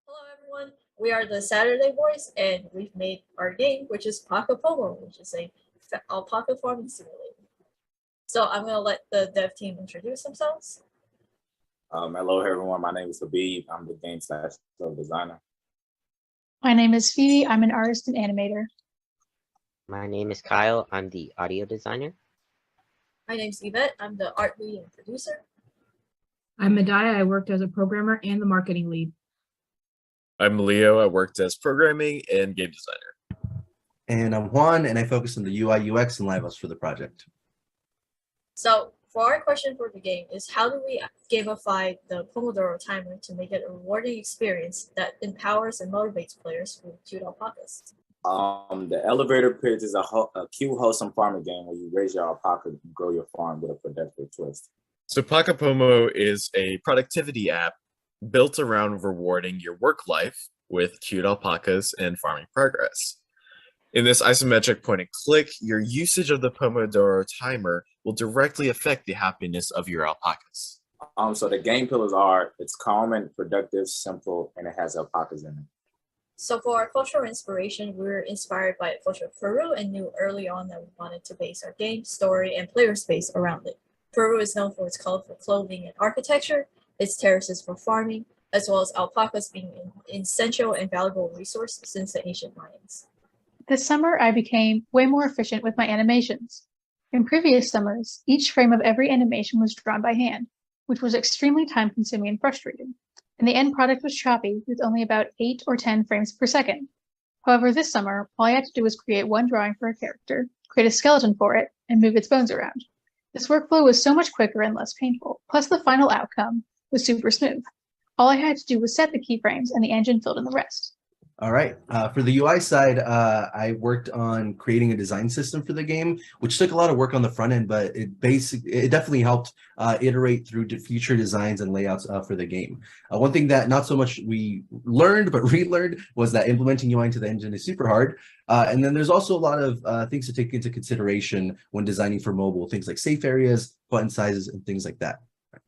Hello everyone, we are the Saturday Boys and we've made our game, which is Pacapomo, which is a alpaca farming simulator. So I'm going to let the dev team introduce themselves. Hello everyone, my name is Habib. I'm the game/story designer. My name is Phoebe. I'm an artist and animator. My name is Kyle. I'm the audio designer. My name's Yvette. I'm the art lead and producer. I'm Medaya. I worked as a programmer and the marketing lead. I'm Leo. I worked as programming and game designer. And I'm Juan, and I focus on the UI, UX, and live ops for the project. So for our question for the game is, how do we gamify the Pomodoro timer to make it a rewarding experience that empowers and motivates players with cute alpacas? The elevator pitch is a cute, wholesome farming game where you raise your alpaca and grow your farm with a productive twist. So Pacapomo is a productivity app built around rewarding your work life with cute alpacas and farming progress. In this isometric point and click, your usage of the Pomodoro timer will directly affect the happiness of your alpacas. So the game pillars are, it's calm and productive, simple, and it has alpacas in it. So for our cultural inspiration, we were inspired by culture of Peru and knew early on that we wanted to base our game, story, and player space around it. Peru is known for its colorful clothing and architecture, its terraces for farming, as well as alpacas being an essential and valuable resource since the ancient Mayans. This summer, I became way more efficient with my animations. In previous summers, each frame of every animation was drawn by hand, which was extremely time-consuming and frustrating, and the end product was choppy with only about 8 or 10 frames per second. However, this summer, all I had to do was create one drawing for a character, create a skeleton for it, and move its bones around. This workflow was so much quicker and less painful, plus the final outcome was super smooth. All I had to do was set the keyframes and the engine filled in the rest. All right. For the UI side, I worked on creating a design system for the game, which took a lot of work on the front end, but it definitely helped iterate through future designs and layouts for the game. One thing that not so much we learned, but relearned, was that implementing UI into the engine is super hard. And then there's also a lot of things to take into consideration when designing for mobile, things like safe areas, button sizes, and things like that.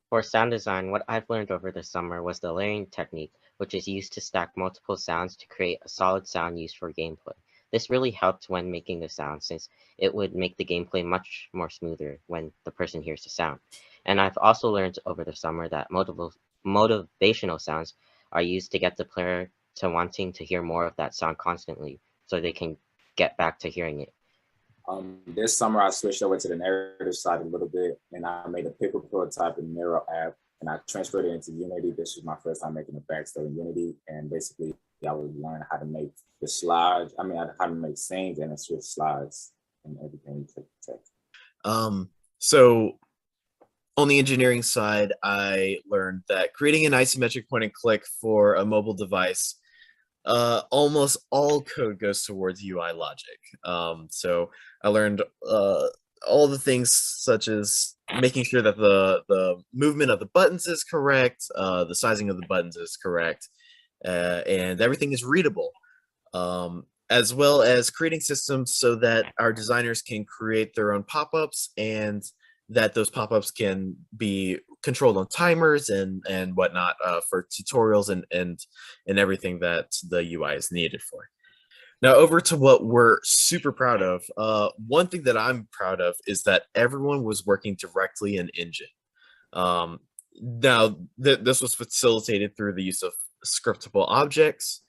For sound design, what I've learned over the summer was the layering technique, which is used to stack multiple sounds to create a solid sound used for gameplay. This really helped when making the sound, since it would make the gameplay much more smoother when the person hears the sound. And I've also learned over the summer that motivational sounds are used to get the player to wanting to hear more of that sound constantly so they can get back to hearing it. This summer, I switched over to the narrative side a little bit, and I made a paper prototype in Miro app, and I transferred it into Unity. This was my first time making a backstory in Unity, and basically, I would learn how to make the slides. I mean, how to make scenes and then switch slides and everything to text. So on the engineering side, I learned that creating an isometric point and click for a mobile device, almost all code goes towards UI logic. So I learned all the things such as making sure that the movement of the buttons is correct, the sizing of the buttons is correct, and everything is readable. As well as creating systems so that our designers can create their own pop-ups and that those pop-ups can be controlled on timers and whatnot for tutorials and everything that the UI is needed for. Now over to what we're super proud of. One thing that I'm proud of is that everyone was working directly in Engine. Now this was facilitated through the use of scriptable objects,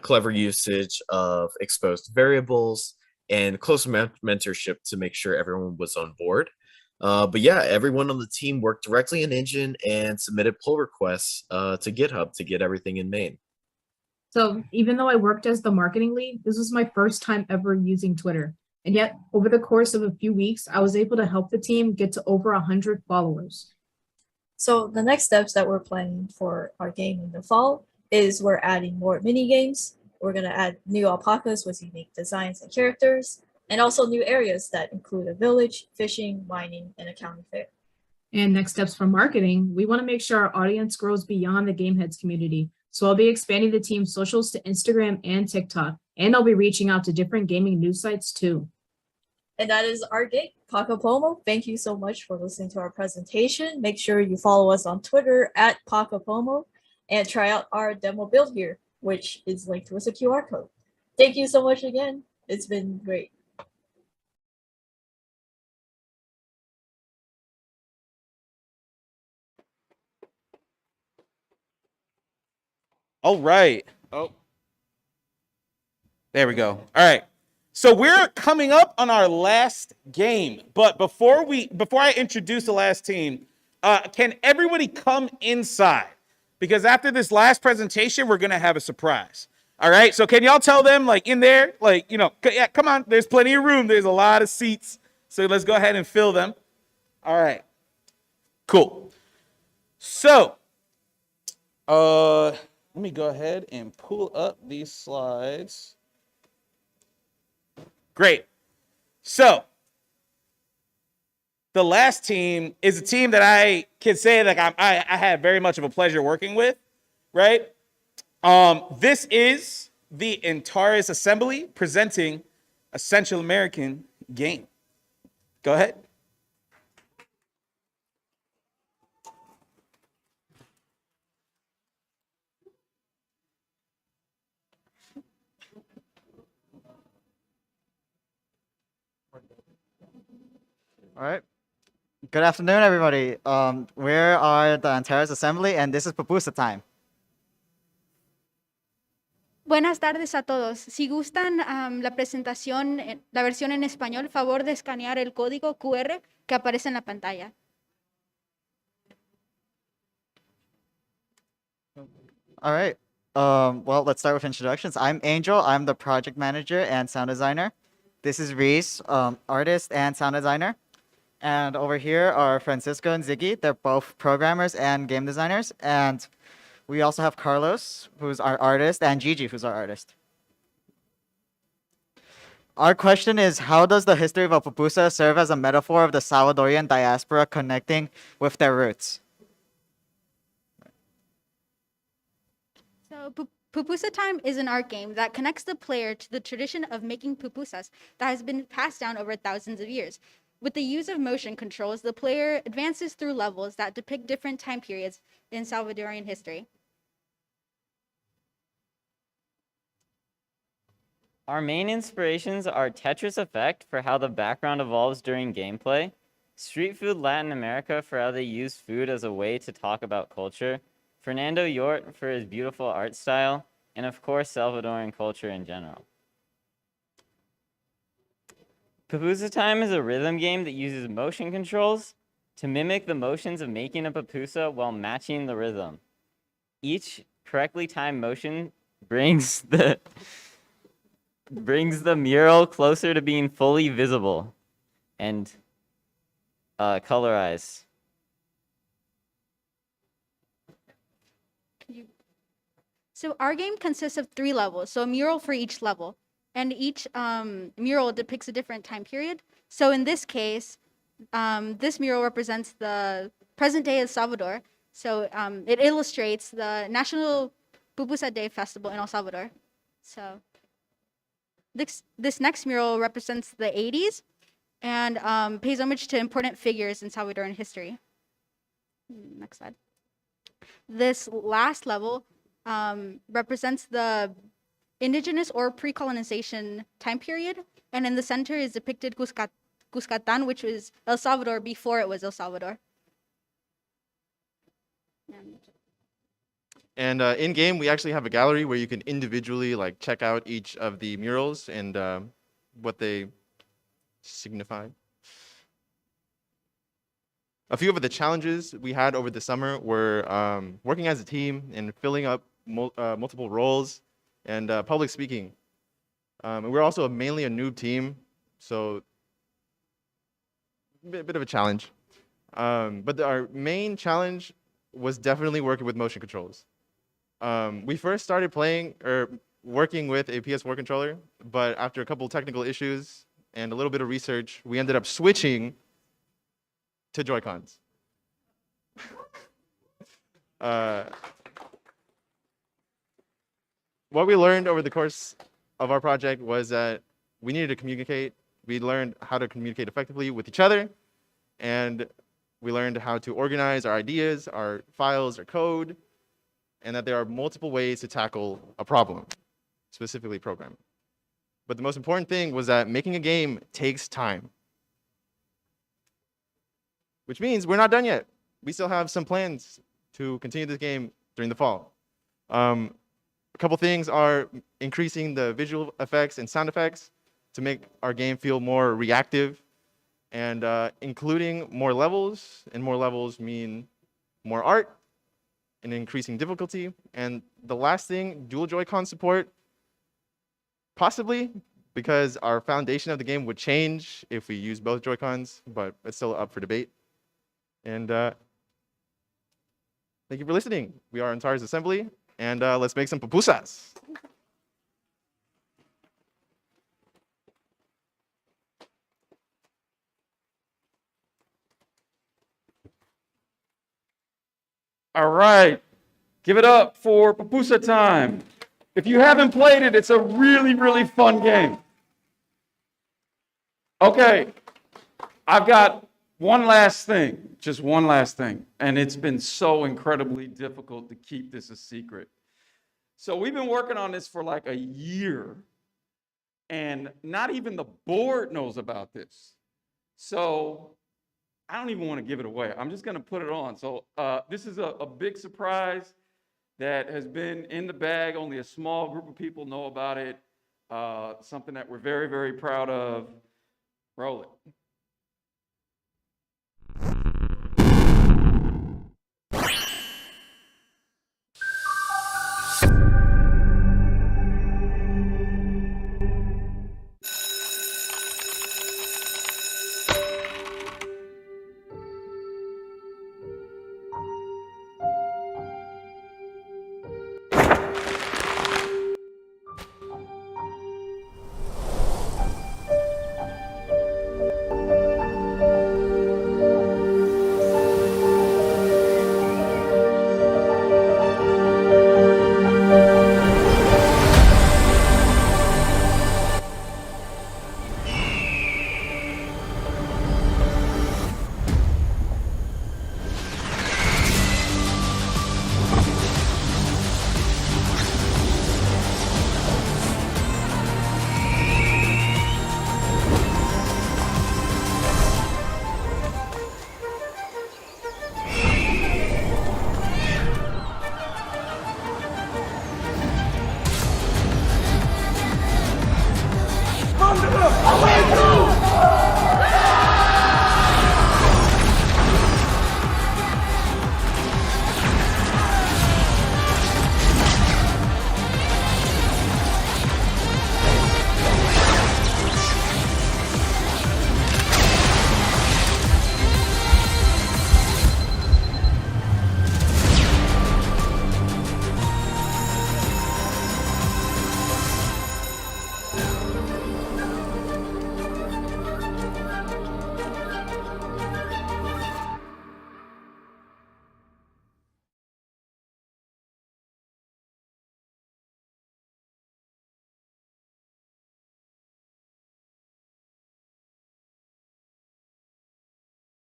clever usage of exposed variables, and close mentorship to make sure everyone was on board. But yeah, everyone on the team worked directly in Engine and submitted pull requests to GitHub to get everything in main. So even though I worked as the marketing lead, this was my first time ever using Twitter. And yet, over the course of a few weeks, I was able to help the team get to over 100 followers. So the next steps that we're planning for our game in the fall is we're adding more mini games. We're going to add new alpacas with unique designs and characters, and also new areas that include a village, fishing, mining, and a county fair. And next steps for marketing, we want to make sure our audience grows beyond the Gameheads community. So I'll be expanding the team's socials to Instagram and TikTok, and I'll be reaching out to different gaming news sites too. And that is our game, Paco Pomo. Thank you so much for listening to our presentation. Make sure you follow us on Twitter at Paco Pomo and try out our demo build here, which is linked with a QR code. Thank you so much again. It's been great. All right. Oh, there we go. All right. So we're coming up on our last game, but before I introduce the last team, can everybody come inside? Because after this last presentation, we're gonna have a surprise. All right. So can y'all tell them, like, in there, like, you know, yeah, come on. There's plenty of room. There's a lot of seats. So let's go ahead and fill them. All right. Cool. So, let me go ahead and pull up these slides. Great. So, the last team is a team that I can say that I had very much of a pleasure working with, right? This is the Antares Assembly presenting a Central American game. Go ahead. All right. Good afternoon, everybody. We are the Antares Assembly, and this is Pupusa time. Buenas tardes a todos. Si gustan la presentación, la versión en español, favor de escanear el código QR que aparece en la pantalla. All right. Well, let's start with introductions. I'm Angel. I'm the project manager and sound designer. This is Reese, artist and sound designer. And over here are Francisco and Ziggy. They're both programmers and game designers. And we also have Carlos, who's our artist, and Gigi, who's our artist. Our question is, how does the history of a pupusa serve as a metaphor of the Salvadorian diaspora connecting with their roots? So Pupusa Time is an art game that connects the player to the tradition of making pupusas that has been passed down over thousands of years. With the use of motion controls, the player advances through levels that depict different time periods in Salvadorian history. Our main inspirations are Tetris Effect for how the background evolves during gameplay, Street Food Latin America for how they use food as a way to talk about culture, Fernando Yort for his beautiful art style, and of course, Salvadoran culture in general. Pupusa Time is a rhythm game that uses motion controls to mimic the motions of making a pupusa while matching the rhythm. Each correctly timed motion brings the mural closer to being fully visible and colorized. So our game consists of 3 levels, so a mural for each level. And each mural depicts a different time period. So in this case, this mural represents the present day of Salvador. So it illustrates the National Pupusa Day Festival in El Salvador. So this next mural represents the 80s and pays homage to important figures in Salvadoran history. Next slide. This last level represents the indigenous or pre-colonization time period, and in the center is depicted Cuscatán, which was El Salvador before it was El Salvador. And in game, we actually have a gallery where you can individually like check out each of the murals and what they signify. A few of the challenges we had over the summer were working as a team and filling up multiple roles and public speaking. And we're also mainly a noob team, so a bit of a challenge. But our main challenge was definitely working with motion controls. We first started playing or working with a PS4 controller, but after a couple technical issues and a little bit of research, we ended up switching to Joy-Cons. What we learned over the course of our project was that we needed to communicate. We learned how to communicate effectively with each other, and we learned how to organize our ideas, our files, our code, and that there are multiple ways to tackle a problem, specifically programming. But the most important thing was that making a game takes time, which means we're not done yet. We still have some plans to continue this game during the fall. A couple things are increasing the visual effects and sound effects to make our game feel more reactive, and including more levels, and more levels mean more art and increasing difficulty. And the last thing, dual Joy-Con support, possibly, because our foundation of the game would change if we use both Joy-Cons, but it's still up for debate. And thank you for listening. We are Antares Assembly, and let's make some pupusas. All right, give it up for Pupusa Time. If you haven't played it, it's a really, really fun game. Okay, I've got one last thing, just one last thing, and it's been so incredibly difficult to keep this a secret. So we've been working on this for like a year, and not even the board knows about this. So I don't even want to give it away. I'm just going to put it on. So this is a big surprise that has been in the bag. Only a small group of people know about it. Something that we're very, very proud of. Roll it.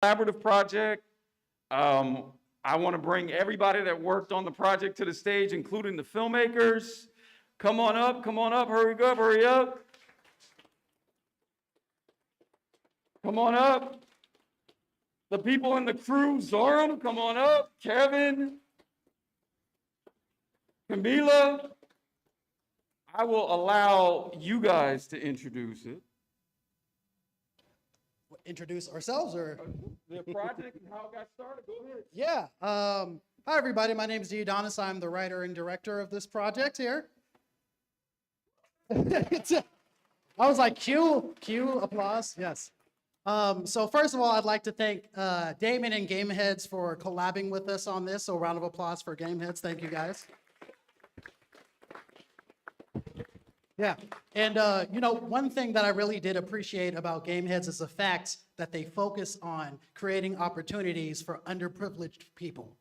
collaborative project. I want to bring everybody that worked on the project to the stage, including the filmmakers. Come on up, hurry up, hurry up. Come on up. The people in the crew, Zoram, come on up. Kevin, Camila. I will allow you guys to introduce it. Introduce ourselves or The project and how it got started. Go ahead. yeah. Hi everybody, my name is Diodonis. I'm the writer and director of this project here. I was like, cue, applause. Yes. So first of all, I'd like to thank Damon and Gameheads for collabing with us on this. So a round of applause for Gameheads. Thank you guys. Yeah, and you know, one thing that I really did appreciate about Gameheads is the fact that they focus on creating opportunities for underprivileged people.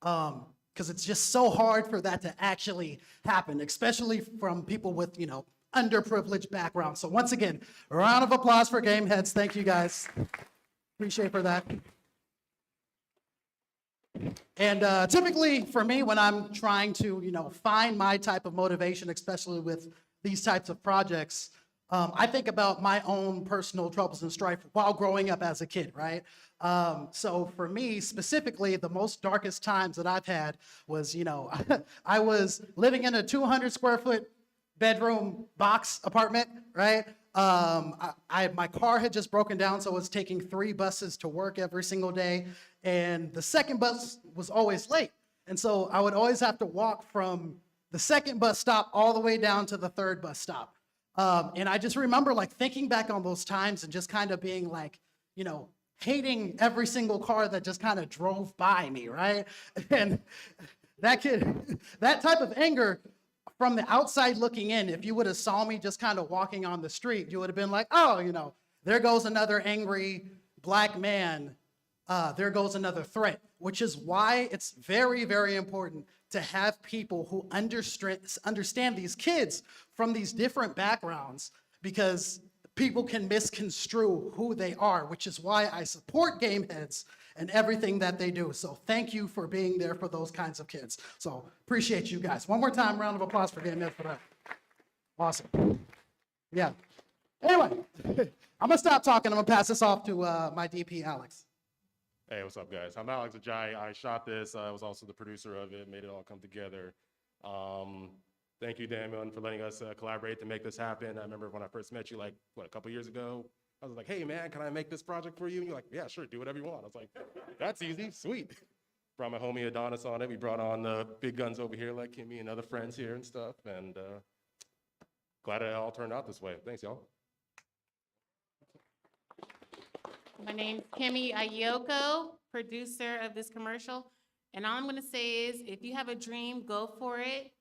Because it's just so hard for that to actually happen, especially from people with, you know, underprivileged backgrounds. So once again, a round of applause for Gameheads. Thank you guys. Appreciate for that. And typically for me, when I'm trying to, you know, find my type of motivation, especially with these types of projects, I think about my own personal troubles and strife while growing up as a kid, right? So for me specifically, the most darkest times that I've had was, you know, I was living in a 200 square foot bedroom box apartment, right? My car had just broken down, so I was taking 3 buses to work every single day, and the second bus was always late. And so I would always have to walk from the second bus stop all the way down to the 3rd bus stop. And I just remember like thinking back on those times and just kind of being like, you know, hating every single car that just kind of drove by me, right? And that type of anger from the outside looking in, if you would have saw me just kind of walking on the street, you would have been like, oh, you know, there goes another angry black man. There goes another threat, which is why it's very, very important to have people who understand these kids from these different backgrounds, because people can misconstrue who they are, which is why I support Gameheads and everything that they do. So thank you for being there for those kinds of kids. So appreciate you guys. One more time, round of applause for Gameheads for that. Awesome. Yeah. Anyway, I'm gonna stop talking. I'm gonna pass this off to my DP, Alex. Hey, what's up, guys? I'm Alex Ajayi. I shot this. I was also the producer of it, made it all come together. Thank you, Damon, for letting us collaborate to make this happen. I remember when I first met you, like, what, a couple years ago? I was like, hey, man, can I make this project for you? And you're like, yeah, sure, do whatever you want. I was like, that's easy, sweet. Brought my homie Adonis on it. We brought on the big guns over here, like Kimmy and other friends here and stuff. And glad it all turned out this way. Thanks, y'all. My name's Kimmy Ayoko, producer of this commercial. And all I'm gonna say is, if you have a dream, go for it.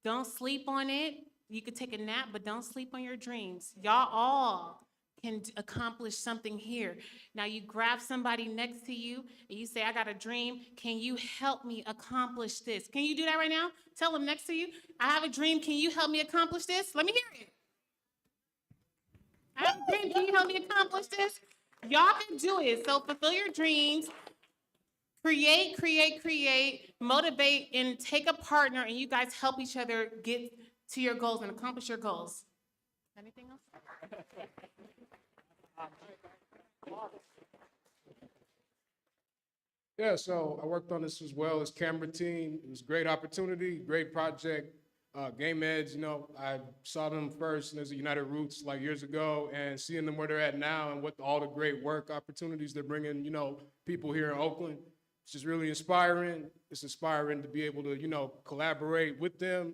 Don't sleep on it. You could take a nap, but don't sleep on your dreams. Y'all all can accomplish something here. Now you grab somebody next to you and you say, I got a dream. Can you help me accomplish this? Can you do that right now? Tell them next to you, I have a dream. Can you help me accomplish this? Let me hear it. I have a dream. Can you help me accomplish this? Y'all can do it. So fulfill your dreams. Create, motivate, and take a partner, and you guys help each other get to your goals and accomplish your goals. Anything else? Yeah, so I worked on this as well as camera team. It was a great opportunity, great project. Gameheads, you know, I saw them first as a United Roots like years ago, and seeing them where they're at now and what all the great work opportunities they're bringing, you know, people here in Oakland. It's just really inspiring. It's inspiring to be able to, you know, collaborate with them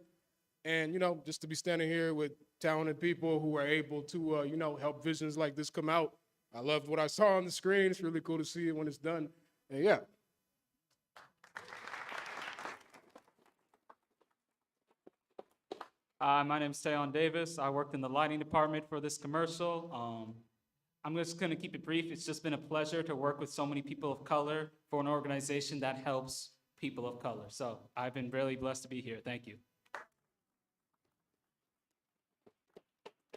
and, you know, just to be standing here with talented people who are able to, you know, help visions like this come out. I loved what I saw on the screen. It's really cool to see it when it's done. And yeah. My name's Tayon Davis. I worked in the lighting department for this commercial. I'm just going to keep it brief. It's just been a pleasure to work with so many people of color for an organization that helps people of color. So I've been really blessed to be here. Thank you.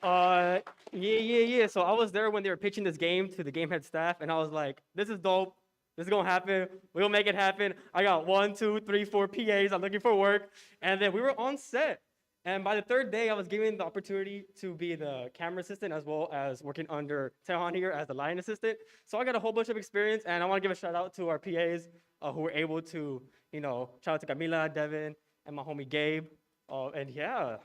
Yeah. So I was there when they were pitching this game to the game head staff, and I was like, this is dope. This is gonna happen. We'll make it happen. I got 1, 2, 3, 4 PAs. I'm looking for work. And then we were on set. And by the third day, I was given the opportunity to be the camera assistant as well as working under Tehan here as the line assistant. So I got a whole bunch of experience, and I want to give a shout out to our PAs who were able to, shout out to Camila, Devin, and my homie Gabe. And yeah.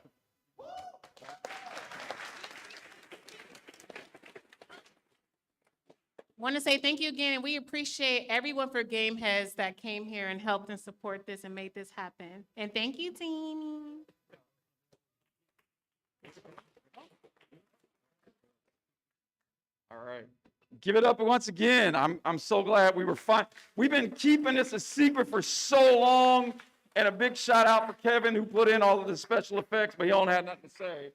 Want to say thank you again, and we appreciate everyone for Game Heads that came here and helped and support this and made this happen. And thank you, team. All right. Give it up once again. I'm so glad we were fine. We've been keeping this a secret for so long. And a big shout out for Kevin who put in all of the special effects, but he don't have nothing to say.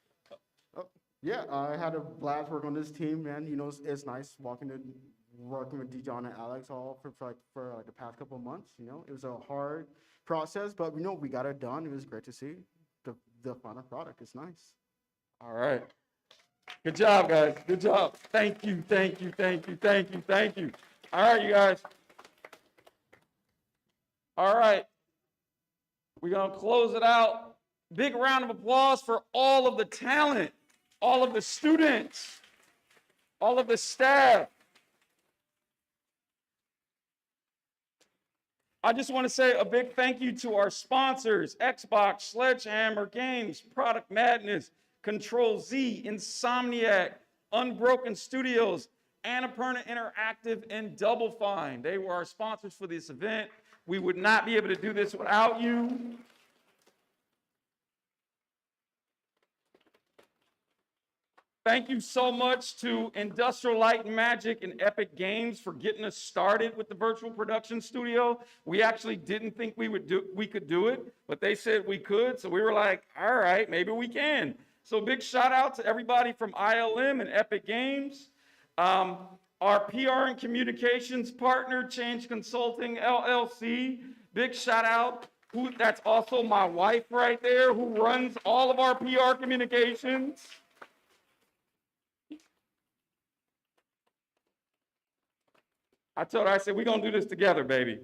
Yeah, I had a blast working on this team, man. It's nice working with Dijon and Alex all for the past couple of months. It was a hard process, but we got it done. It was great to see the final product. It's nice. All right. Good job, guys. Good job. Thank you. All right, you guys. All right. We're going to close it out. Big round of applause for all of the talent, all of the students, all of the staff. I just want to say a big thank you to our sponsors, Xbox, Sledgehammer Games, Product Madness, Control Z, Insomniac, Unbroken Studios, Annapurna Interactive, and Double Fine. They were our sponsors for this event. We would not be able to do this without you. Thank you so much to Industrial Light and Magic and Epic Games for getting us started with the virtual production studio. We actually didn't think we could do it, but they said we could, so we were like, all right, maybe we can. So big shout out to everybody from ILM and Epic Games. Our PR and communications partner, Change Consulting LLC. Big shout out. That's also my wife right there who runs all of our PR communications. I told her, I said, we're going to do this together, baby.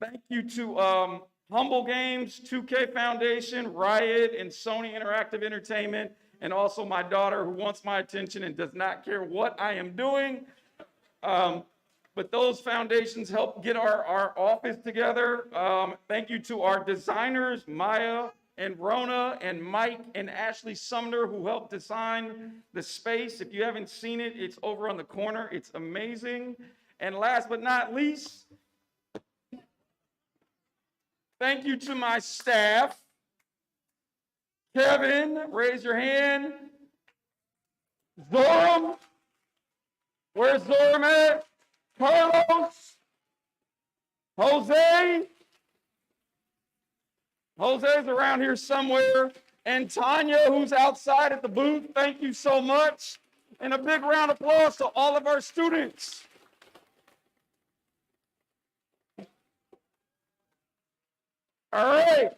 Thank you to Humble Games, 2K Foundation, Riot, and Sony Interactive Entertainment, and also my daughter who wants my attention and does not care what I am doing. But those foundations help get our office together. Thank you to our designers, Maya and Rona and Mike and Ashley Sumner, who helped design the space. If you haven't seen it, it's over on the corner. It's amazing. And last but not least, thank you to my staff. Kevin, raise your hand. Zoram, where's Zoram at? Carlos, Jose. Jose's around here somewhere. And Tanya, who's outside at the booth, thank you so much. And a big round of applause to all of our students. All right.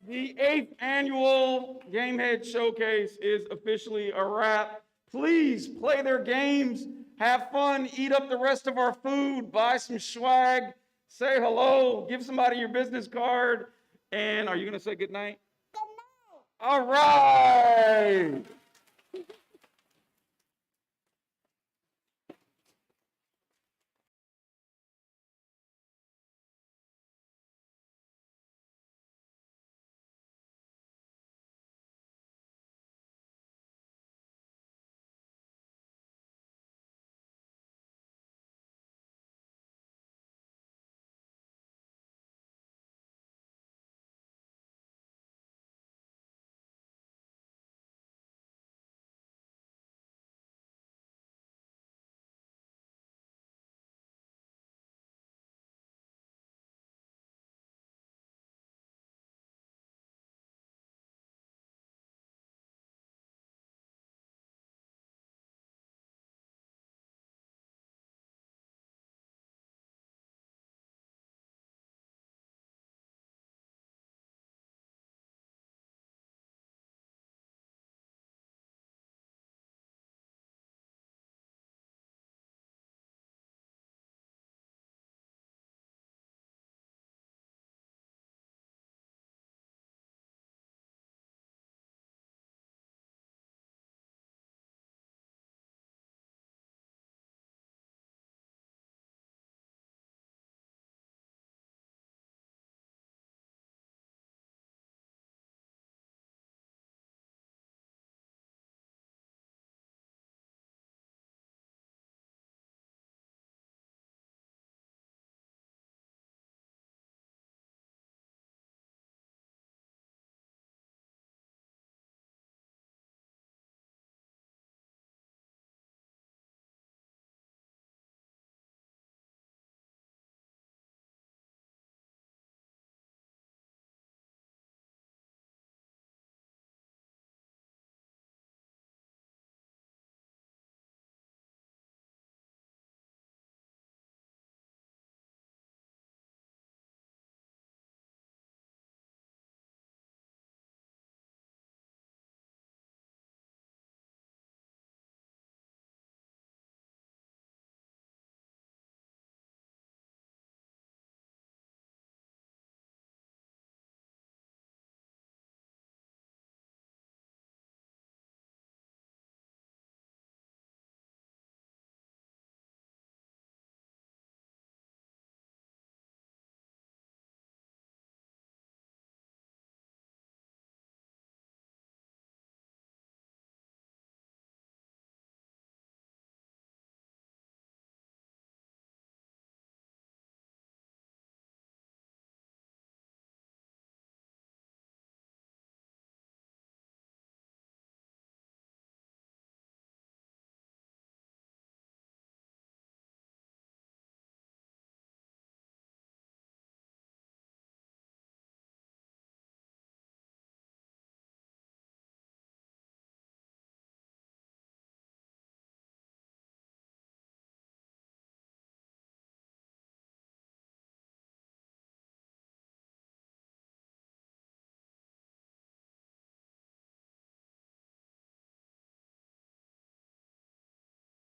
The 8th annual Gamehead Showcase is officially a wrap. Please play their games, have fun, eat up the rest of our food, buy some swag, say hello, give somebody your business card, and are you going to say good night? Good night. All right.